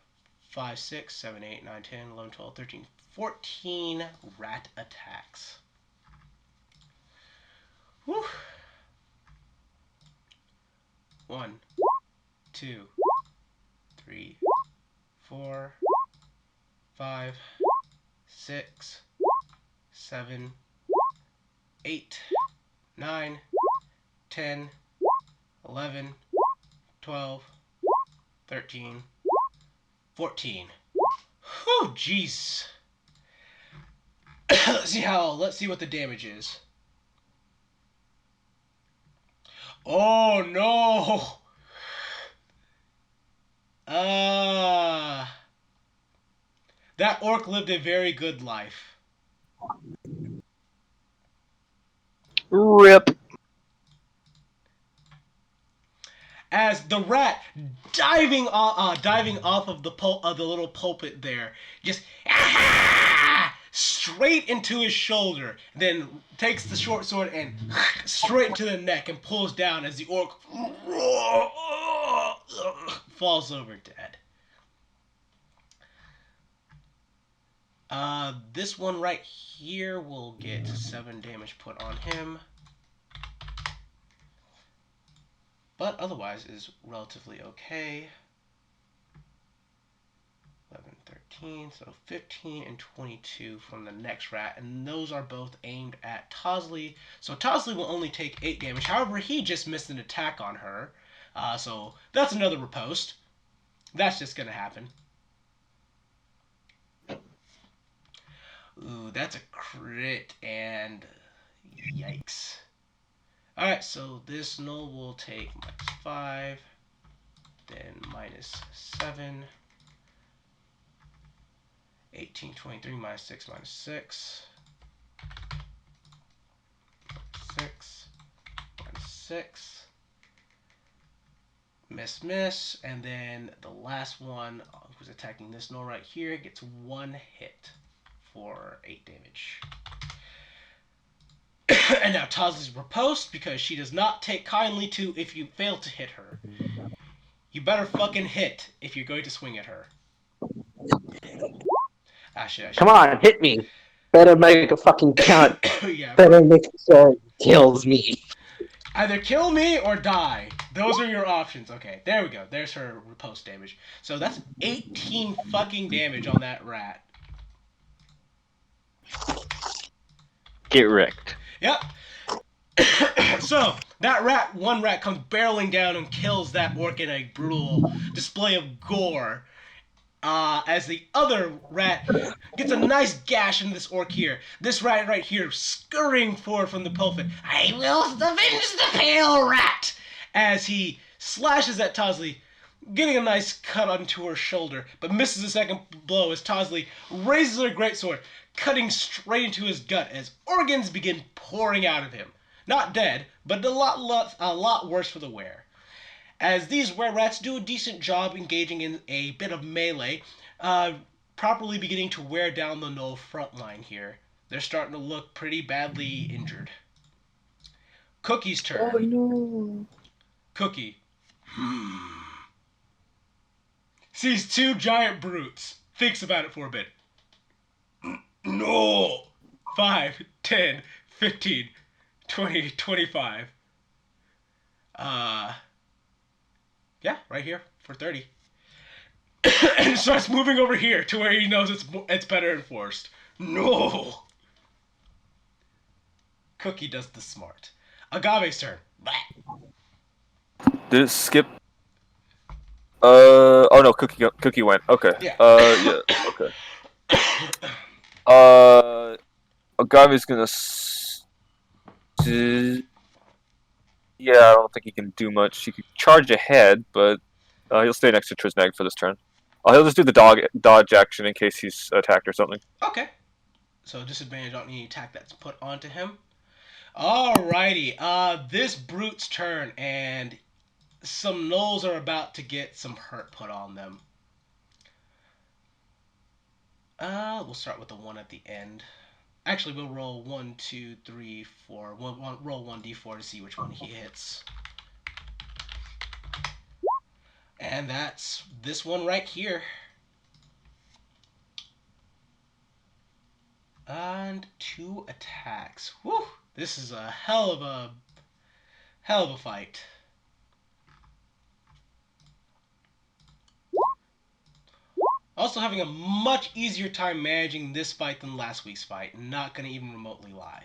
5, 6, 7, 8, 9, 10, 11, 12, 13, 14 rat attacks. Whew. 1, 2, 3, 4, 5, 6, 7, 8, 9, 10, 11, 12, 13, 14. Whew, jeez. Let's see what the damage is. Oh no! That orc lived a very good life. Rip. As the rat diving off of the little pulpit there, just straight into his shoulder, then takes the short sword and straight into the neck and pulls down as the orc falls over dead. This one right here will get 7 damage put on him. But otherwise is relatively okay. 11, 13, so 15 and 22 from the next rat, and those are both aimed at Tosley. So Tosley will only take 8 damage. However, he just missed an attack on her. So that's another riposte. That's just gonna happen. Ooh, that's a crit, and yikes. Alright, so this null will take -5, then -7, 18, 23, -6, -6, -6, -6, miss, and then the last one, who's attacking this null right here, gets 1 hit for 8 damage. And now Tosley's riposte, because she does not take kindly to if you fail to hit her. You better fucking hit if you're going to swing at her. Shit. Come on, hit me. Better make a fucking count. Yeah. Better make sure it kills me. Either kill me or die. Those are your options. Okay, there we go. There's her riposte damage. So that's 18 fucking damage on that rat. Get wrecked. Yep. So that one rat comes barreling down and kills that orc in a brutal display of gore. As the other rat gets a nice gash in this orc here. This rat right here scurrying forward from the pulpit. I will avenge the pale rat! As he slashes at Tosley, getting a nice cut onto her shoulder, but misses the second blow as Tosley raises her greatsword, cutting straight into his gut as organs begin pouring out of him. Not dead, but a lot worse for the wear. As these were-rats do a decent job engaging in a bit of melee, properly beginning to wear down the Null front line here. They're starting to look pretty badly injured. Cookie's turn. No. Cookie. Sees two giant brutes. Thinks about it for a bit. No! 5, 10, 15, 20, 25. Yeah, right here for 30. And starts moving over here to where he knows it's better enforced. No! Cookie does the smart. Agave's turn. Did it skip? Oh no, Cookie went. Okay. Yeah. Yeah. Okay. Agave's gonna. Yeah, I don't think he can do much. He could charge ahead, but he'll stay next to Trisnag for this turn. He'll just do the dodge action in case he's attacked or something. Okay. So disadvantage on any attack that's put onto him. Alrighty. This brute's turn, and some gnolls are about to get some hurt put on them. We'll start with the one at the end. Actually, we'll roll 1, 2, 3, 4. We'll roll 1d4 to see which one he hits. And that's this one right here. And 2 attacks. Whew! This is a hell of a fight. Also having a much easier time managing this fight than last week's fight. Not going to even remotely lie.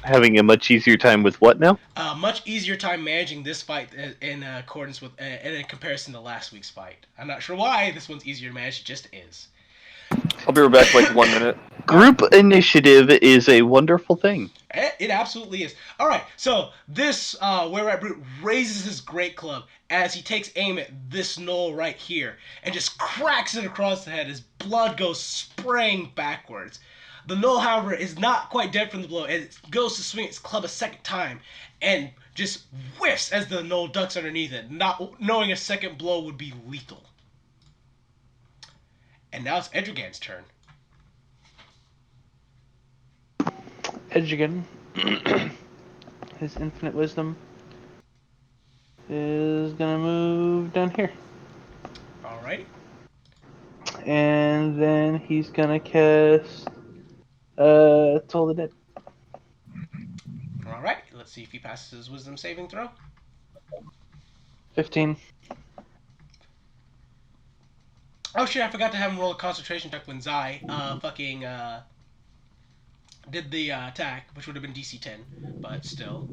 Having a much easier time with what now? Much easier time managing this fight in accordance with, in comparison to last week's fight. I'm not sure why this one's easier to manage. It just is. I'll be right back, like 1 minute. Group initiative is a wonderful thing. It absolutely is. All right, so this were-rat brute raises his great club as he takes aim at this gnoll right here and just cracks it across the head as blood goes spraying backwards. The gnoll, however, is not quite dead from the blow as it goes to swing its club a second time and just whiffs as the gnoll ducks underneath it, not knowing a second blow would be lethal. And now it's Edrigan's turn. Edgigan, his infinite wisdom, is gonna move down here. Alrighty. And then he's gonna cast Toll the Dead. Alright, let's see if he passes his wisdom saving throw. 15. Oh shit, I forgot to have him roll a concentration check when Zai did the attack, which would have been DC 10, but still.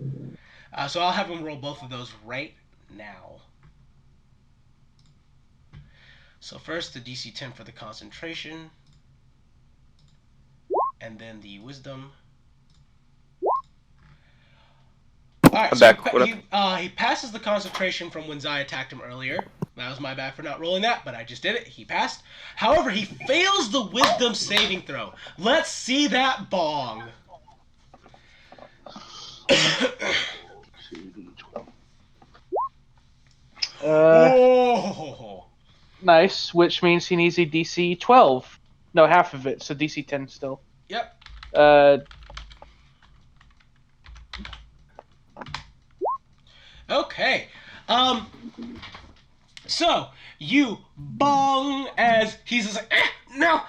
So I'll have him roll both of those right now. So first the DC 10 for the concentration, and then the wisdom. Alright, I'm so back. he passes the concentration from when Zai attacked him earlier. That was my bad for not rolling that, but I just did it. He passed. However, he fails the wisdom saving throw. Let's see that bong. Oh. Nice, which means he needs a DC 12. No, half of it, so DC 10 still. Yep. Okay. So you bong as he's just like, no,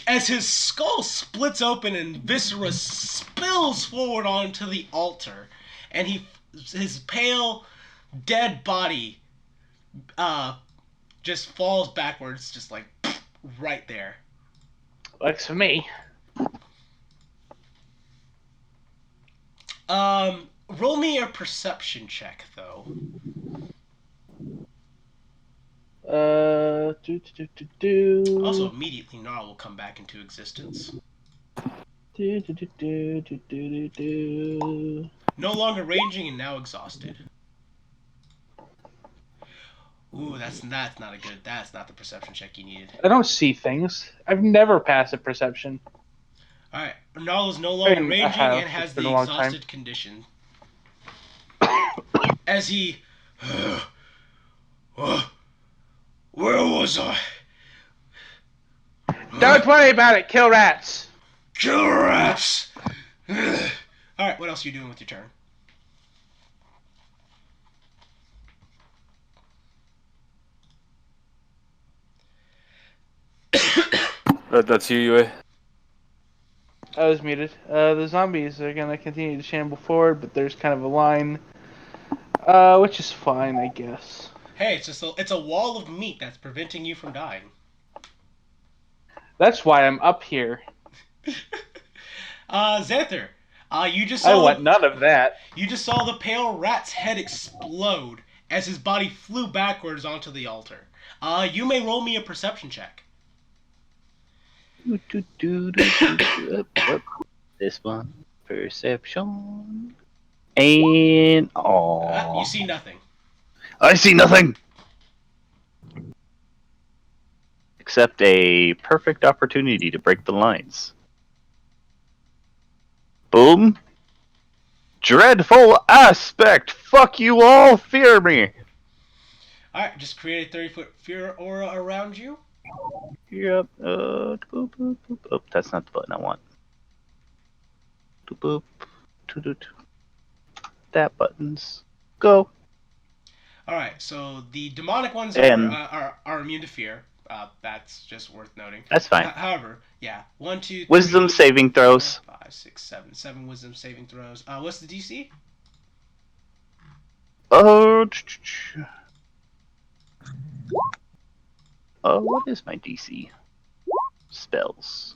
as his skull splits open and viscera spills forward onto the altar, and his pale, dead body just falls backwards, just like right there. Works for me. Roll me a perception check, though. Also, immediately Gnarl will come back into existence. No longer raging and now exhausted. Ooh, that's not a good. That's not the perception check you needed. I don't see things. I've never passed a perception. All right, Gnarl is no longer raging and has It's been the a long time. exhausted condition. As he, where was I? Don't worry about it. Kill rats. Kill rats. All right, what else are you doing with your turn? That's you, Yue. I was muted. The zombies are gonna continue to shamble forward, but there's kind of a line, which is fine, I guess. Hey, it's a wall of meat that's preventing you from dying. That's why I'm up here. Xanther, you just I saw want none of that. you just saw the pale rat's head explode as his body flew backwards onto the altar. You may roll me a perception check. This one. Perception. And You see nothing. I see nothing! Except a perfect opportunity to break the lines. Boom. Dreadful aspect! Fuck you all, fear me! Alright, just create a 30-foot fear aura around you. Yep. Boop, boop, boop. Oh, that's not the button I want. Boop, boop. Toot. That button's go. Alright, so the demonic ones And- are immune to fear. That's just worth noting. That's fine. However, yeah. 1, 2, 3, Wisdom saving throws. 4, 5, 6, 7. 7 wisdom saving throws. What's the DC? What is my DC? Spells.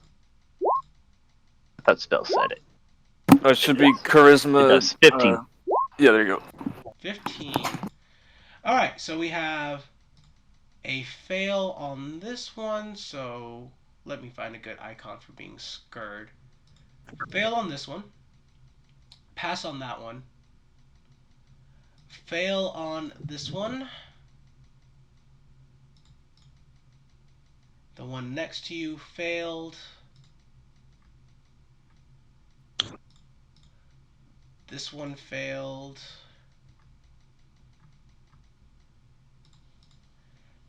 I thought spells said it. It should be charisma. It does. 15. Yeah, there you go. 15. Alright, so we have a fail on this one, so let me find a good icon for being scared. Fail on this one. Pass on that one. Fail on this one. The one next to you failed. This one failed.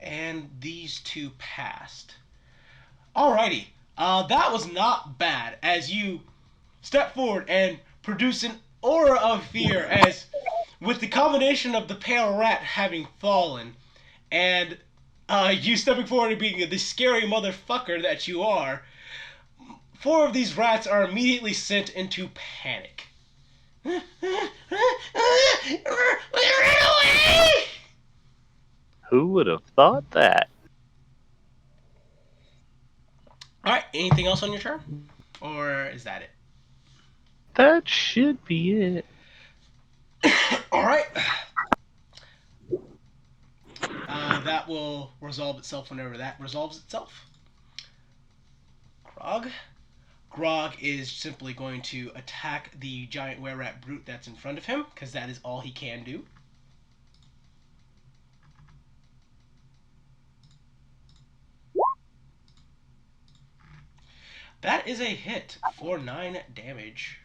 And these two passed. Alrighty. That was not bad as you step forward and produce an aura of fear as with the combination of the pale rat having fallen and you stepping forward and being the scary motherfucker that you are, 4 of these rats are immediately sent into panic. Run away! Who would have thought that? Alright, anything else on your turn? Or is that it? That should be it. Alright. That will resolve itself whenever that resolves itself. Grog. Grog is simply going to attack the giant were-rat brute that's in front of him, because that is all he can do. That is a hit for 9 damage.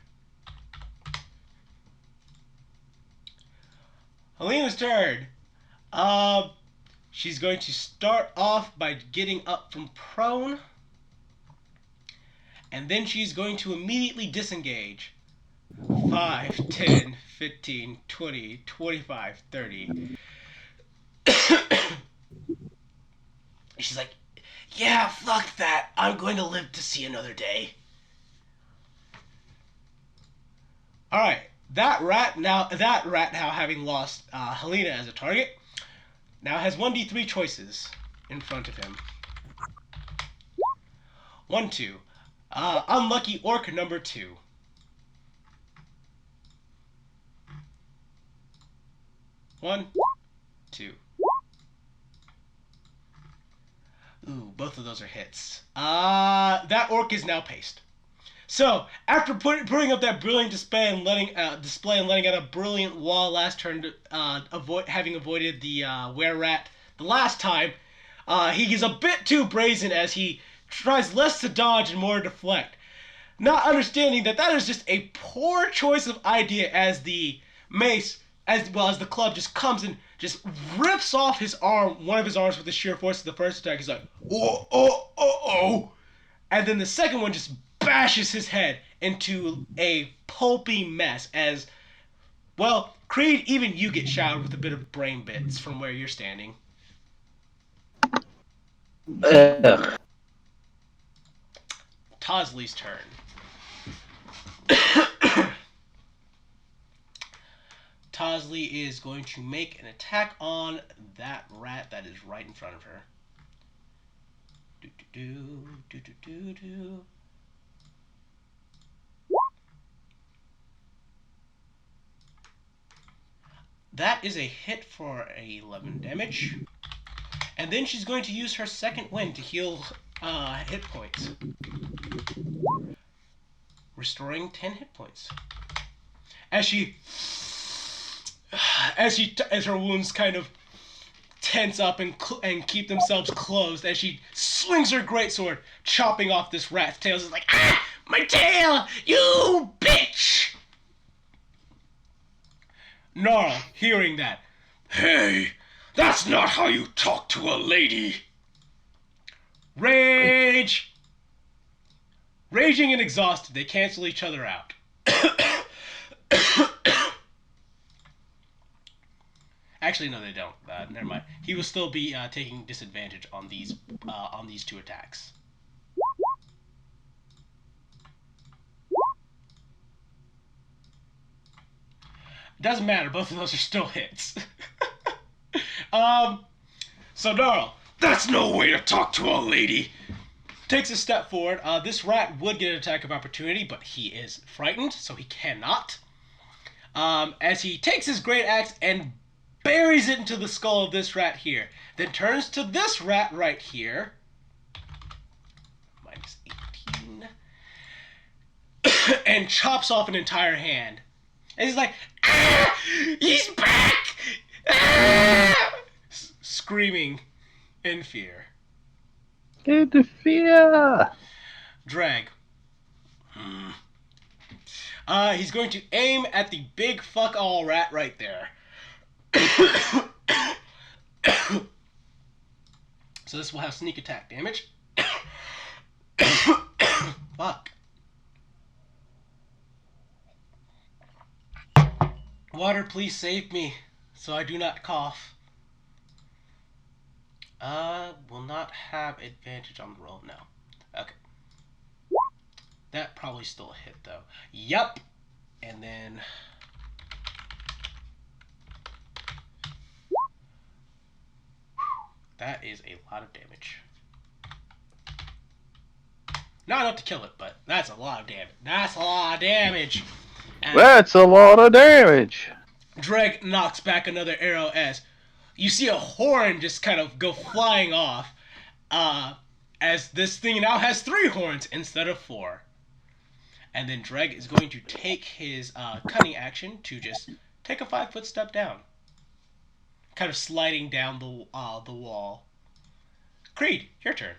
Helena's turn. She's going to start off by getting up from prone. And then she's going to immediately disengage. 5, 10, 15, 20, 25, 30. She's like, Yeah, fuck that. I'm going to live to see another day. All right. That rat now having lost Helena as a target, now has 1d3 choices in front of him. 1, 2. Unlucky orc number 2. 1, 2. Ooh, both of those are hits. That orc is now paced. So after putting up that brilliant display and letting out a brilliant wall last turn, to, having avoided the were rat the last time, he is a bit too brazen as he tries less to dodge and more to deflect, not understanding that that is just a poor choice of idea as the mace, as well as the club, just comes and just rips off one of his arms with the sheer force of the first attack. He's like, oh. And then the second one just bashes his head into a pulpy mess as, well, Creed, even you get showered with a bit of brain bits from where you're standing. Ugh. Tosley's turn. Tosley is going to make an attack on that rat that is right in front of her. Do. That is a hit for 11 damage. And then she's going to use her second wind to heal hit points. Restoring 10 hit points. As her wounds kind of tense up and keep themselves closed, as she swings her greatsword, chopping off this rat's tail. It's like, ah, my tail, you bitch! Gnarl, hearing that, hey, that's not how you talk to a lady. Rage! Raging and exhausted, they cancel each other out. Actually, no, they don't. Never mind. He will still be taking disadvantage on these two attacks. Doesn't matter. Both of those are still hits. So Gnarl, that's no way to talk to a lady. Takes a step forward. This rat would get an attack of opportunity, but he is frightened, so he cannot. As he takes his great axe and buries it into the skull of this rat here. Then turns to this rat right here. Minus 18. And chops off an entire hand. And he's like, ah! He's back! Ah! Screaming in fear. Interfere! Drag. He's going to aim at the big fuck all rat right there. So this will have sneak attack damage. Fuck. Water, please save me, so I do not cough. Will not have advantage on the roll. No. Okay. That probably still a hit, though. Yup. And then... that is a lot of damage. Not enough to kill it, but that's a lot of damage. That's a lot of damage. And That's a lot of damage! Dreg knocks back another arrow as you see a horn just kind of go flying off. As this thing now has 3 horns instead of 4. And then Dreg is going to take his cunning action to just take a 5-foot step down. Kind of sliding down the wall. Creed, your turn.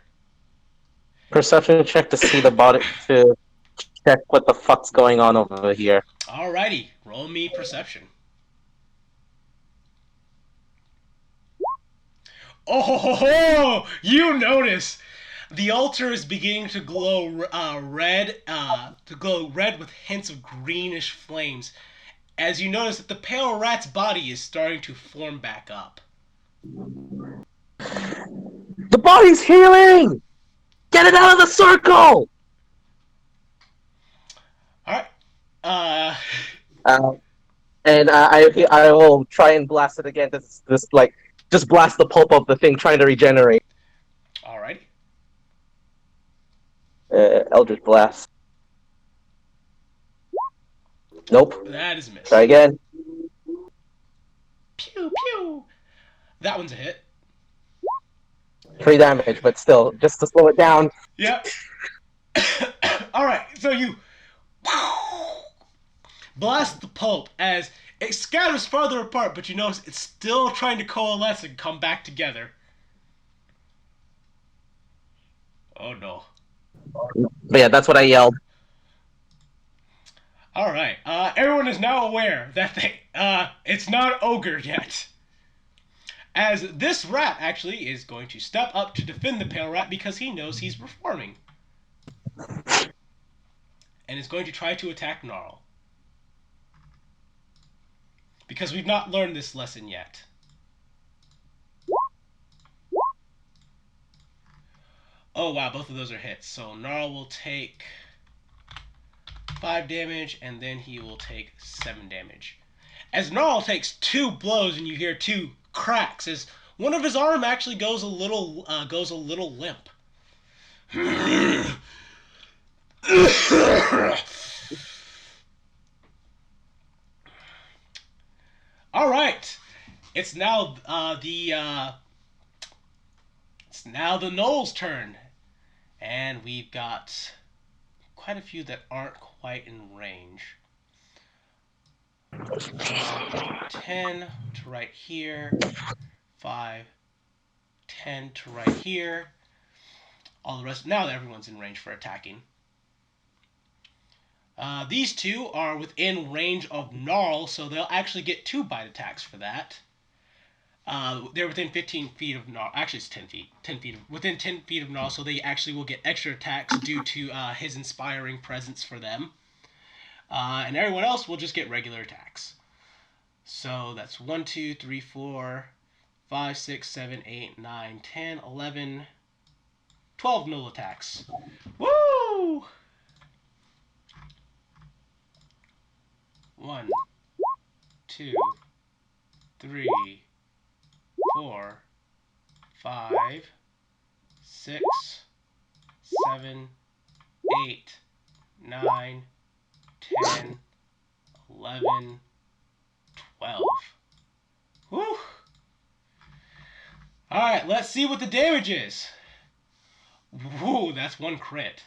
Perception check to see the body, to check what the fuck's going on over here. Alrighty, roll me perception. Oh ho ho ho! You notice the altar is beginning to glow red with hints of greenish flames. As you notice that the pale rat's body is starting to form back up. The body's healing! Get it out of the circle! All right. Uh, Uh, and I will try and blast it again. This like just blast the pulp of the thing trying to regenerate. alrighty. Eldritch blast. Nope. That is a Try miss. again. Pew pew. That one's a hit. 3 damage, but still, just to slow it down. Yep. All right. So you blast the pulp as it scatters farther apart, but you notice it's still trying to coalesce and come back together. Oh no. But yeah, that's what I yelled. All right. Everyone is now aware that it's not ogre yet. As this rat actually is going to step up to defend the pale rat because he knows he's reforming. And is going to try to attack Gnarl. Because we've not learned this lesson yet. Oh wow, both of those are hits. So Gnarl will take 5 damage and then he will take 7 damage. As Gnarl takes 2 blows and you hear 2 cracks as one of his arm actually goes a little limp. All right, it's now the Knoll's turn, and we've got quite a few that aren't quite in range. 10 to right here, 5, 10 to right here. All the rest now that everyone's in range for attacking. These 2 are within range of Gnarl, so they'll actually get 2 bite attacks for that. They're within 15 feet of Gnarl. Actually, it's 10 feet. 10 feet. Within 10 feet of Gnarl, so they actually will get extra attacks due to his inspiring presence for them. And everyone else will just get regular attacks. So that's 1, 2, 3, 4, 5, 6, 7, 8, 9, 10, 11, 12 null attacks. Woo! 1, 2, 3, 4, 5, 6, 7, 8, 9, 10, 11, 12. Whew! Alright, let's see what the damage is. Woo, that's 1 crit.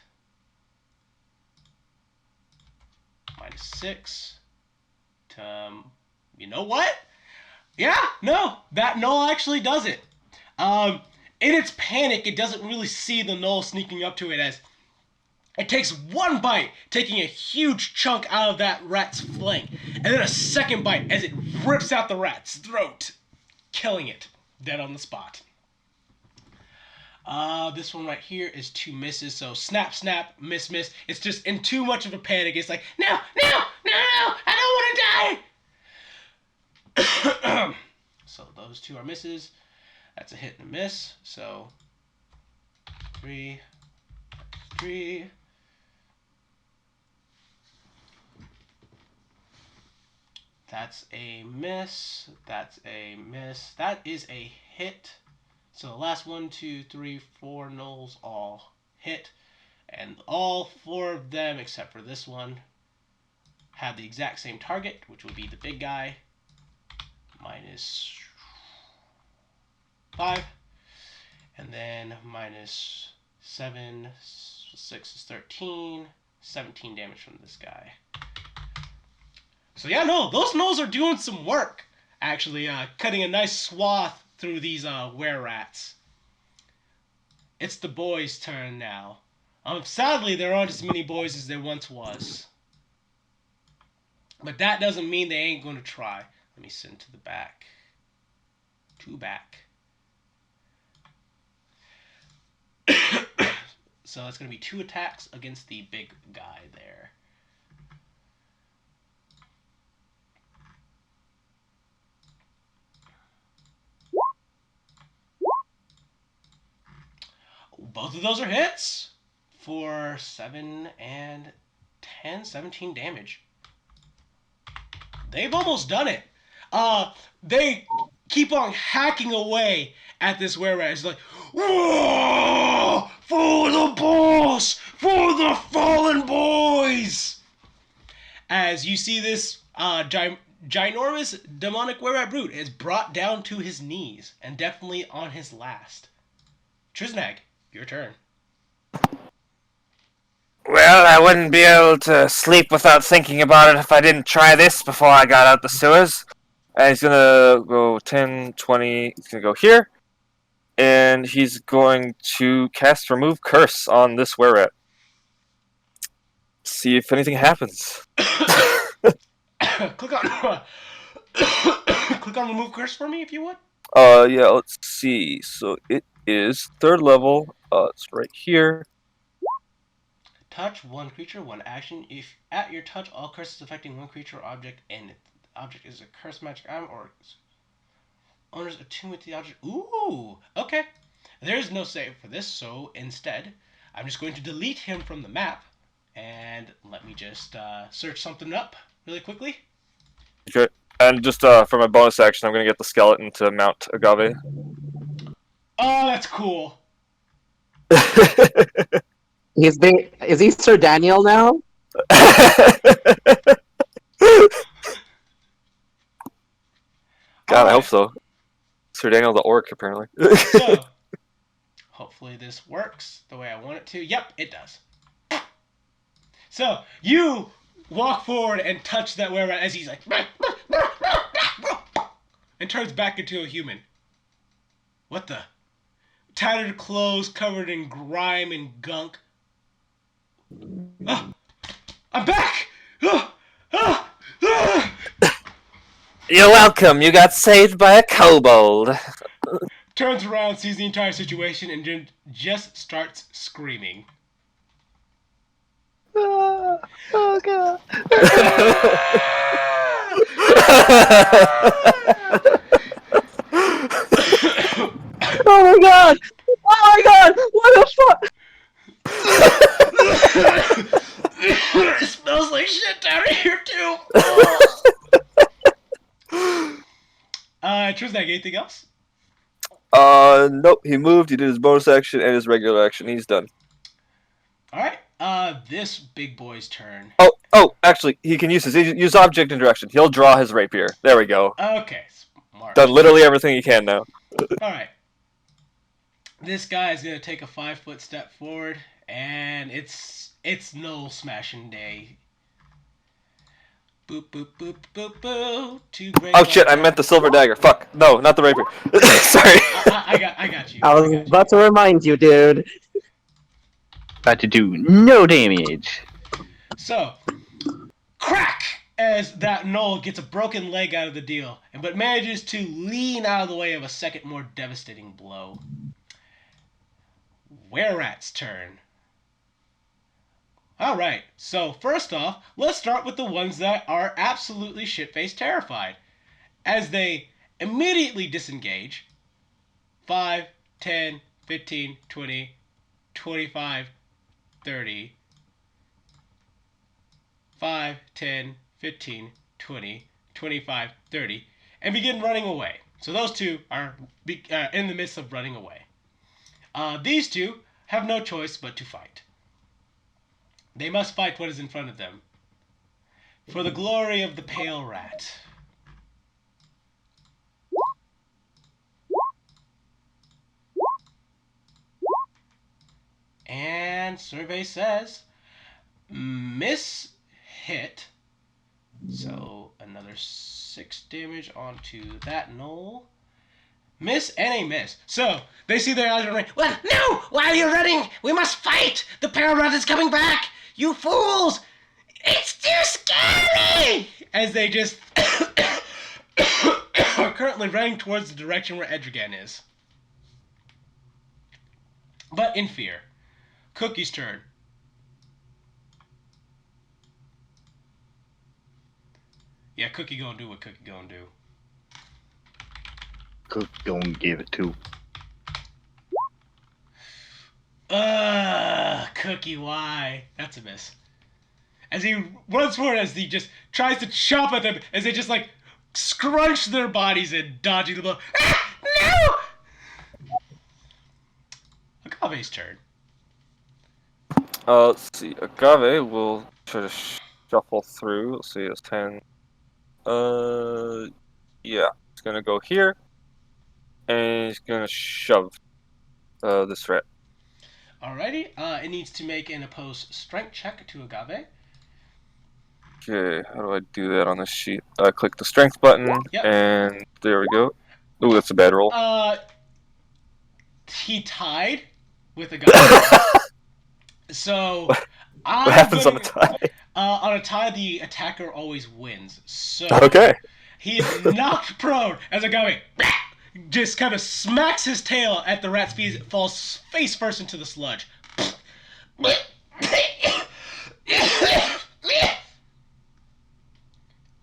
-6. You know what? Yeah, no, that Null actually does it. In its panic, it doesn't really see the Null sneaking up to it as it takes 1 bite, taking a huge chunk out of that rat's flank, and then a second bite as it rips out the rat's throat, killing it dead on the spot. This one right here is 2 misses, so snap, snap, miss, miss. It's just in too much of a panic. It's like, no, no, no, no, I don't want to die. So those 2 are misses. That's a hit and a miss. So 3, 3. That's a miss. That's a miss. That is a hit. So the last 1, 2, 3, 4 nulls all hit. And all 4 of them, except for this one, have the exact same target, which would be the big guy. -5. And then -7, 6 is 13. 17 damage from this guy. So yeah, no, those nulls are doing some work. Actually, cutting a nice swath through these were-rats. It's the boys' turn now. Sadly, there aren't as many boys as there once was. But that doesn't mean they ain't going to try. Let me send to the back. To back. So it's going to be 2 attacks against the big guy there. Both of those are hits for 7 and 10, 17 damage. They've almost done it. They keep on hacking away at this were-rat. It's like, whoa! For the boss! For the fallen boys! As you see this ginormous demonic were-rat brute is brought down to his knees and definitely on his last. Trisnag, your turn. Well, I wouldn't be able to sleep without thinking about it if I didn't try this before I got out the sewers. And he's gonna go 10, 20, he's gonna go here. And he's going to cast Remove Curse on this were-rat. See if anything happens. Click on click on remove curse for me if you would. Yeah, let's see. So it is 3rd level. It's right here. Touch one creature, one action. If at your touch, all curses affecting one creature or object, and the object is a curse magic item or owners attune with the object. Ooh, okay. There's no save for this, so instead, I'm just going to delete him from the map, and let me just search something up really quickly. Okay. And just for my bonus action, I'm gonna get the skeleton to mount Agave. Oh, that's cool. Is he Sir Daniel now? God, I hope so. Sir Daniel the Orc, apparently. So, hopefully this works the way I want it to. Yep, it does. So, you walk forward and touch that were-rat as he's like... and turns back into a human. What the? Tattered clothes covered in grime and gunk. Ah, I'm back! Ah, ah, ah. You're welcome. You got saved by a kobold. Turns around, sees the entire situation, and just starts screaming. Oh god. Oh my god! Oh my god! What the fuck? It smells like shit down here too. Trisnag, anything else? Nope. He moved. He did his bonus action and his regular action. He's done. All right. This big boy's turn. Oh, actually, he can use object interaction. He'll draw his rapier. There we go. Okay, smart. Done literally everything he can now. All right. This guy is gonna take a 5-foot step forward, and it's Null smashing day. Boop boop boop boop boop. Oh shit! I meant the silver dagger. Fuck. No, not the rapier. Sorry. I got you. I was about to remind you, dude. About to do no damage. So, crack! As that Null gets a broken leg out of the deal, but manages to lean out of the way of a second more devastating blow. Were-rat's turn. Alright, so first off, let's start with the ones that are absolutely shit-faced terrified. As they immediately disengage. 5, 10, 15, 20, 25, 30. 5, 10, 15, 20, 25, 30. And begin running away. So those two are in the midst of running away. These two have no choice but to fight. They must fight what is in front of them. For the glory of the pale rat. And survey says miss hit. So another 6 damage onto that Null. Miss and a miss. So they see their eyes running. Well, no! Why are you running? We must fight! The pale rat is coming back! You fools! It's too scary! As they just are currently running towards the direction where Edrigan is. But in fear. Cookie's turn. Yeah, Cookie gonna do what Cookie gonna do. Cook gonna give it to. Cookie, why? That's a miss. As he runs forward, as he just tries to chop at them, as they just like scrunch their bodies and dodging the blow. Ah, no! Agave's turn. Let's see. Agave will try to shuffle through. Let's see, it's 10. Yeah. It's gonna go here. And he's gonna shove this rat. Alrighty. It needs to make an opposed strength check to Agave. Okay, how do I do that on this sheet? I click the strength button, Yep. and there we go. Ooh, that's a bad roll. He tied with Agave. So What happens on a tie? On a tie, the attacker always wins. So Okay. he is knocked prone as Agave just kind of smacks his tail at the rat's feet, falls face first into the sludge.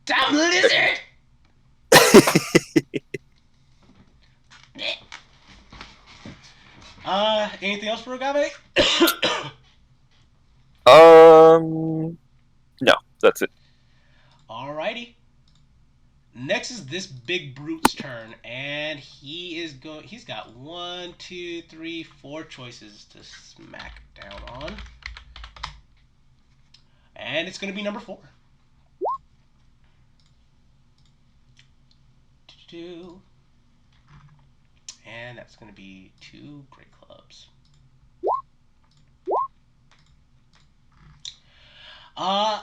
Down, lizard! Anything else for Agave? No, that's it. Alrighty. Next is this big brute's turn, and he's got 1, 2, 3, 4 choices to smack down on. And it's gonna be number 4. And that's gonna be 2 great clubs. A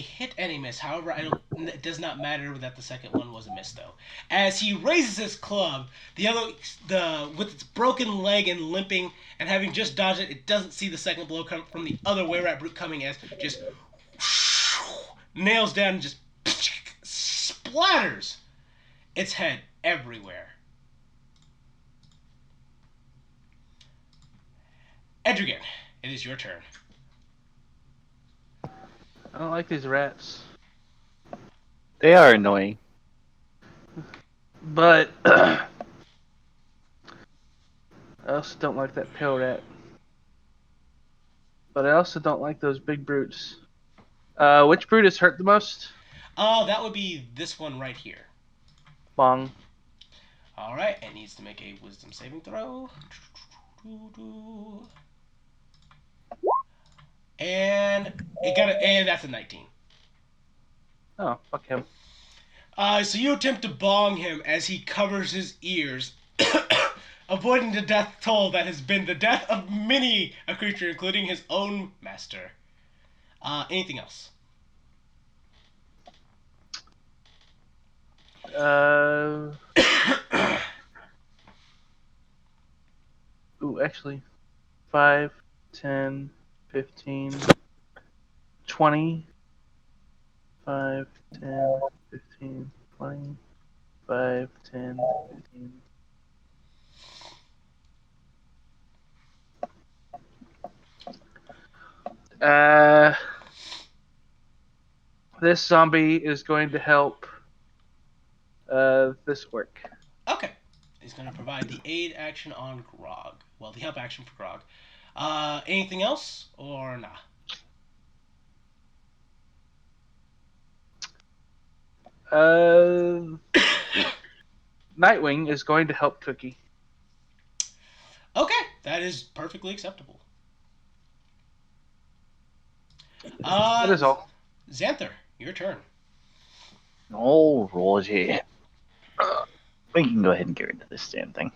hit and a miss. However, it does not matter that the second one was a miss though. As he raises his club, with its broken leg and limping and having just dodged it, it doesn't see the second blow come from the other were-rat brute coming as just nails down and just splatters its head everywhere. Edrigan, it is your turn. I don't like these rats. They are annoying. But I also don't like that pale rat. But I also don't like those big brutes. Which brute is hurt the most? That would be this one right here. Bong. Alright, it needs to make a wisdom saving throw. And and that's a 19. Oh, fuck him. So you attempt to bong him as he covers his ears, avoiding the death toll that has been the death of many a creature, including his own master. Anything else? Ooh, actually, 5, 10, 15, 20. 5, 10, 15, 20, 5, 10, 15. This zombie is going to help this orc. Okay. He's going to provide the aid action on Grog. Well, the help action for Grog. Anything else, or nah? Nightwing is going to help Cookie. Okay, that is perfectly acceptable. That is all. Xanther, your turn. Oh, Roger. We can go ahead and get rid of this damn thing.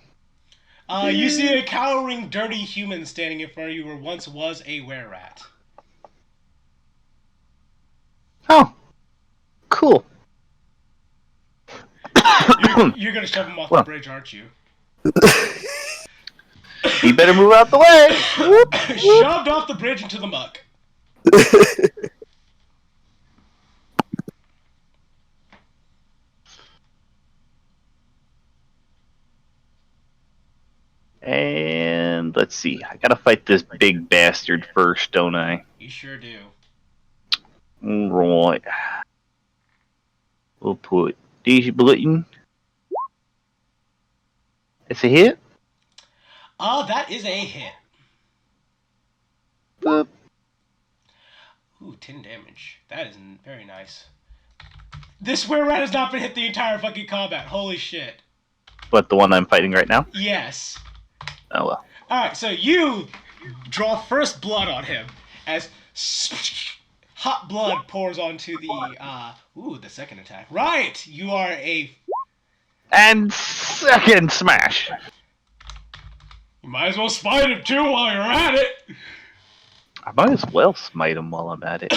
You see a cowering, dirty human standing in front of you where once was a were-rat. Oh, cool. You're gonna shove him off the bridge, aren't you? You better move out the way. Shoved off the bridge into the muck. And let's see. I gotta fight this big bastard first, don't I? You sure do. Right. We'll put Daisy Bulletin. It's a hit? That is a hit. Boop. Ooh, 10 damage. That is very nice. This were rat has not been hit the entire fucking combat. Holy shit. What, the one I'm fighting right now? Yes. Oh well. Alright, so you draw first blood on him as hot blood pours onto the second attack. Right! You are a... And second smash. You might as well smite him too while you're at it! I might as well smite him while I'm at it.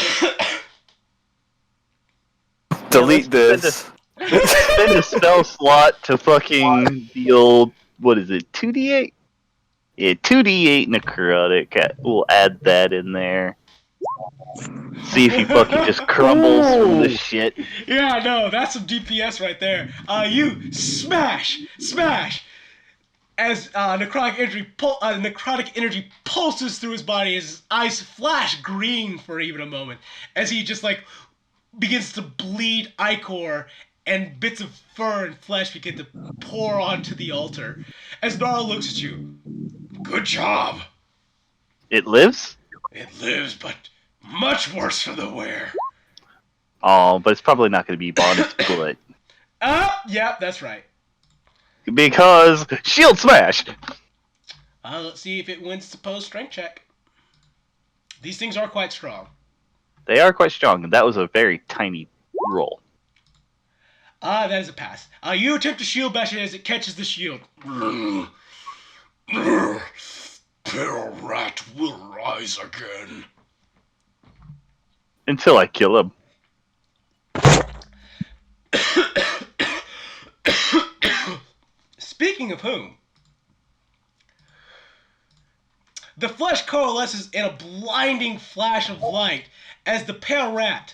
Delete let's this. Spend a spell slot to fucking deal, what is it, 2d8? Yeah, 2d8 necrotic. We'll add that in there. See if he fucking just crumbles from the shit. Yeah, no, that's some DPS right there. You smash! As necrotic energy pulses through his body, his eyes flash green for even a moment, as he just like begins to bleed ichor, and bits of fur and flesh begin to pour onto the altar. As Nara looks at you, good job. It lives? It lives, but much worse for the wear. Oh, but it's probably not going to be bonus bullet. Yeah, that's right. Because shield smash! Let's see if it wins the post strength check. These things are quite strong. They are quite strong, and that was a very tiny roll. That is a pass. You attempt to shield bash it as it catches the shield. Pale rat will rise again. Until I kill him. Speaking of whom, the flesh coalesces in a blinding flash of light as the pale rat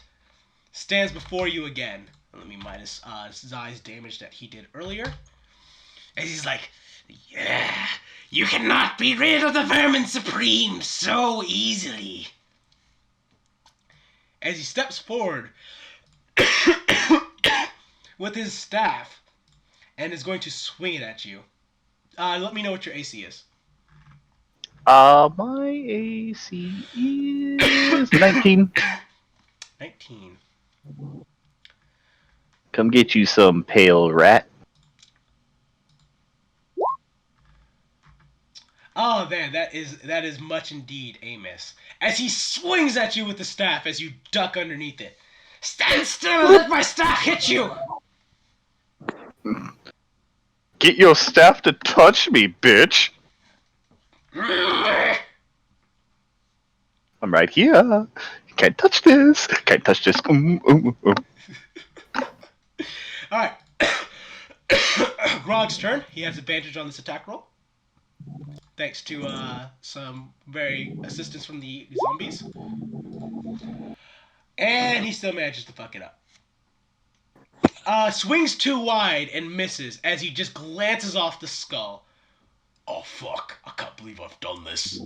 stands before you again. Let me minus Zai's damage that he did earlier. As he's like, yeah, you cannot be rid of the Vermin Supreme so easily. As he steps forward with his staff and is going to swing it at you. Let me know what your AC is. My AC is 19. 19. Come get you some pale rat. Oh man, that is much indeed a miss. As he swings at you with the staff as you duck underneath it. Stand still and let my staff hit you! Get your staff to touch me, bitch! I'm right here. Can't touch this. Can't touch this. Alright. Grog's turn. He has advantage on this attack roll. Thanks to some very assistance from the zombies. And he still manages to fuck it up. Swings too wide and misses as he just glances off the skull. Oh fuck, I can't believe I've done this.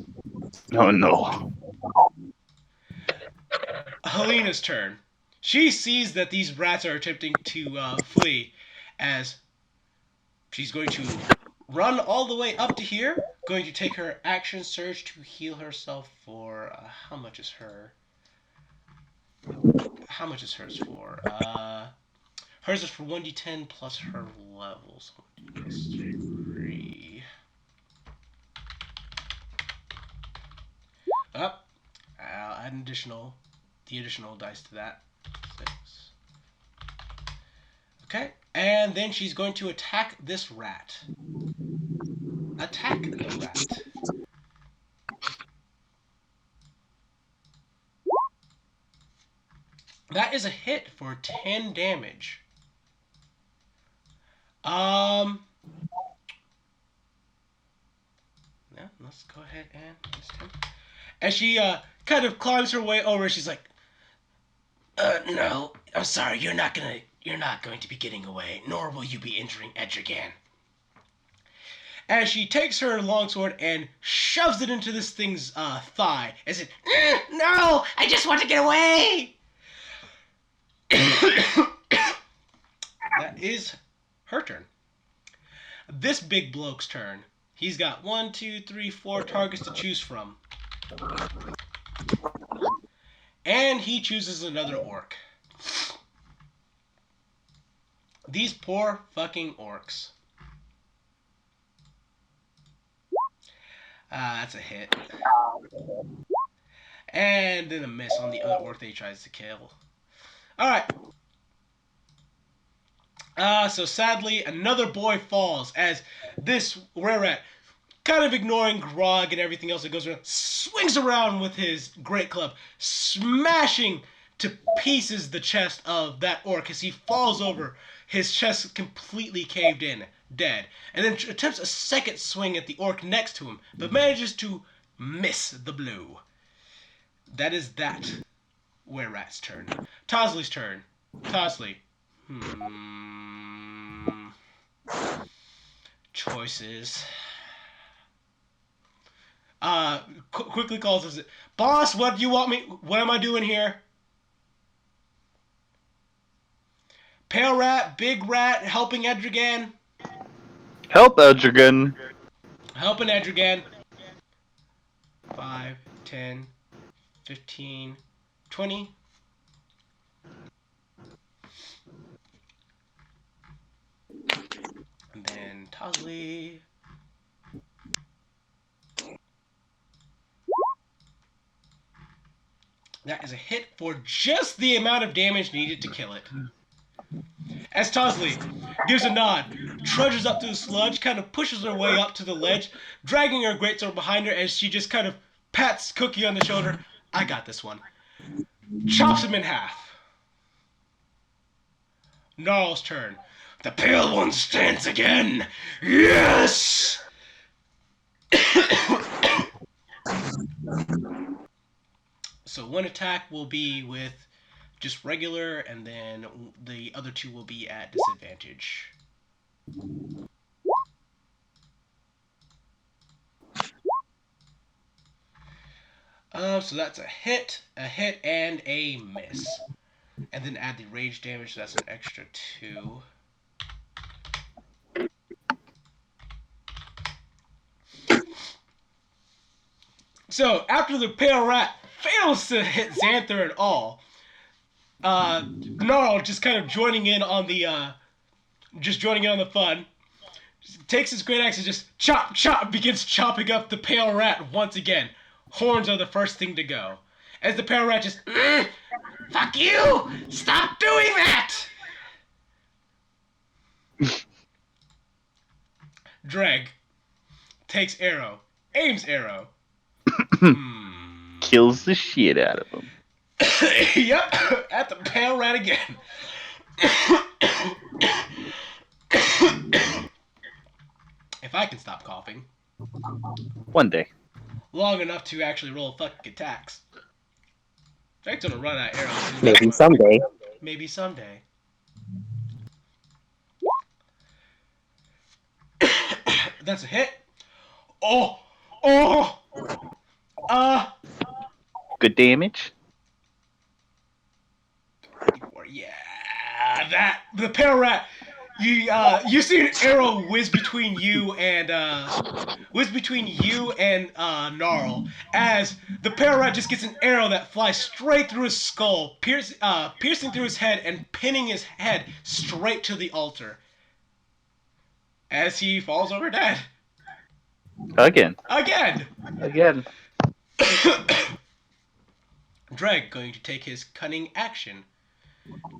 Oh no. Helena's turn. She sees that these rats are attempting to flee as she's going to run all the way up to here. Going to take her action surge to heal herself for... how much is her? How much is hers for? Hers is for 1d10 plus her levels. 1d plus 3. Up. I'll add the additional dice to that. 6. Okay, and then she's going to attack this rat. Attack the rat. That is a hit for 10 damage. Yeah, let's go ahead and this 10. As she kind of climbs her way over, she's like, no, I'm sorry, you're not going to be getting away, nor will you be entering Edrigan. As she takes her longsword and shoves it into this thing's thigh, as it, no, I just want to get away. That is her turn. This big bloke's turn. He's got 1, 2, 3, 4 targets to choose from. And he chooses another orc. These poor fucking orcs. That's a hit. And then a miss on the other orc that he tries to kill. Alright. So sadly, another boy falls as this rare rat, kind of ignoring Grog and everything else that goes around, swings around with his great club, smashing to pieces the chest of that orc as he falls over, his chest completely caved in, dead, and then attempts a second swing at the orc next to him, but manages to miss the blow. That is that were-rat's turn. Tosley's turn. Tosley. Choices. Quickly calls us, boss, what do you want me, what am I doing here? Pale rat, big rat, helping Edrigan. Help, Eldrigan. Helping Edrigan. 5, 10, 15, 20. And then Tosley. That is a hit for just the amount of damage needed to kill it. As Tosley gives a nod, trudges up to the sludge, kind of pushes her way up to the ledge, dragging her greatsword behind her as she just kind of pats Cookie on the shoulder. I got this one. Chops him in half. Gnarl's turn. The pale one stands again. Yes! So one attack will be with just regular, and then the other two will be at disadvantage. So that's a hit, and a miss. And then add the rage damage, so that's an extra 2. So after the pale rat fails to hit Xanther at all, Gnarl just kind of joining in on the fun, takes his great axe and just chop, chop, begins chopping up the pale rat once again. Horns are the first thing to go. As the pale rat just, fuck you! Stop doing that! Dreg takes arrow, aims arrow. Kills the shit out of him. Yep, at the pale rat again. If I can stop coughing. One day. Long enough to actually roll fucking attacks. Jack's gonna run out of arrows. Maybe someday. Maybe someday. That's a hit. Oh! Oh! Good damage. Yeah, that the pale rat. You see an arrow whiz between you and Gnarl as the pale rat just gets an arrow that flies straight through his skull, piercing through his head and pinning his head straight to the altar as he falls over dead. Again. Again. Dreg going to take his cunning action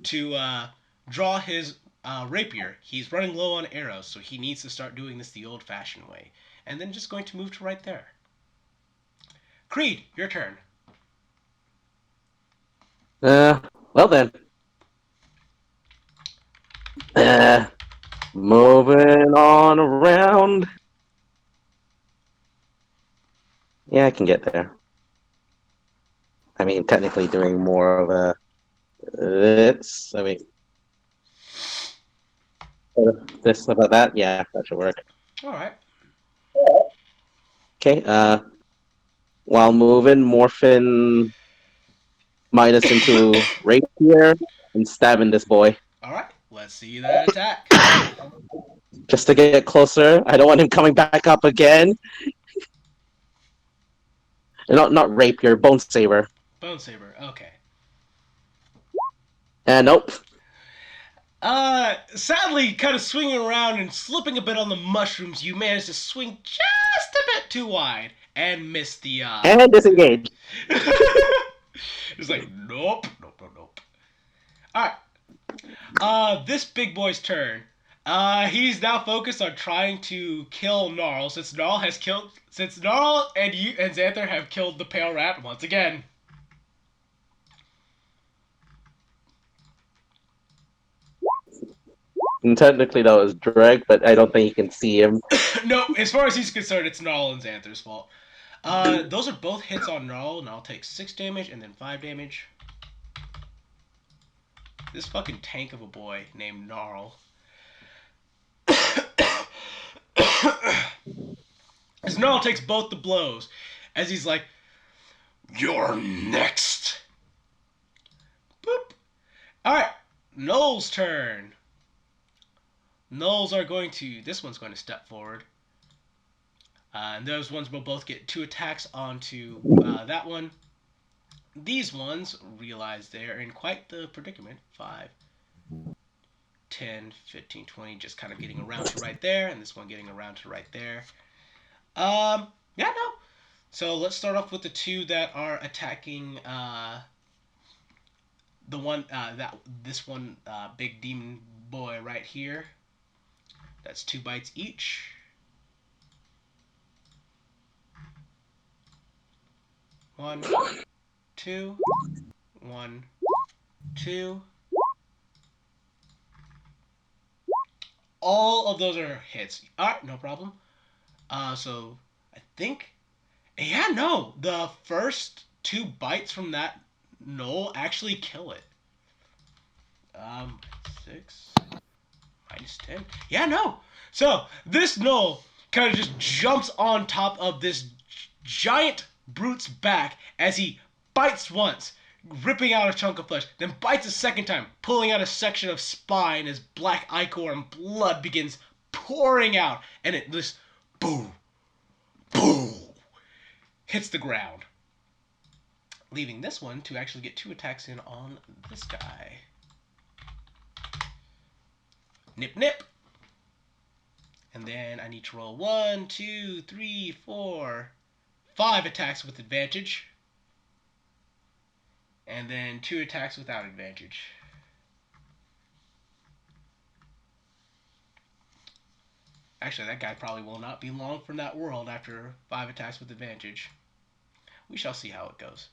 to draw his rapier. He's running low on arrows, so he needs to start doing this the old-fashioned way. And then just going to move to right there. Creed, your turn. Well then. Moving on around. Yeah, I can get there. I mean, technically doing more of a... this about that? Yeah, that should work. Alright. Okay, while moving, morphing Midas into rapier and stabbing this boy. Alright, let's see that attack. Just to get closer. I don't want him coming back up again. Not rapier, bone saber. Bone saber. Okay. Nope. Sadly, kind of swinging around and slipping a bit on the mushrooms, you manage to swing just a bit too wide and miss the. And disengage. It's like nope, nope, nope, nope. All right. This big boy's turn. He's now focused on trying to kill Gnarl since Gnarl and you and Xanther have killed the pale rat once again. And technically that was Dreg, but I don't think you can see him. No, as far as he's concerned, it's Gnarl and Xanther's fault. Those are both hits on Gnarl. Gnarl takes 6 damage and then 5 damage. This fucking tank of a boy named Gnarl. As Gnarl takes both the blows, as he's like, "You're next." Boop. All right, Noel's turn. Noel's are going to. This one's going to step forward. And those ones will both get 2 attacks onto that one. These ones realize they're in quite the predicament. 5, 10, 15, 20, just kind of getting around to right there, and this one getting around to right there. Yeah, no. So let's start off with the 2 that are attacking the one this one big demon boy right here. That's 2 bites each. One, 2, 1, 2. All of those are hits. All right, no problem. So I think, yeah, no, the first 2 bites from that Noel actually kill it. 6 minus 10. Yeah, no. So this Noel kind of just jumps on top of this giant brute's back as he bites once, ripping out a chunk of flesh, then bites a second time, pulling out a section of spine as black ichor and blood begins pouring out, and it just boom, boom, hits the ground, leaving this one to actually get 2 attacks in on this guy. Nip, nip. And then I need to roll 1, 2, 3, 4, 5 attacks with advantage. And then 2 attacks without advantage. Actually, that guy probably will not be long from that world after 5 attacks with advantage. We shall see how it goes.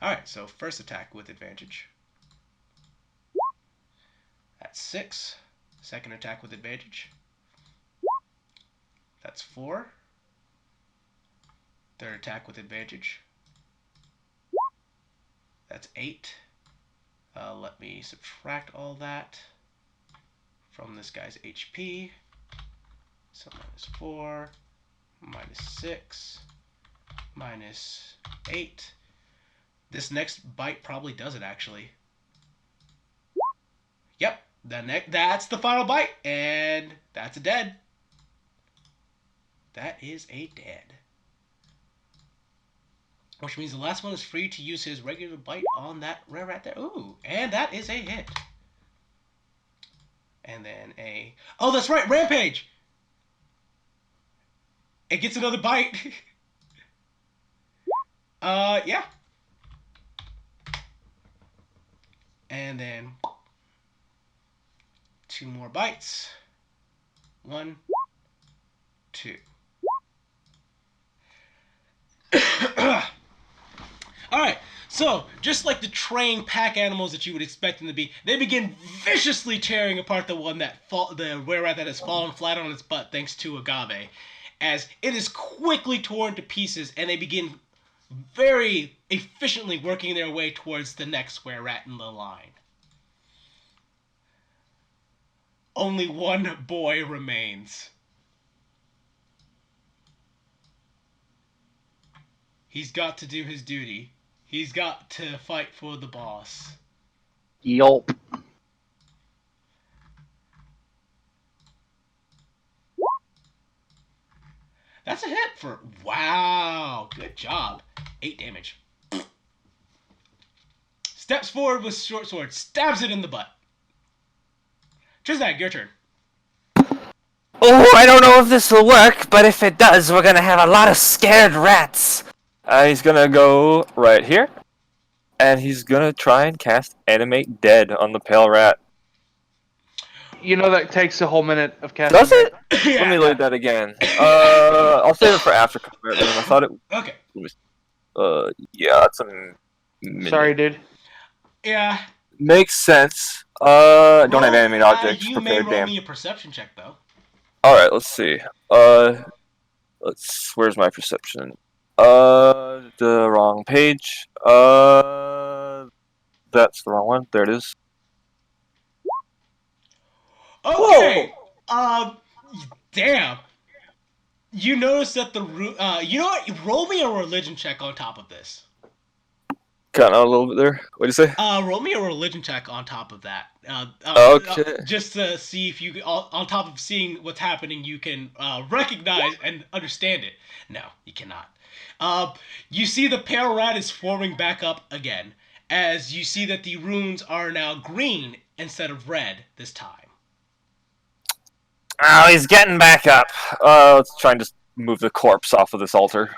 Alright, so first attack with advantage. That's 6. Second attack with advantage. That's 4. Third attack with advantage. That's 8. Let me subtract all that from this guy's HP. So minus 4, minus 6, minus 8. This next bite probably does it, actually. Yep, that's the final bite, and that's a dead. That is a dead. Which means the last one is free to use his regular bite on that rare rat there. Ooh, and that is a hit. And then a... Oh, that's right, Rampage! It gets another bite. Yeah. And then 2 more bites. 1, 2. Alright, so just like the trained pack animals that you would expect them to be, they begin viciously tearing apart the were rat that has fallen flat on its butt thanks to Agave, as it is quickly torn to pieces, and they begin very efficiently working their way towards the next were rat in the line. Only one boy remains. He's got to do his duty. He's got to fight for the boss. Yelp. That's a hit for... Wow, good job. 8 damage. Steps forward with short sword, stabs it in the butt. Trizak, your turn. Oh, I don't know if this will work, but if it does, we're gonna have a lot of scared rats. He's gonna go right here, and he's gonna try and cast Animate Dead on the pale rat. You know that takes a whole minute of casting. Does it? Yeah. Let me load that again. I'll save it for after combat. Then I thought it. Okay. Yeah, it's a minute. Sorry, dude. Yeah. Makes sense. Don't have animate objects You may prepared. roll Damn. me a perception check, though. All right, let's see. Where's my perception? The wrong page. That's the wrong one. There it is. Okay. Damn. You notice that you know what? Roll me a religion check on top of this. Cut out a little bit there. What'd you say? Roll me a religion check on top of that. Okay. Just to see if you, on top of seeing what's happening, you can recognize and understand it. No, you cannot. You see the pale rat is forming back up again, as you see that the runes are now green instead of red this time. Oh, he's getting back up. Let's try and just move the corpse off of this altar.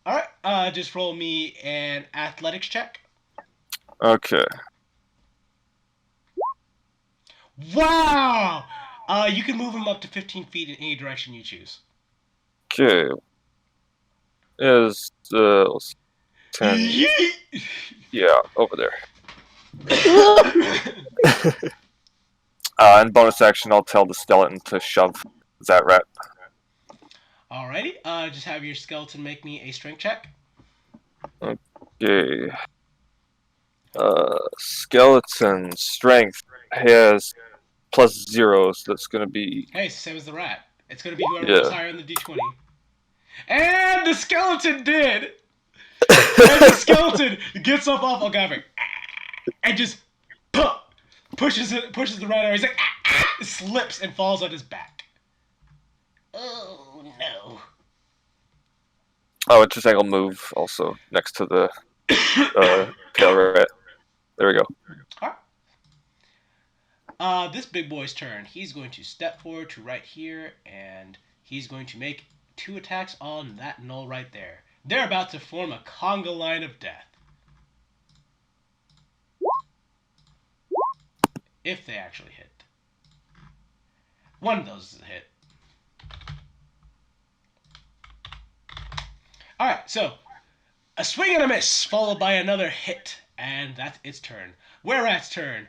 Alright, just roll me an athletics check. Okay. Wow! You can move him up to 15 feet in any direction you choose. Okay. Is 10. Yeet! Yeah, over there. And bonus action, I'll tell the skeleton to shove that rat. Alrighty, just have your skeleton make me a strength check. Okay. Skeleton strength has +0, so that's gonna be. Hey, it's the same as the rat. It's gonna be whoever rolls higher on the d20. And the skeleton did! And the skeleton gets up off Ogavik and just pushes the rat over. He's like, slips and falls on his back. Oh no. Oh, it's just angle move also next to the pale rat. There we go. Alright. This big boy's turn. He's going to step forward to right here, and he's going to make 2 attacks on that knoll right there. They're about to form a conga line of death. If they actually hit. One of those is a hit. Alright, so a swing and a miss, followed by another hit, and that's its turn. Were-Rat's turn.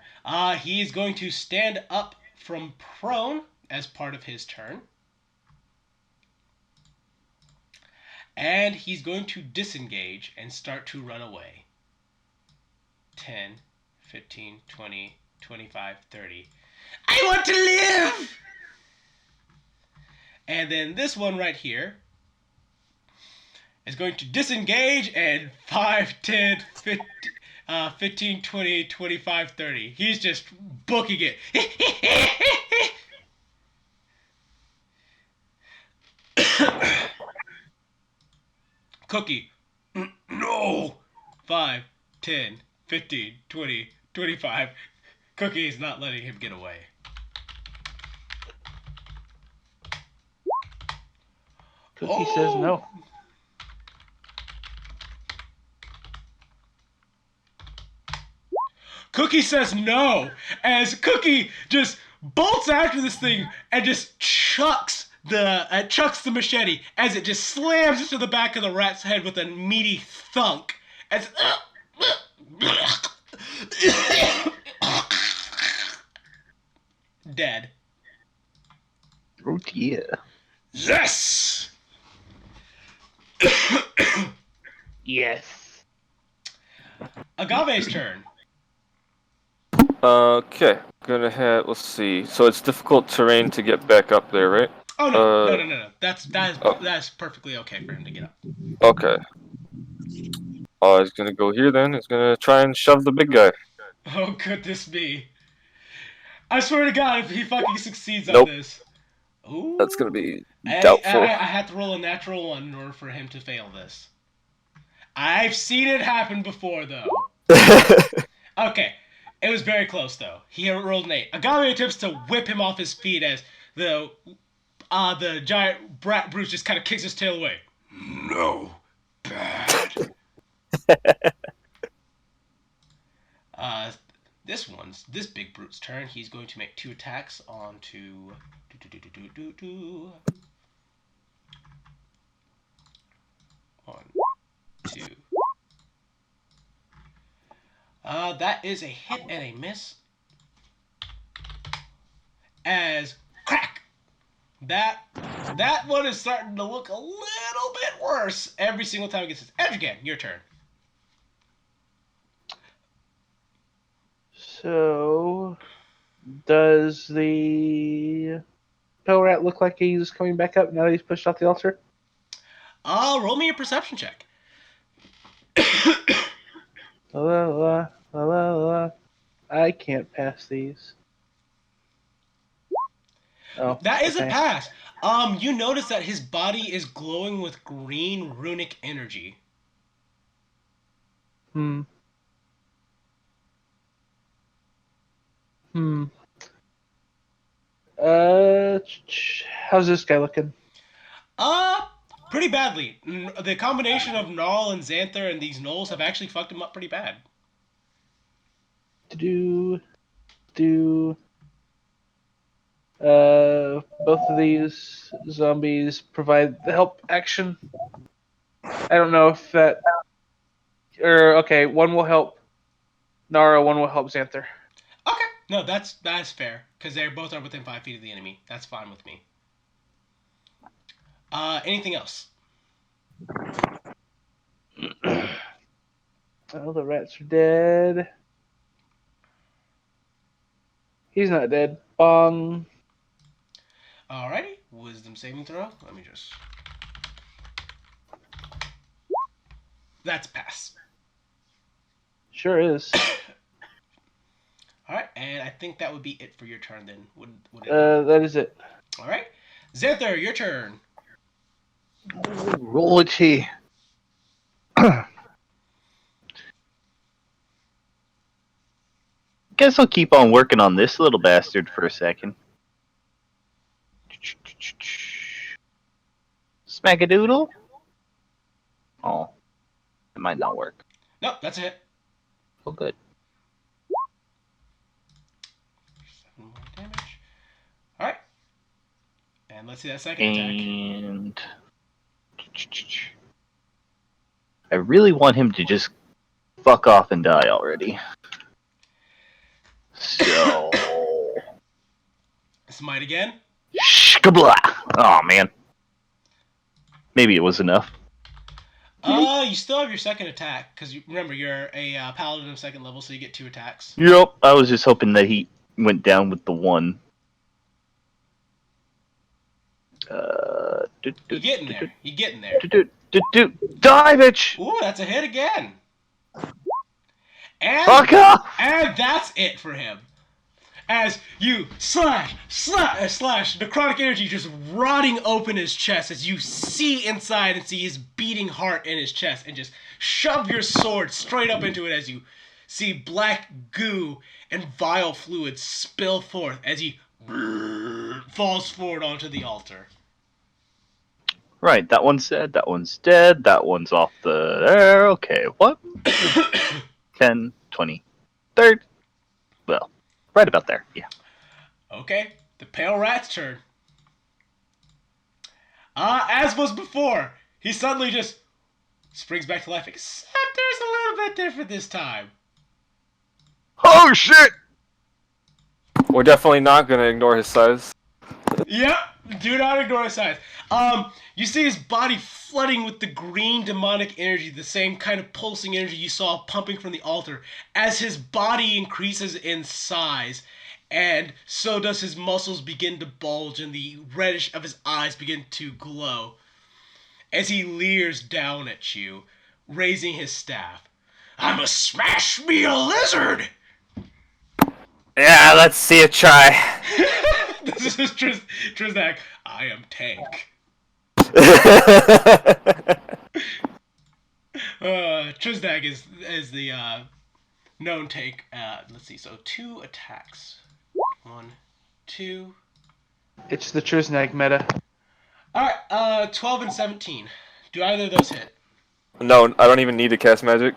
He's going to stand up from prone as part of his turn. And he's going to disengage and start to run away. 10, 15, 20, 25, 30. I want to live! And then this one right here is going to disengage and 5, 10, 15, 20, 25, 30. He's just booking it. Cookie. No! 5, 10, 15, 20, 25. Cookie is not letting him get away. Cookie says no. Cookie says no, as Cookie just bolts after this thing and just chucks the machete as it just slams into the back of the rat's head with a meaty thunk. As dead. Oh dear. Yes. Yes. Agave's turn. Okay, gonna have. Let's see. So it's difficult terrain to get back up there, right? Oh no. That's perfectly okay for him to get up. Okay. Oh, he's gonna go here then. He's gonna try and shove the big guy. Oh goodness me! I swear to God, if he fucking succeeds Nope. on this. Ooh. That's gonna be I doubtful. had to roll a natural one in order for him to fail this. I've seen it happen before, though. Okay, it was very close, though. He rolled an 8. Agave attempts to whip him off his feet as the giant brat Bruce just kind of kicks his tail away. No, bad. uh, this big brute's turn. He's going to make 2 attacks onto. One, two. That is a hit and a miss. As crack, that one is starting to look a little bit worse every single time it gets his edge again. Your turn. So, does the pill rat look like he's coming back up now that he's pushed off the altar? Roll me a perception check. La, la, la, la, la, la. I can't pass these. Oh, That is a okay. pass. You notice that his body is glowing with green runic energy. Hmm. How's this guy looking? Pretty badly. The combination of Gnarl and Xanther and these gnolls have actually fucked him up pretty bad. Do both of these zombies provide the help action? I don't know if that. Or okay, one will help Nara, one will help Xanther. Okay, no, that's fair because they both are within 5 feet of the enemy. That's fine with me. Anything else? Oh, the rats are dead. He's not dead. Bong. Alrighty, wisdom saving throw. Let me just. That's pass. Sure is. Alright, and I think that would be it for your turn then. Would it? That is it. Alright. Xanther, your turn. Rollity. Guess I'll keep on working on this little bastard for a second. Smackadoodle? Oh, it might not work. Nope, that's a hit. Oh, good. 7 more damage. Alright. And let's see that second attack. And I really want him to just fuck off and die already. So Smite again. Shkablah! Oh man. Maybe it was enough. You still have your second attack because remember you're a paladin of 2nd level, so you get 2 attacks. Yep. I was just hoping that he went down with the one. You getting there? You getting there? Die, bitch! Ooh, that's a hit again. And Fuck off! And that's it for him. As you slash, necrotic energy just rotting open his chest as you see inside and see his beating heart in his chest and just shove your sword straight up into it as you see black goo and vile fluid spill forth as he falls forward onto the altar. Right, that one's dead, that one's dead, that one's off the there. Okay, what? 10, 20, 30. Well, right about there, yeah. Okay, the pale rat's turn. As was before, he suddenly just springs back to life, except there's a little bit different this time. Oh shit! We're definitely not going to ignore his size. Yep, do not ignore his size. You see his body flooding with the green demonic energy, the same kind of pulsing energy you saw pumping from the altar. As his body increases in size, and so does his muscles begin to bulge, and the reddish of his eyes begin to glow. As he leers down at you, raising his staff. "I'ma smash me a lizard!" Yeah, let's see it try. This is Triznak. I am Tank. Triznak is the known Tank. Let's see. So 2 attacks. 1, 2. It's the Trisnag meta. All right. 12 and 17. Do either of those hit? No, I don't even need to cast magic.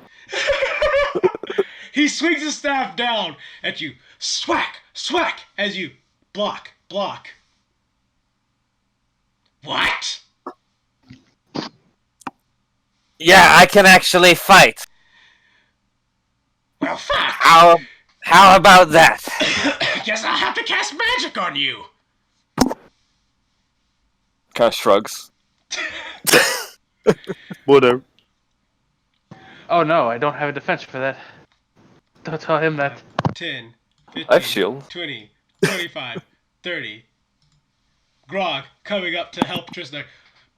He swings his staff down at you. Swack, swack, as you block. What? Yeah, I can actually fight. Well, fuck. How about that? Guess I'll have to cast magic on you. Kind of shrugs. Whatever. Oh no, I don't have a defense for that. Don't tell him that. 10, 15, I have shield. 20, 25, 30. Grog coming up to help Trisnag.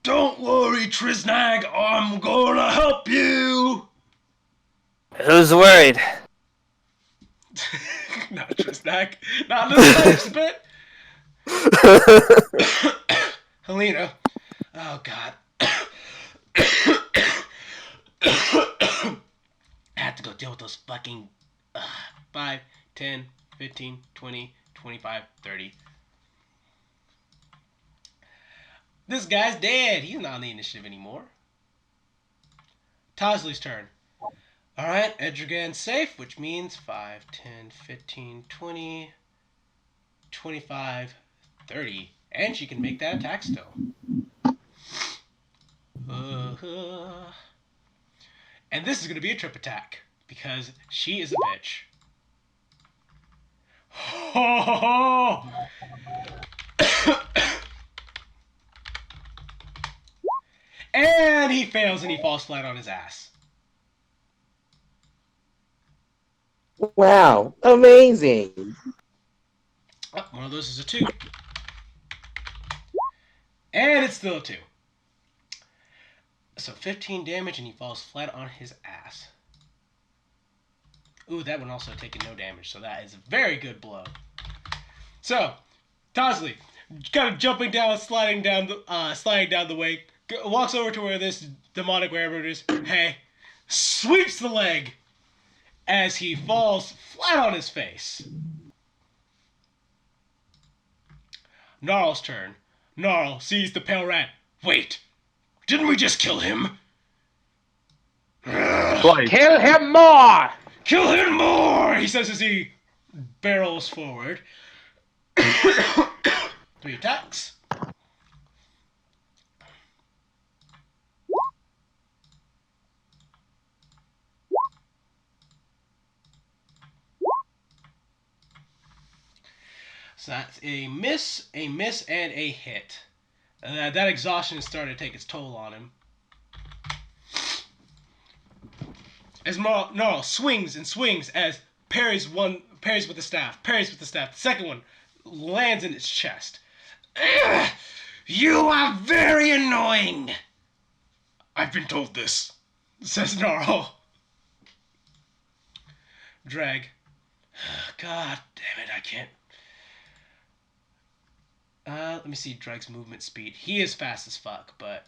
Don't worry, Trisnag, I'm gonna help you. Who's worried? Not Trisnag. Not in the bit. Helena. Oh, God. I have to go deal with those fucking 5, 10, 15, 20, 25, 30. This guy's dead. He's not on the initiative anymore. Tosley's turn. Alright, Edrigan's safe, which means 5, 10, 15, 20, 25, 30. And she can make that attack still. And this is going to be a trip attack, because she is a bitch. And he fails and he falls flat on his ass. Wow, amazing. Oh, one of those is a 2. And it's still a 2. So 15 damage and he falls flat on his ass. Ooh, that one also taking no damage, so that is a very good blow. So, Tosley, kind of jumping down, sliding down the way, walks over to where this demonic railroad is. Hey, sweeps the leg as he falls flat on his face. Gnarl's turn. Gnarl sees the pale rat. Wait, didn't we just kill him? Kill him more! Kill him more, he says as he barrels forward. 3 attacks. So that's a miss, and a hit. That exhaustion is starting to take its toll on him. As Gnarl swings and swings as parries with the staff. The second one lands in its chest. Ugh, you are very annoying. I've been told this, says Gnarl. Drag. God damn it, I can't. Let me see Drag's movement speed. He is fast as fuck, but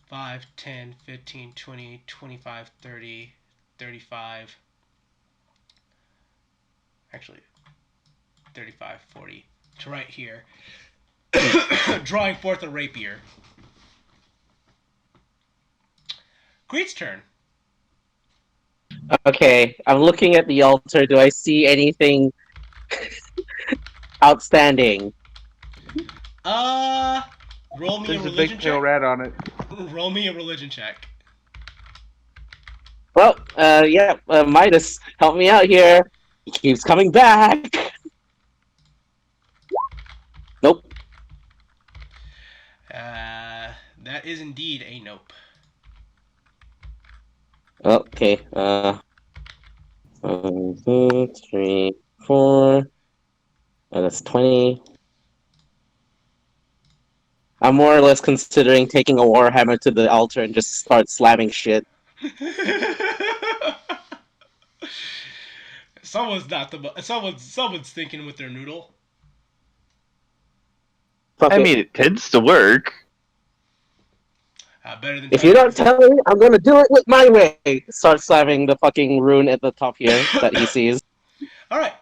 5, 10, 15, 20, 25, 30, 35. Actually, 35, 40. To right here. Drawing forth a rapier. Greed's turn. Okay, I'm looking at the altar. Do I see anything outstanding? Roll me There's a a religion big pale check. rat on it. Roll me a religion check. Well, Midas, help me out here. He keeps coming back. Nope. That is indeed a nope. Okay. 1, 2, 3, 4. That's 20. I'm more or less considering taking a warhammer to the altar and just start slamming shit. Someone's thinking with their noodle. Fuck I it. mean, it tends to work. Better than If you're not telling me, I'm gonna do it with my way. Start slamming the fucking rune at the top here that he sees. All right.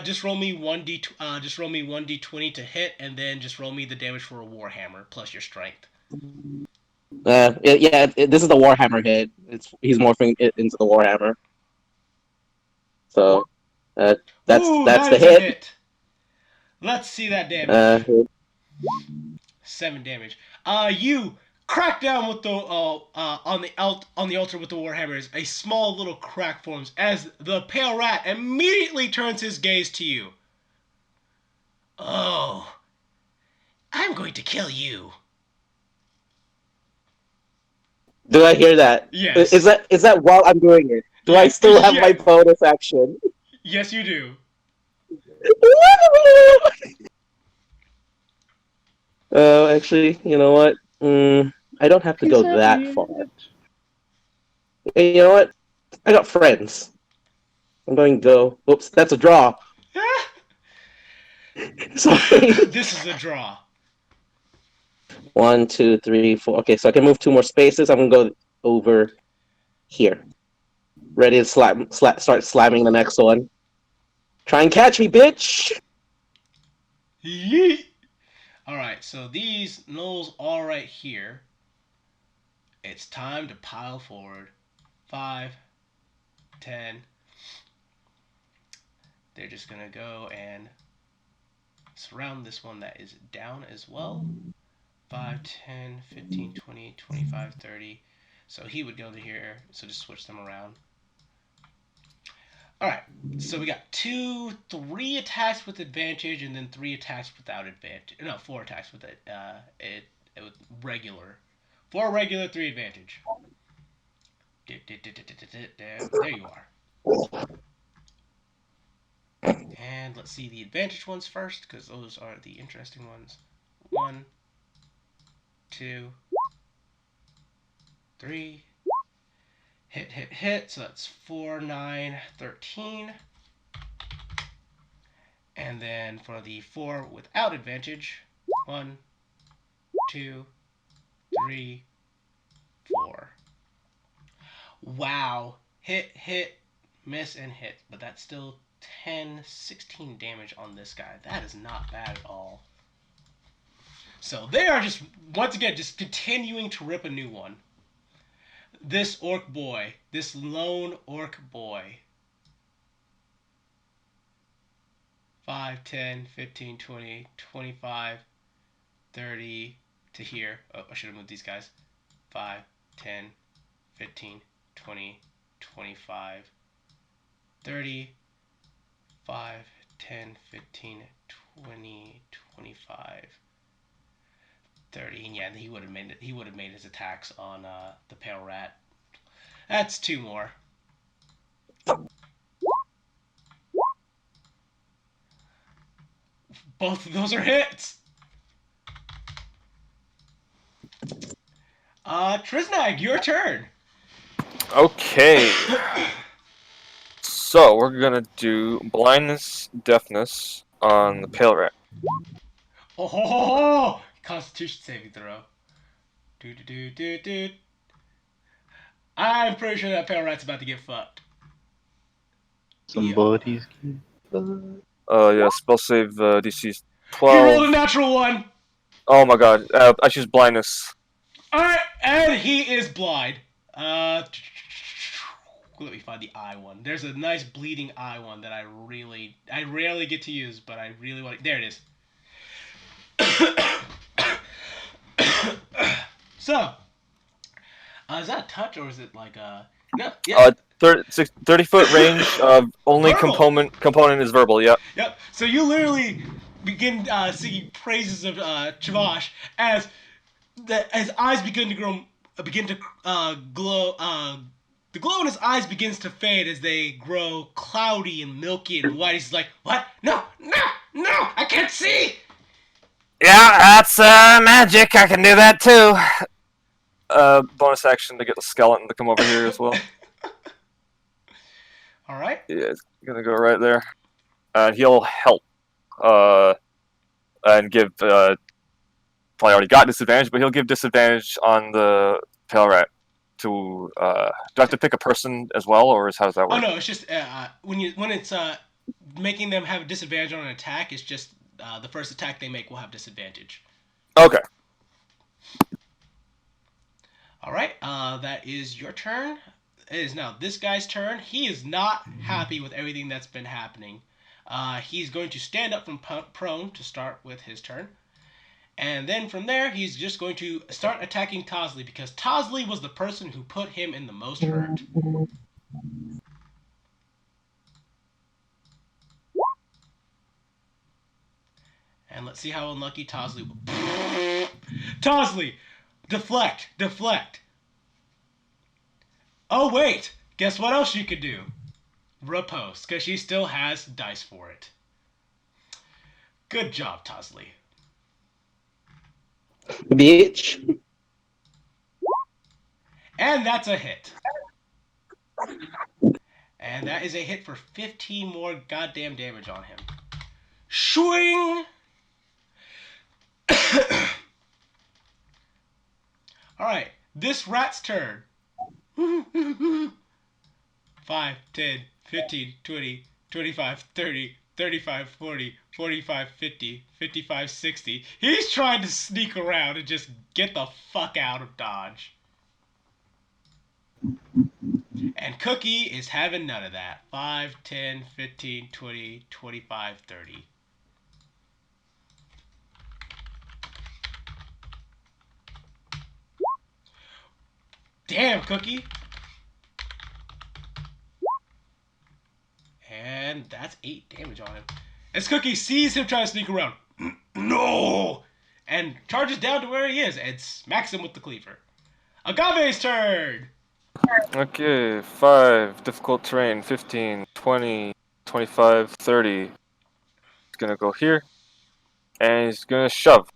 Just roll me 1d. Just roll me 1d20 to hit, and then just roll me the damage for a warhammer plus your strength. This is the Warhammer hit. He's morphing it into the Warhammer. So that's Ooh, that's that the is a hit. hit. Let's see that damage. 7 damage. You crack down with the on the altar with the warhammers. A small little crack forms as the pale rat immediately turns his gaze to you. Oh, I'm going to kill you. Do I hear that? Yes. Is that while I'm doing it? Do I still have my bonus action? Yes, you do. Actually, you know what? I don't have to go that far. Hey, you know what? I got friends. I'm going to go. Oops, that's a draw. Sorry. This is a draw. 1, 2, 3, 4. Okay, so I can move 2 more spaces. I'm gonna go over here. Ready to start slamming the next one. Try and catch me, bitch! Yeet. All right, so these gnolls are right here. It's time to pile forward. 5, 10. They're just gonna go and surround this one that is down as well. 5, 10, 15, 20, 25, 30. So he would go to here. So just switch them around. All right. So we got 3 attacks with advantage, and then 3 attacks without advantage. No, 4 attacks with with regular. 4 regular, 3 advantage. There you are. And let's see the advantage ones first, because those are the interesting ones. 1, 2, 3. Hit, hit, hit. So that's 4, 9, 13. And then for the 4 without advantage, 1, 2, 3, 4. Wow. Hit, hit, miss, and hit. But that's still 10, 16 damage on this guy. That is not bad at all. So they are just, once again, just continuing to rip a new one. This orc boy, this lone orc boy. 5, 10, 15, 20, 25, 30 to here. Oh, I should have moved these guys. 5, 10, 15, 20, 25, 30, 5, 10, 15, 20, 25, 30. And yeah, he would have made it. He would have made his attacks on the pale rat. That's 2 more. Both of those are hits. Trisnag, your turn. Okay. So we're gonna do blindness, deafness on the pale rat. Oh, Constitution saving throw. Do. I'm pretty sure that pale rat's about to get fucked. Somebody's. Yeah, spell save DC is He rolled a 12. natural 1. Oh my god, I choose blindness. Alright, and he is blind. Let me find the eye one. There's a nice bleeding eye one that I rarely get to use, but I really want it. There it is. So, is that a touch or is it like a... No, yeah. 30-foot range. Only Verbal. component is verbal. Yep. Yep. So you literally begin singing praises of Chavash as his eyes begin to glow. The glow in his eyes begins to fade as they grow cloudy and milky and white. He's like, "What? No! I can't see." Yeah, that's magic. I can do that too. Bonus action to get the skeleton to come over here as well. All right. Yeah, it's gonna go right there, and he'll help. And give probably already got disadvantage, but he'll give disadvantage on the pale rat. To do I have to pick a person as well, or how does that Oh work? no, it's just when it's making them have a disadvantage on an attack. It's just the first attack they make will have disadvantage. Okay. All right, that is your turn. It is now this guy's turn. He is not happy with everything that's been happening. He's going to stand up from prone to start with his turn. And then from there, he's just going to start attacking Tosley because Tosley was the person who put him in the most hurt. And let's see how unlucky Tosley will. Tosley! Deflect! Deflect! Oh, wait! Guess what else she could do? Riposte, because she still has dice for it. Good job, Tosley. Bitch. And that's a hit. And that is a hit for 15 more goddamn damage on him. Swing! Alright, this rat's turn. 5, 10, 15, 20, 25, 30, 35, 40, 45, 50, 55, 60. He's trying to sneak around and just get the fuck out of Dodge. And Cookie is having none of that. 5, 10, 15, 20, 25, 30. Damn, Cookie. And that's 8 damage on him. As Cookie sees him trying to sneak around, no! And charges down to where he is and smacks him with the cleaver. Agave's turn! Okay, 5, difficult terrain, 15, 20, 25, 30. He's gonna go here, and he's gonna shove.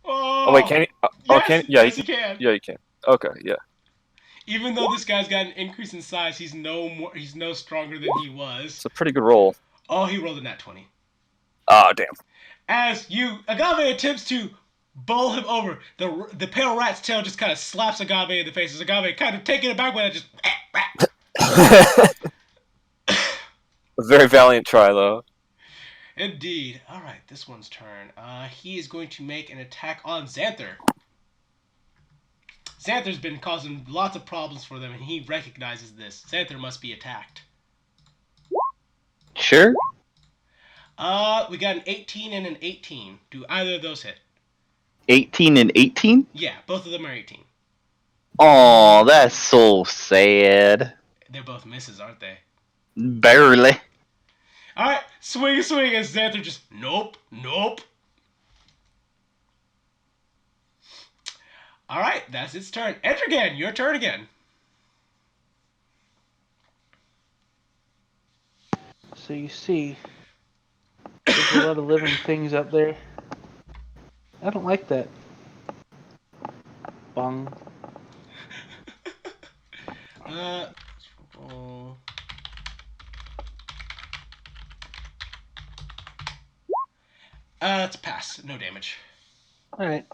Oh wait, can he? Yes! Yeah, Yes, he can. Yeah, he can. Okay, yeah. Even though this guy's got an increase in size, he's no stronger than he was. It's a pretty good roll. Oh, he rolled a nat 20. Ah, damn. As Agave attempts to bowl him over, the pale rat's tail just kind of slaps Agave in the face. As Agave kind of taking it back with it, just. A very valiant try, though. Indeed. All right, this one's turn. He is going to make an attack on Xanther. Xanther's been causing lots of problems for them, and he recognizes this. Xanther must be attacked. Sure. We got an 18 and an 18. Do either of those hit? 18 and 18? Yeah, both of them are 18. Oh, that's so sad. They're both misses, aren't they? Barely. Alright, swing, and Xanther just, nope. Alright, that's its turn. Etrigan, your turn again. So you see, there's a lot of living things up there. I don't like that. Bong. Roll. It's a pass. No damage. Alright.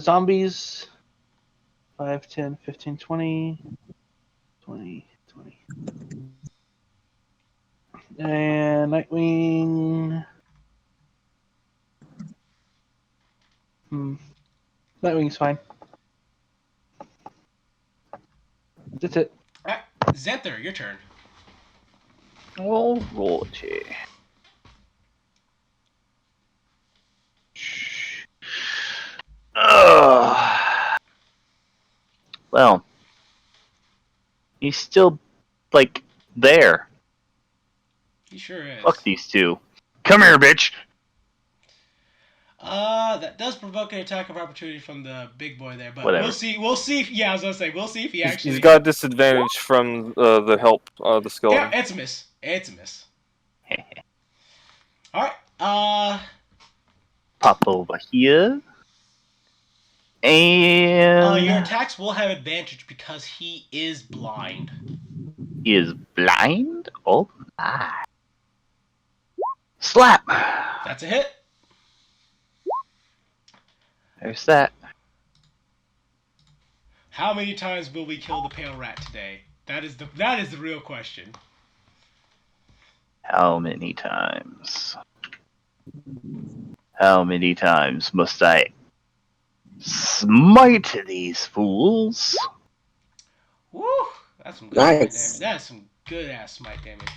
Zombies. 5, 10, 15, 20. 20, 20. And Nightwing. Nightwing's fine. That's it. Alright, Xanther, your turn. Oh, righty. Well, he's still, like, there. He sure is. Fuck these two. Come here, bitch! That does provoke an attack of opportunity from the big boy there, but Whatever. we'll see. We'll see. Yeah, I was gonna say we'll see if he actually. He's got disadvantage from the help, the skeleton. Yeah, it's a miss. It's a miss. All right. Pop over here. And Your attacks will have advantage because he is blind. he is blind? Oh my. Slap! That's a hit. There's that. How many times will we kill the pale rat today? That is the real question. How many times? How many times must I smite these fools? Woo! That's some good smite Nice. damage. That is some good ass smite damage.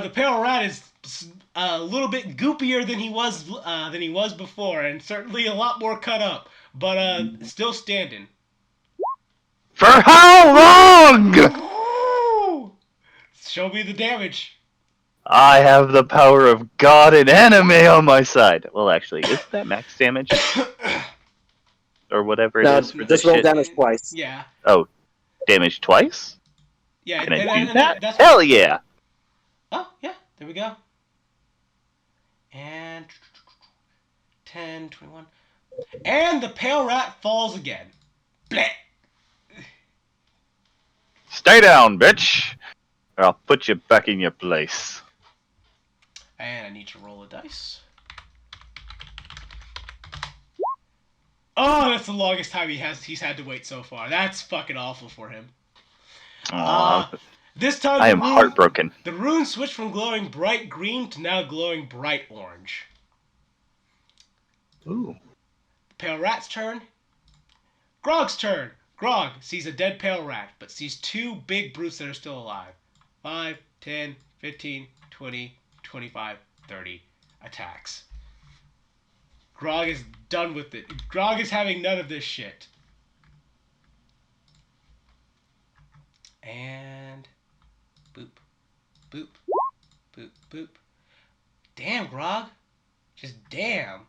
The pale rat is a little bit goopier than he was before, and certainly a lot more cut up, but still standing. For how long? Woo! Show me the damage. I have the power of God and anime on my side. Well, actually, is that max damage? Or whatever it No, is for this just roll shit? damage twice. Yeah, Oh, damage twice? yeah, Can I do and that? that's Hell yeah! Oh yeah, there we go. And 10, 21. And the pale rat falls again. Bleh. Stay down, bitch! Or I'll put you back in your place. And I need to roll a dice. Oh, that's the longest time he's had to wait so far. That's fucking awful for him. Aw, This time I am heartbroken. the rune switched from glowing bright green to now glowing bright orange. Ooh. Pale rat's turn. Grog's turn. Grog sees a dead pale rat, but sees two big brutes that are still alive. 5, 10, 15, 20, 25, 30 attacks. Grog is done with it. Grog is having none of this shit. And boop, boop, boop, boop. Damn, Grog. Just damn.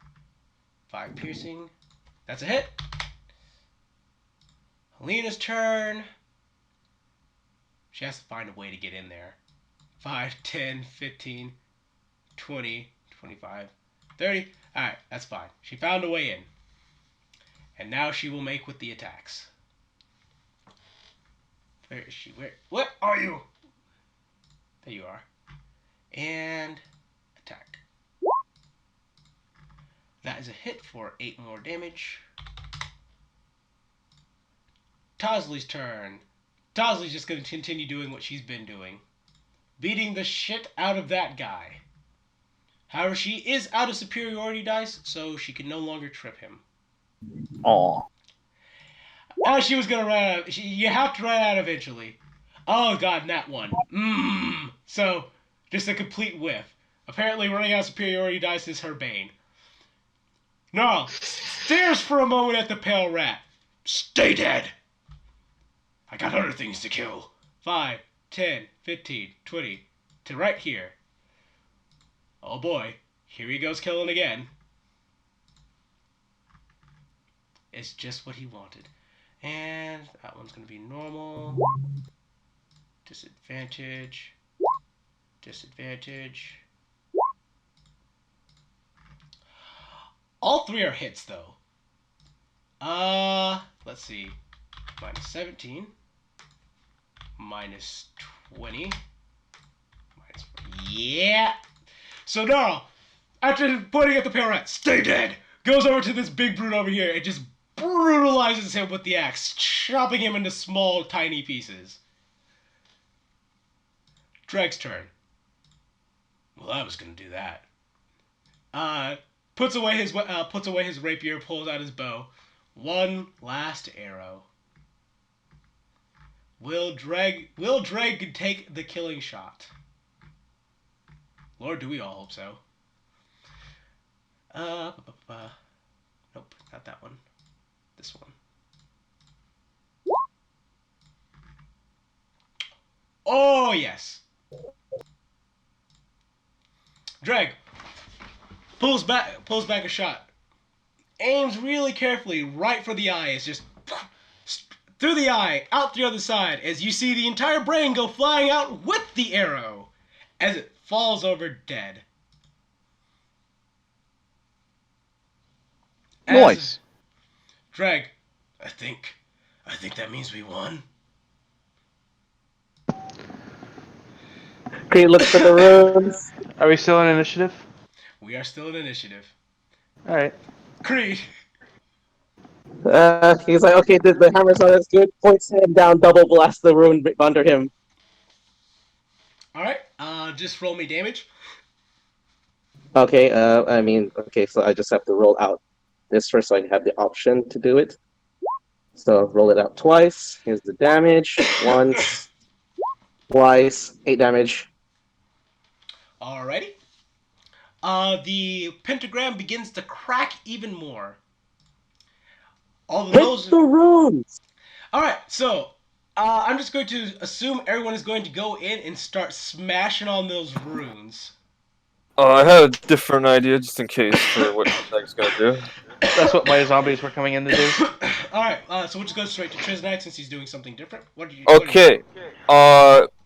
5 piercing. That's a hit. Helena's turn. She has to find a way to get in there. 5, 10, 15, 20, 25, 30. Alright, that's fine. She found a way in. And now she will make with the attacks. Where is she? What are you? There you are. And attack. That is a hit for 8 more damage. Tosley's turn. Tosley's just going to continue doing what she's been doing. Beating the shit out of that guy. However, she is out of superiority dice, so she can no longer trip him. Aw. She was going to run out. You have to run out eventually. Oh god, that one. So, just a complete whiff. Apparently running out of superiority dice is her bane. Gnarl stares for a moment at the pale rat. Stay dead! I got other things to kill. 5, 10, 15, 20. To right here. Oh boy. Here he goes killing again. It's just what he wanted. And that one's going to be normal. Disadvantage. Disadvantage. All 3 are hits though. Let's see. Minus 17. Minus 20. Minus 40. Yeah. So now, after pointing at the pale rat, stay dead, goes over to this big brute over here and just brutalizes him with the axe, chopping him into small, tiny pieces. Dreg's turn. Well, I was gonna do that. Puts away his rapier, pulls out his bow. One last arrow. Will Dreg take the killing shot? Lord, do we all hope so. Nope, not that one. This one. Oh, yes. Dreg pulls back a shot. Aims really carefully right for the eye. It's just through the eye, out the other side, as you see the entire brain go flying out with the arrow as it falls over dead. Nice. Dreg, I think that means we won. Creed looks at the runes. Are we still in initiative? We are still in initiative. All right. Creed, He's like, okay, the hammer's not as good. Points him down, double blast the rune under him. All right. Just roll me damage. Okay, okay, so I just have to roll out this first so I have the option to do it. So roll it out twice. Here's the damage. Once, twice, 8 damage. Alrighty. The pentagram begins to crack even more. All the Hit those. the runes! All right, so I'm just going to assume everyone is going to go in and start smashing on those runes. I had a different idea just in case for what Trizag's gonna do. That's what my zombies were coming in to do. All right, so we'll just go straight to Triznak since he's doing something different. What are you? Okay.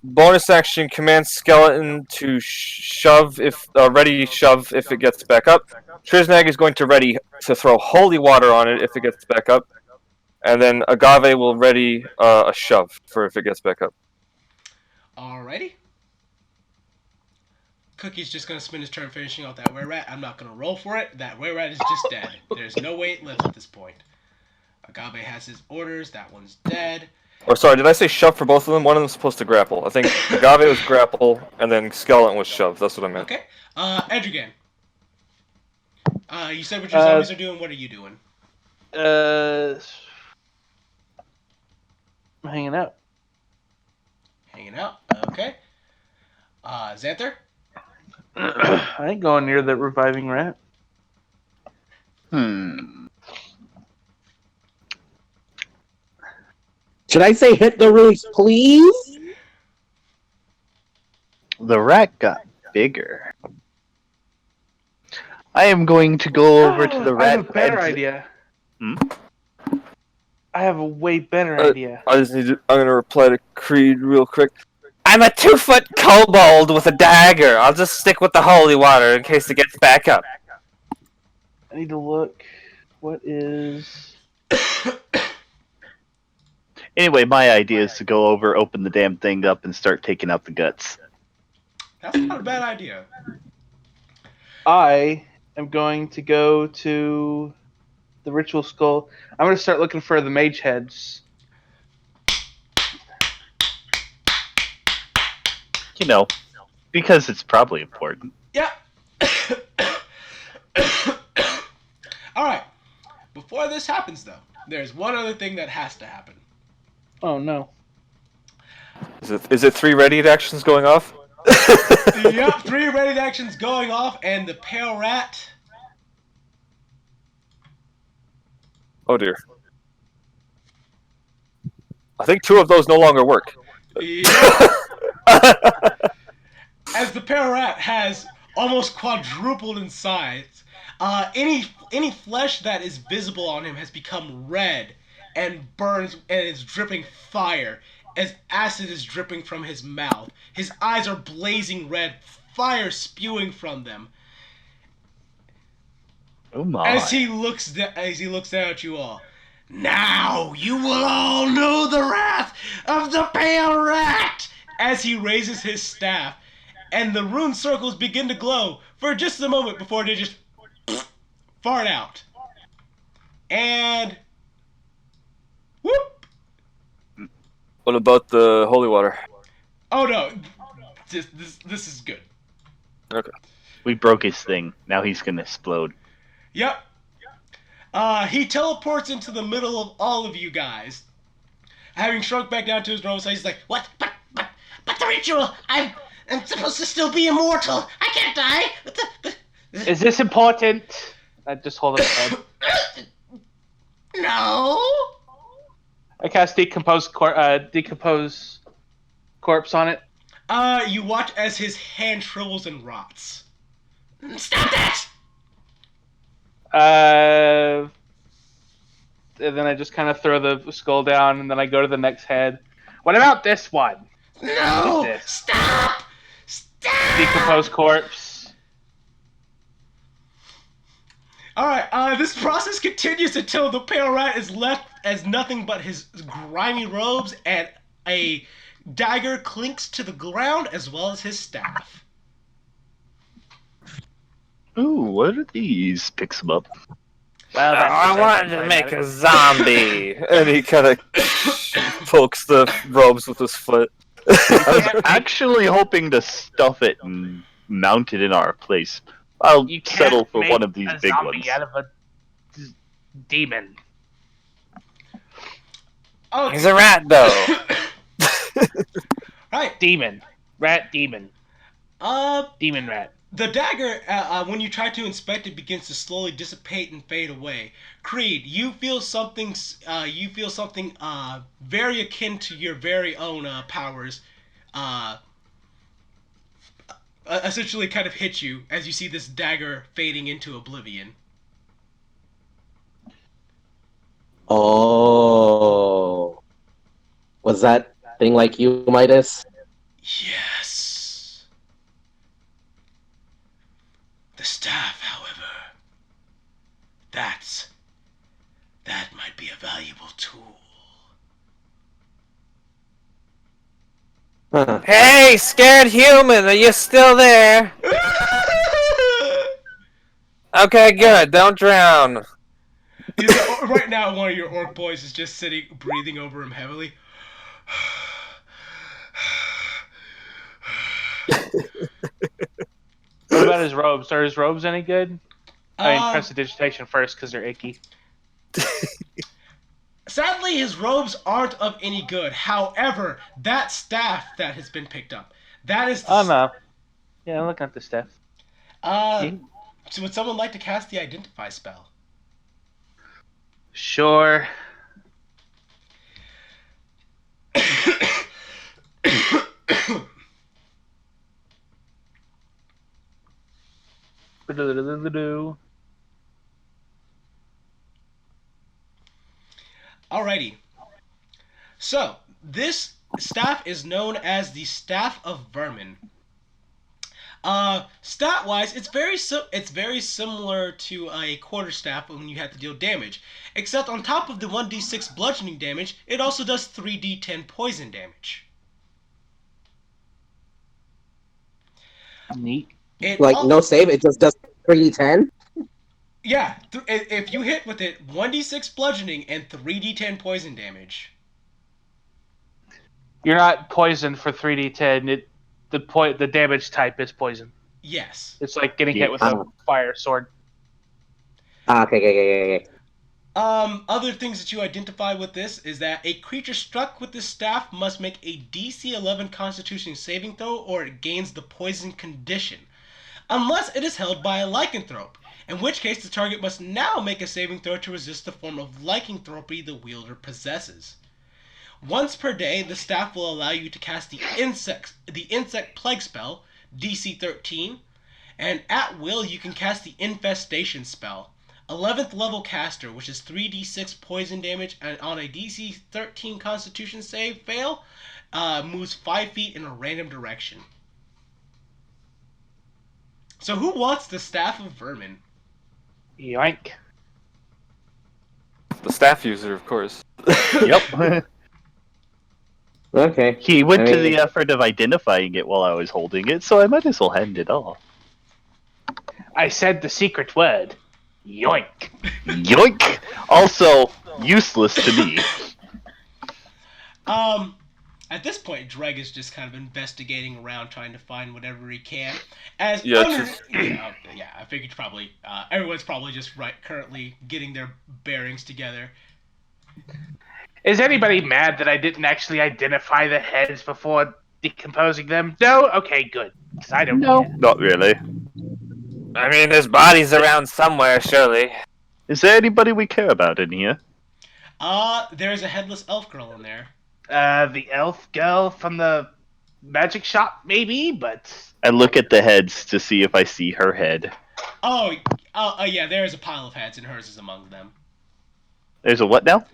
Bonus action: command skeleton to shove if ready shove if it gets back up. Triznag is going to ready to throw holy water on it if it gets back up, and then Agave will ready a shove for if it gets back up. Alrighty. Cookie's just gonna spend his turn finishing off that were rat. I'm not gonna roll for it. That were rat is just dead. There's no way it lives at this point. Agave has his orders. That one's dead. Or sorry, did I say shove for both of them? One of them's supposed to grapple. I think Agave was grapple, and then skeleton was shove. That's what I meant. Okay. Edrigan. You said what your zombies are doing. What are you doing? I'm hanging out. Hanging out. Okay. Xanther? I ain't going near the reviving rat. Should I say hit the runes, please? The rat got bigger. I am going to go over to the rat. I have a better and- idea. Hmm? I have a way better idea. I just need to. I'm gonna reply to Creed real quick. I'm a 2-foot kobold with a dagger. I'll just stick with the holy water in case it gets back up. I need to look. What is? Anyway, my idea is to go over, open the damn thing up, and start taking out the guts. That's not a bad idea. I am going to go to the ritual skull. I'm going to start looking for the mage heads. You know, because it's probably important. Yeah. Alright. Before this happens, though, there's one other thing that has to happen. Oh no. Is it 3 readied actions going off? Yep, 3 ready actions going off, and the pale rat. Oh dear. I think 2 of those no longer work. Yep. As the pale rat has almost quadrupled in size, any flesh that is visible on him has become red and burns and is dripping fire as acid is dripping from his mouth. His eyes are blazing red, fire spewing from them. Oh my. As he looks down at you all. Now you will all know the wrath of the pale rat! As he raises his staff, and the rune circles begin to glow for just a moment before they just fart out. And whoop! What about the holy water? Oh no, this is good. Okay. We broke his thing. Now he's gonna explode. Yep. He teleports into the middle of all of you guys. Having shrunk back down to his normal size, he's like, "What? But the ritual! I'm supposed to still be immortal! I can't die! What the?" Is this important? I just hold up the head. No! I cast decompose corpse on it. You watch as his hand shrivels and rots. Stop that! And then I just kind of throw the skull down, and then I go to the next head. What about this one? No! What is this? Stop! Stop! Decompose corpse. Alright, this process continues until the pale rat is left as nothing but his grimy robes and a dagger clinks to the ground as well as his staff. Ooh, what are these? Picks them up. Well, that I makes wanted sense. to make a zombie, and he kind of pokes the robes with his foot. I was can't make- actually hoping to stuff it and mount it in our place. I'll You can't settle for make one of these a big zombie ones. out of a demon. He's a rat, though. Right. Demon. Rat demon. Uh, Demon rat. the dagger, when you try to inspect it, begins to slowly dissipate and fade away. Creed, you feel something. You feel something very akin to your very own powers. Uh, essentially, kind of hit you as you see this dagger fading into oblivion. Oh, was that thing like you, Midas? Yes. The staff, however, that might be a valuable tool. Huh. Hey, scared human, are you still there? Okay, good. Don't drown. Right now, one of your orc boys is just sitting, breathing over him heavily. What about his robes? Are his robes any good? I mean, Um, prestidigitation first because they're icky. Sadly, his robes aren't of any good. However, that staff that has been picked up, that is the. Oh no. Yeah, I'm looking at the stuff. So would someone like to cast the Identify spell? Sure. Alrighty. So, this staff is known as the Staff of Vermin. Stat-wise, it's very similar to a quarterstaff when you have to deal damage, except on top of the 1d6 bludgeoning damage, it also does 3d10 poison damage. Neat. Like no save, it just does 3d10. Yeah, if you hit with it, 1d6 bludgeoning and 3d10 poison damage. You're not poisoned for 3d10. The damage type is poison. Yes. It's like getting Yeah. hit with a fire sword. Okay. Other things that you identify with this is that a creature struck with this staff must make a DC 11 Constitution saving throw or it gains the poison condition, unless it is held by a lycanthrope, in which case the target must now make a saving throw to resist the form of lycanthropy the wielder possesses. Once per day, the staff will allow you to cast the insect plague spell, DC 13, and at will you can cast the infestation spell. 11th level caster, which is 3d6 poison damage, and on a DC 13 Constitution save fail, moves 5 feet in a random direction. So who wants the Staff of Vermin? Yoink. The staff user, of course. Yep. Okay. He went I to mean- the effort of identifying it while I was holding it, so I might as well hand it off. I said the secret word. Yoink. Yoink! Also, useless to me. At this point, Dreg is just kind of investigating around, trying to find whatever he can. As Yeah, I figured probably everyone's probably just currently getting their bearings together. Is anybody mad that I didn't actually identify the heads before decomposing them? No? Okay, good. Because I don't care. Not really. I mean, his body's around somewhere, surely. Is there anybody we care about in here? There's a headless elf girl in there. The elf girl from the magic shop, maybe, but I look at the heads to see if I see her head. Yeah, there is a pile of heads, and hers is among them. There's a what now?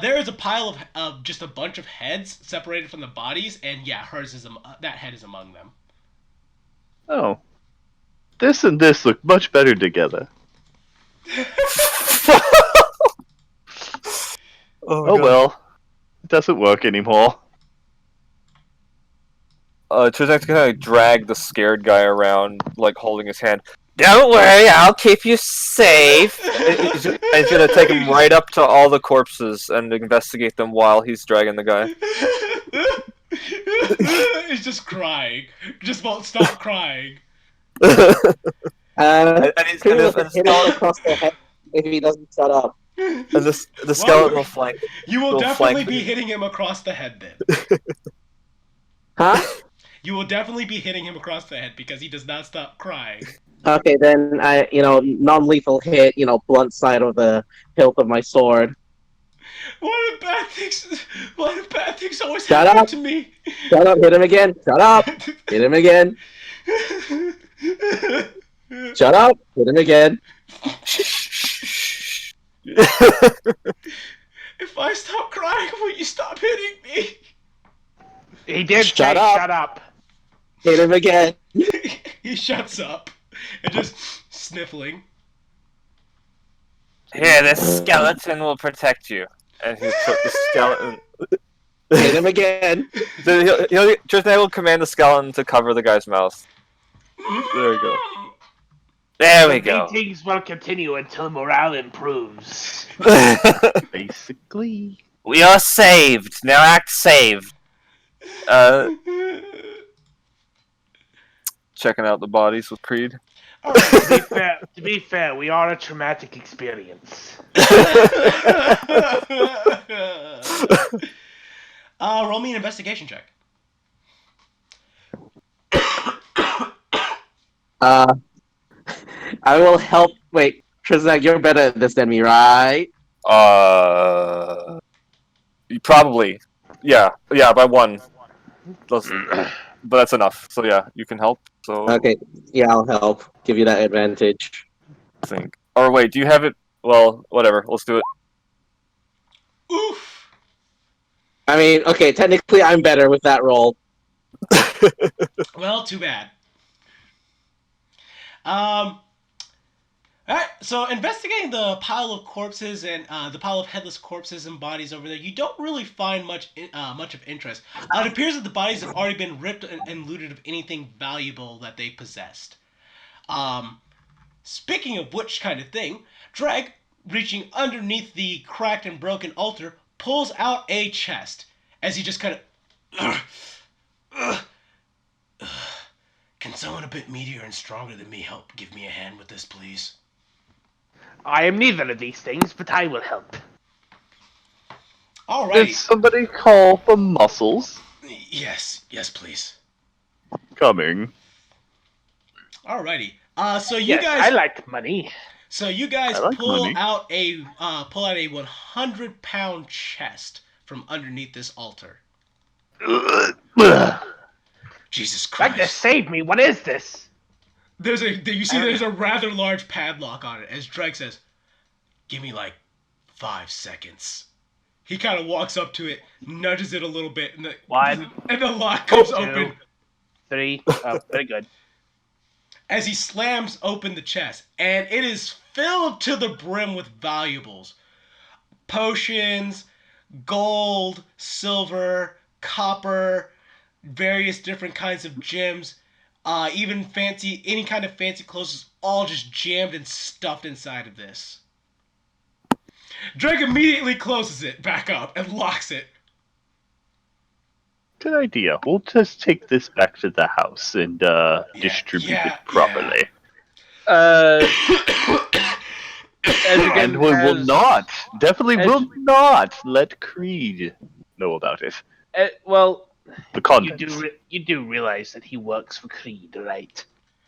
There is a pile of just a bunch of heads separated from the bodies, and yeah, hers is that head is among them. Oh. This and this look much better together. Oh well. It doesn't work anymore. Trizak's gonna drag the scared guy around, like holding his hand. Don't worry, I'll keep you safe. He's gonna take him right up to all the corpses and investigate them while he's dragging the guy. He's just crying. Just won't stop crying. And He's Creed will and hit him across the head if he doesn't shut up. the skeleton will flank. You will will definitely flank be the- hitting him across the head then. Huh? You will definitely be hitting him across the head because he does not stop crying. Okay, then non-lethal hit, blunt side of the hilt of my sword. Why do bad things always Shut happen up! to me? Shut up! Hit him again! Shut up! Hit him again! Shut up! Hit him again! If I stop crying, will you stop hitting me? He did Shut say up. shut up. Hit him again! He shuts up and just sniffling. Here, this skeleton will protect you. And he'll put the skeleton. Hit him again! Tristan will command the skeleton to cover the guy's mouth. There we go. There we The go. beatings will continue until morale improves. Basically. We are saved. Now act saved. Checking out the bodies with Creed. To be fair, we are a traumatic experience. Roll me an investigation check. I will help. Wait, Trizak, you're better at this than me, right? Probably. Yeah, by one. But that's enough. So yeah, you can help. So Okay, yeah, I'll help. Give you that advantage. I think. Or wait, do you have it? Well, whatever. Let's do it. Oof. I mean, okay, technically I'm better with that roll. Well, too bad. Alright, so investigating the pile of corpses and the pile of headless corpses and bodies over there, you don't really find much of interest. It appears that the bodies have already been ripped and looted of anything valuable that they possessed. Speaking of which kind of thing, Dreg, reaching underneath the cracked and broken altar, pulls out a chest as he just kind of... Can someone a bit meatier and stronger than me help give me a hand with this, please? I am neither of these things, but I will help. Did Alrighty. somebody call for muscles? Yes, please. Coming. Alrighty. So you Yes, guys, I like money. I like pull money. out a 100-pound chest from underneath this altar. Jesus Like to Christ! save me. What is this? There's a rather large padlock on it. As Dreg says, "Give me like 5 seconds." He kind of walks up to it, nudges it a little bit, and the lock comes Two. open. 3. Oh, very good. As he slams open the chest, and it is filled to the brim with valuables. Potions, gold, silver, copper, various different kinds of gems, even any kind of fancy clothes is all just jammed and stuffed inside of this. Drake immediately closes it back up and locks it. Good idea. We'll just take this back to the house and distribute it properly. And we will not, definitely will not let Creed know about it. Well, The contents. you do realize that he works for Creed, right?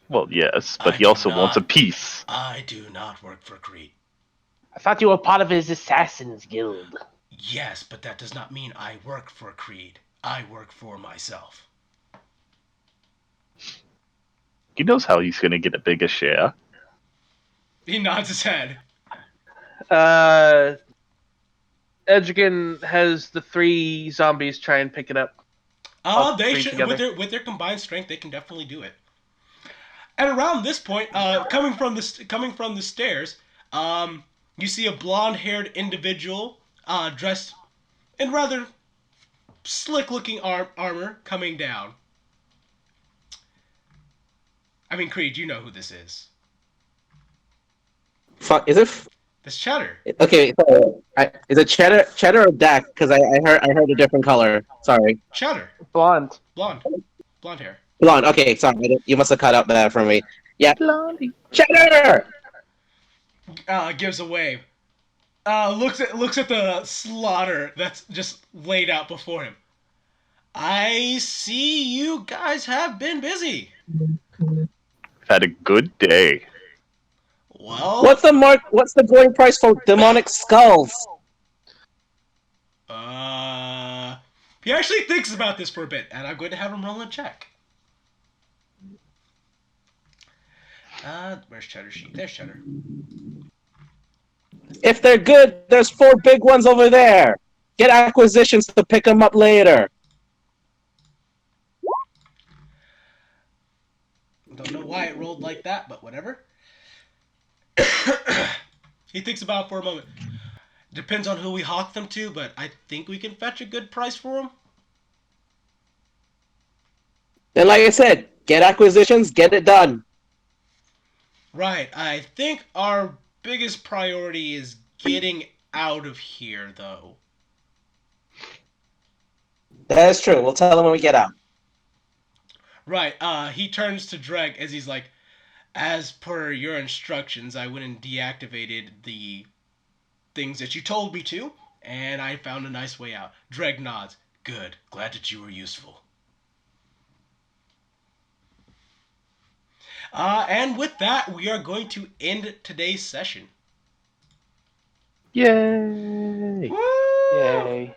Well, yes, but I he do also wants a not. piece. I do not work for Creed. I thought you were part of his Assassin's Guild. Yes, but that does not mean I work for Creed. I work for myself. He knows how he's going to get a bigger share. He nods his head. Edrigan has the 3 zombies try and pick it up. They three should together. with their combined strength, they can definitely do it. And around this point, coming from the stairs, you see a blonde-haired individual dressed in rather slick-looking armor coming down. I mean, Creed, you know who this is. Is it? This cheddar. Okay, so is it cheddar or Dak? Because I heard a different color. Sorry, Cheddar. Blonde. Blonde. Blonde hair. blonde. Okay, sorry, you must have cut out that for me. Yeah, Blondie. cheddar. Gives away. Looks at the slaughter that's just laid out before him. I see you guys have been busy. Had a good day. Well, What's the going price for demonic skulls? he actually thinks about this for a bit, and I'm going to have him roll a check. Where's Cheddar sheet? There's Cheddar. If they're good, there's 4 big ones over there. Get acquisitions to pick them up later. Don't know why it rolled like that, but whatever. He thinks about it for a moment. Depends on who we hawk them to, but I think we can fetch a good price for them. And like I said, get acquisitions, get it done. Right. I think our biggest priority is getting out of here, though. That is true. We'll tell them when we get out. Right. He turns to Dreg as he's like, as per your instructions, I went and deactivated the things that you told me to, and I found a nice way out. Dreg nods. Good. Glad that you were useful. And with that, we are going to end today's session. Yay! Woo! Yay.